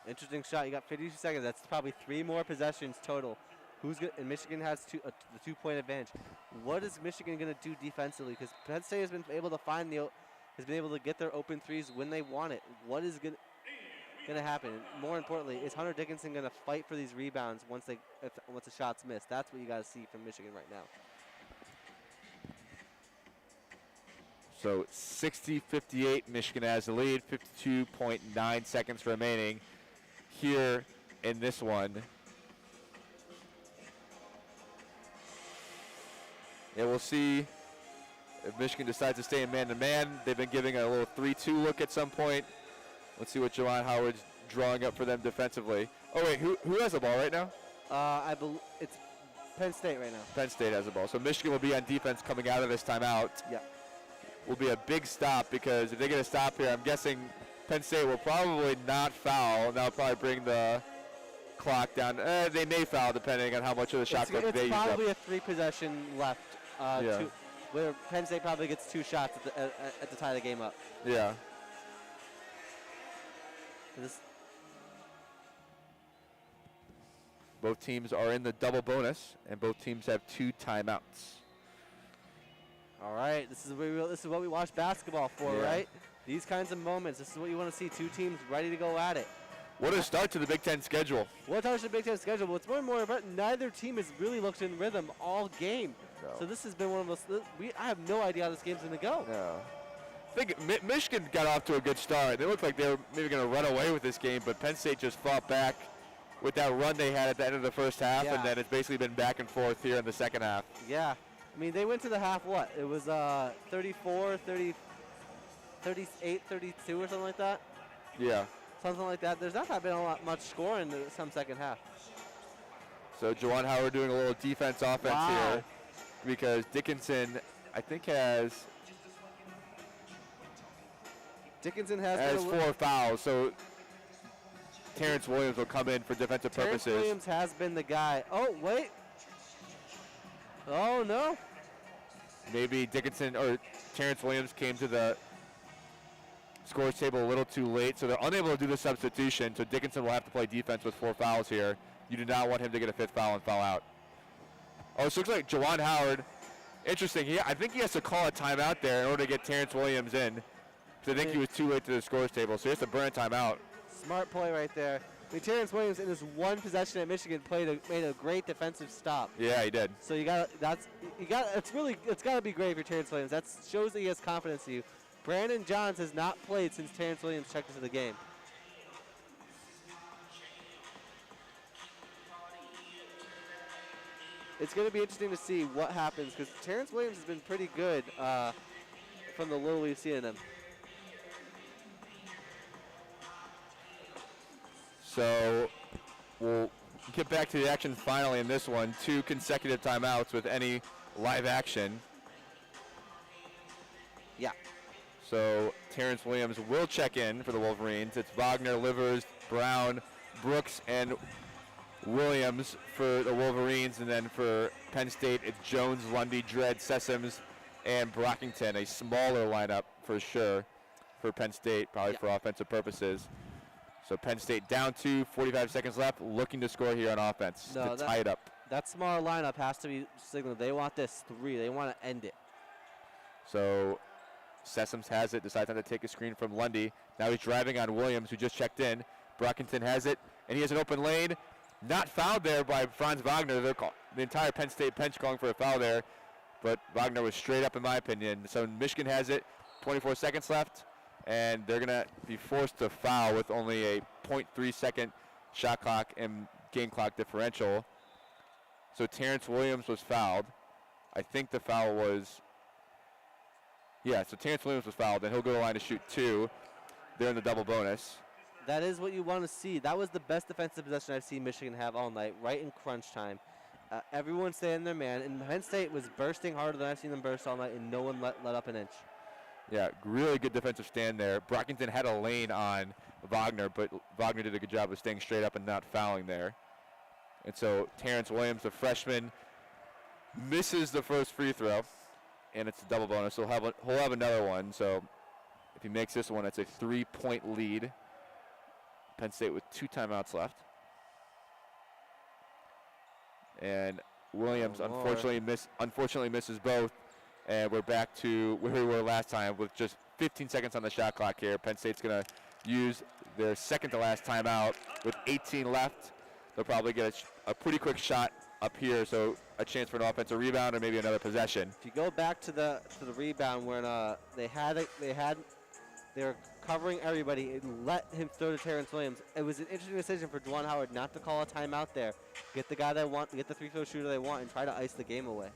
Speaker 2: Interesting shot. You got 52 seconds. That's probably 3 more possessions total. And Michigan has the 2-point advantage. What is Michigan going to do defensively? Because Penn State has been able to get their open threes when they want it. What is going to happen? More importantly, is Hunter Dickinson going to fight for these rebounds once the shot's missed? That's what you got to see from Michigan right now.
Speaker 1: So 60-58, Michigan has the lead. 52.9 seconds remaining here in this one. And we'll see if Michigan decides to stay in man-to-man. They've been giving a little 3-2 look at some point. Let's see what Juwan Howard's drawing up for them defensively. Oh, wait, who has the ball right now?
Speaker 2: I believe it's Penn State right now.
Speaker 1: Penn State has the ball. So Michigan will be on defense coming out of this timeout.
Speaker 2: Yeah.
Speaker 1: Will be a big stop, because if they get a stop here, I'm guessing Penn State will probably not foul. And that'll probably bring the clock down. They may foul depending on how much of the shot clock they use up.
Speaker 2: It's probably a 3-possession left. Where Penn State probably gets 2 shots to tie the game up.
Speaker 1: Yeah. Both teams are in the double bonus, and both teams have 2 timeouts.
Speaker 2: All right, this is what we watch basketball for, right? These kinds of moments. This is what you want to see. 2 teams ready to go at it.
Speaker 1: What a start to the Big Ten schedule.
Speaker 2: What a start to the Big Ten schedule. But what's more and more important, neither team has really looked in rhythm all game. No. So this has been one of those. I have no idea how this game's going to go.
Speaker 1: No. I think Michigan got off to a good start. They looked like they were maybe going to run away with this game, but Penn State just fought back with that run they had at the end of the first half, and then it's basically been back and forth here in the second half.
Speaker 2: Yeah. I mean, they went to the half, what? It was 34, 30, 38, 32 or something like that?
Speaker 1: Yeah.
Speaker 2: Something like that. There's not been much score in some second half.
Speaker 1: So Juwan Howard doing a little defense offense here, because Dickinson, I think, has 4 fouls. So Terence Williams will come in for defensive purposes.
Speaker 2: Terence Williams has been the guy. Oh, wait. Oh, no.
Speaker 1: Maybe Dickinson or Terence Williams came to the scores table a little too late, so they're unable to do the substitution, so Dickinson will have to play defense with 4 fouls here. You do not want him to get a 5th foul and foul out. Oh, so it looks like Jawan Howard, interesting, I think he has to call a timeout there in order to get Terence Williams in, because I think he was too late to the scores table, so he has to burn a timeout.
Speaker 2: Smart play right there. I mean, Terence Williams in his one possession at Michigan made a great defensive stop.
Speaker 1: Yeah, he did.
Speaker 2: So it's got to be great for Terence Williams. That shows that he has confidence in you. Brandon Johns has not played since Terence Williams checked into the game. It's going to be interesting to see what happens because Terence Williams has been pretty good from the little we've seen in him.
Speaker 1: So we'll get back to the action finally in this one. 2 consecutive timeouts with any live action.
Speaker 2: Yeah.
Speaker 1: So Terence Williams will check in for the Wolverines. It's Wagner, Livers, Brown, Brooks, and Williams for the Wolverines. And then for Penn State, it's Jones, Lundy, Dredd, Sessoms, and Brockington. A smaller lineup for sure for Penn State, probably for offensive purposes. So Penn State down 2, 45 seconds left, looking to score here on offense to tie it up.
Speaker 2: That smaller lineup has to be signaled. They want this 3. They want to end it.
Speaker 1: So Sessoms has it, decides not to take a screen from Lundy. Now he's driving on Williams, who just checked in. Brockington has it, and he has an open lane. Not fouled there by Franz Wagner. The entire Penn State bench calling for a foul there, but Wagner was straight up in my opinion. So Michigan has it, 24 seconds left, and they're going to be forced to foul with only a 0.3 second shot clock and game clock differential. So Terence Williams was fouled. I think the foul was, so Terence Williams was fouled, and he'll go to the line to shoot 2. They're in the double bonus.
Speaker 2: That is what you want to see. That was the best defensive possession I've seen Michigan have all night, right in crunch time. Everyone staying their man, and Penn State was bursting harder than I've seen them burst all night, and no one let up an inch.
Speaker 1: Yeah, really good defensive stand there. Brockington had a lane on Wagner, but Wagner did a good job of staying straight up and not fouling there. And so Terence Williams, the freshman, misses the first free throw, and it's a double bonus. So he'll have another one. So if he makes this one, it's a 3-point lead. Penn State with 2 timeouts left. And Williams unfortunately misses both. And we're back to where we were last time with just 15 seconds on the shot clock here. Penn State's going to use their second to last timeout with 18 left. They'll probably get a pretty quick shot up here, so a chance for an offensive rebound or maybe another possession.
Speaker 2: If you go back to the rebound when they were covering everybody, it let him throw to Terence Williams. It was an interesting decision for Juwan Howard not to call a timeout there. Get the guy they want, get the 3-throw shooter they want, and try to ice the game away.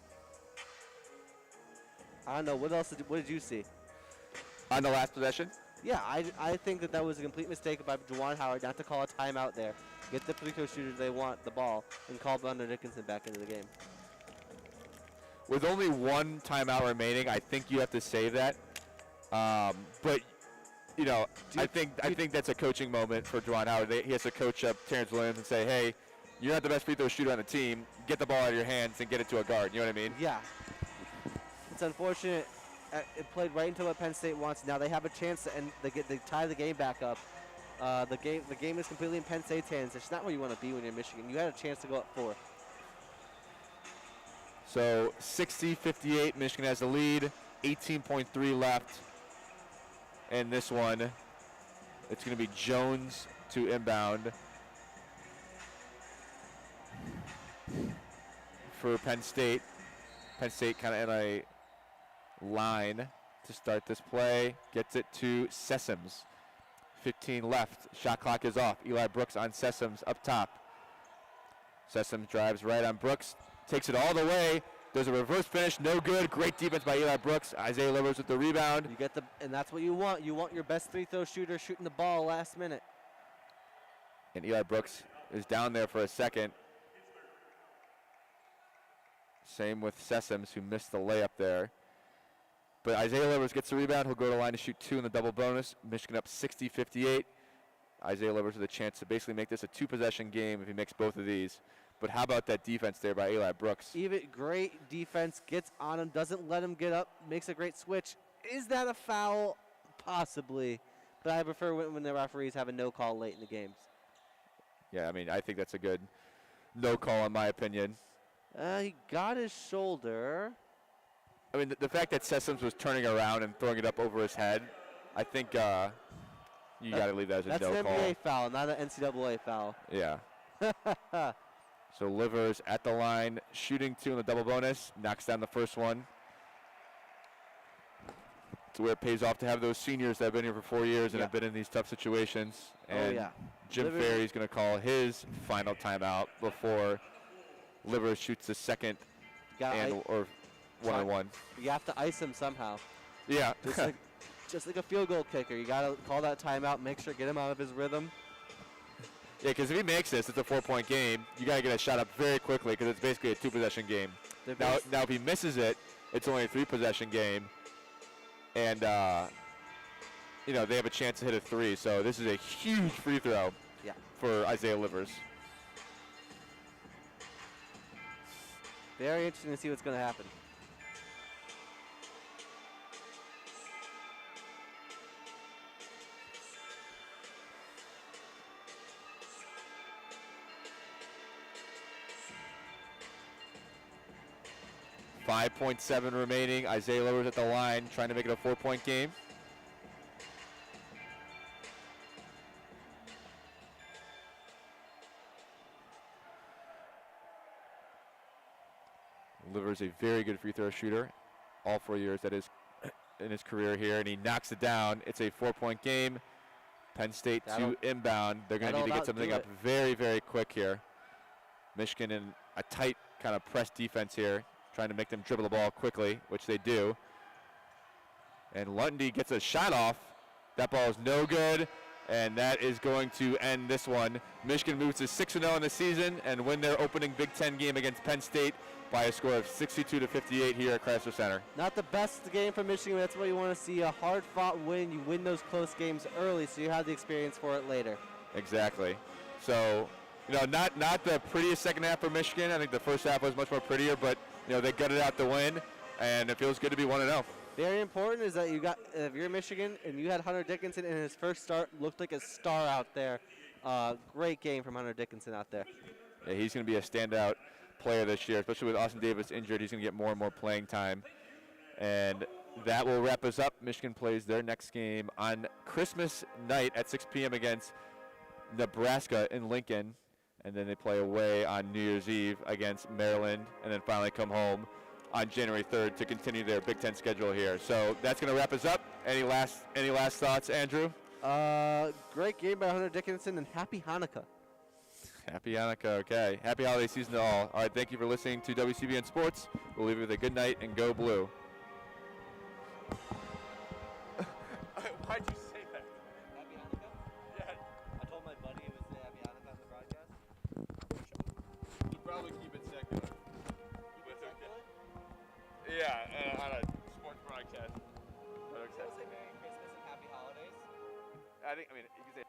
Speaker 2: I don't know. What did you see?
Speaker 1: On the last possession?
Speaker 2: Yeah, I think that was a complete mistake by Juwan Howard not to call a timeout there. Get the 3-throw shooters they want the ball and call Thunder Dickinson back into the game.
Speaker 1: With only 1 timeout remaining, I think you have to save that. But you know, I think that's a coaching moment for Juwan Howard. He has to coach up Terence Williams and say, hey, you're not the best free throw shooter on the team. Get the ball out of your hands and get it to a guard. You know what I mean?
Speaker 2: Yeah. It's unfortunate. It played right into what Penn State wants. Now they have a chance to end. They tie the game back up. The game is completely in Penn State's hands. It's not where you want to be when you're Michigan. You had a chance to go up 4.
Speaker 1: So 60-58, Michigan has the lead. 18.3 left. And this one, it's going to be Jones to inbound for Penn State. Penn State kind of in a line to start this play. Gets it to Sessoms. 15 left. Shot clock is off. Eli Brooks on Sessoms up top. Sessoms drives right on Brooks. Takes it all the way. There's a reverse finish. No good. Great defense by Eli Brooks. Isaiah Livers with the rebound.
Speaker 2: You get and that's what you want. You want your best 3-throw shooter shooting the ball last minute.
Speaker 1: And Eli Brooks is down there for a second. Same with Sessoms, who missed the layup there. But Isaiah Livers gets the rebound. He'll go to the line to shoot 2 in the double bonus. Michigan up 60-58. Isaiah Livers with a chance to basically make this a 2-possession game if he makes both of these. But how about that defense there by Eli Brooks?
Speaker 2: Even great defense, gets on him, doesn't let him get up, makes a great switch. Is that a foul? Possibly. But I prefer when the referees have a no call late in the games.
Speaker 1: Yeah, I mean, I think that's a good no call in my opinion.
Speaker 2: He got his shoulder.
Speaker 1: I mean, the fact that Sessoms was turning around and throwing it up over his head, I think you got to leave that as a no call.
Speaker 2: That's an NBA foul, not an NCAA foul.
Speaker 1: Yeah. So Livers at the line, shooting 2 in the double bonus, knocks down the first one. It's where it pays off to have those seniors that have been here for 4 years and have been in these tough situations. And Jim Ferry's going to call his final timeout before Livers shoots the second or one-on-one.
Speaker 2: You have to ice him somehow.
Speaker 1: Yeah.
Speaker 2: Just like a field goal kicker. You got to call that timeout, make sure get him out of his rhythm.
Speaker 1: Yeah, because if he makes this, it's a 4-point game. You got to get a shot up very quickly because it's basically a 2-possession game. Now, if he misses it, it's only a 3-possession game. And, they have a chance to hit a 3. So this is a huge free throw for Isaiah Livers.
Speaker 2: Very interesting to see what's going to happen.
Speaker 1: .7 remaining. Isaiah Livers at the line, trying to make it a 4-point game. Livers a very good free throw shooter, all 4 years that is in his career here, and he knocks it down. It's a 4-point game. Penn State to inbound. They're going to need to get something up very, very quick here. Michigan in a tight kind of press defense here, trying to make them dribble the ball quickly, which they do. And Lundy gets a shot off. That ball is no good, and that is going to end this one. Michigan moves to 6-0 in the season and win their opening Big Ten game against Penn State by a score of 62-58 here at Crisler Center.
Speaker 2: Not the best game for Michigan, but that's what you want to see, a hard-fought win. You win those close games early, so you have the experience for it later.
Speaker 1: Exactly. So, not the prettiest second half for Michigan. I think the first half was much more prettier, but they gutted out the win, and it feels good to be 1-0.
Speaker 2: Very important is that if you're Michigan and you had Hunter Dickinson in his first start, looked like a star out there. Great game from Hunter Dickinson out there.
Speaker 1: Yeah, he's going to be a standout player this year, especially with Austin Davis injured. He's going to get more and more playing time. And that will wrap us up. Michigan plays their next game on Christmas night at 6 p.m. against Nebraska in Lincoln. And then they play away on New Year's Eve against Maryland, and then finally come home on January 3rd to continue their Big Ten schedule here. So that's going to wrap us up. Any last thoughts, Andrew?
Speaker 2: Great game by Hunter Dickinson, and happy Hanukkah.
Speaker 1: Happy Hanukkah, okay. Happy holiday season to all. All right, thank you for listening to WCBN Sports. We'll leave you with a good night and go blue. Why'd you say that?
Speaker 2: Happy Hanukkah?
Speaker 1: Yeah.
Speaker 2: I told my buddy it was happy Hanukkah on the broadcast.
Speaker 1: You'd probably keep it secular.
Speaker 2: Keep it secular?
Speaker 1: Yeah, on a sports broadcast.
Speaker 2: Say Merry Christmas and Happy Holidays.
Speaker 1: I mean, you can say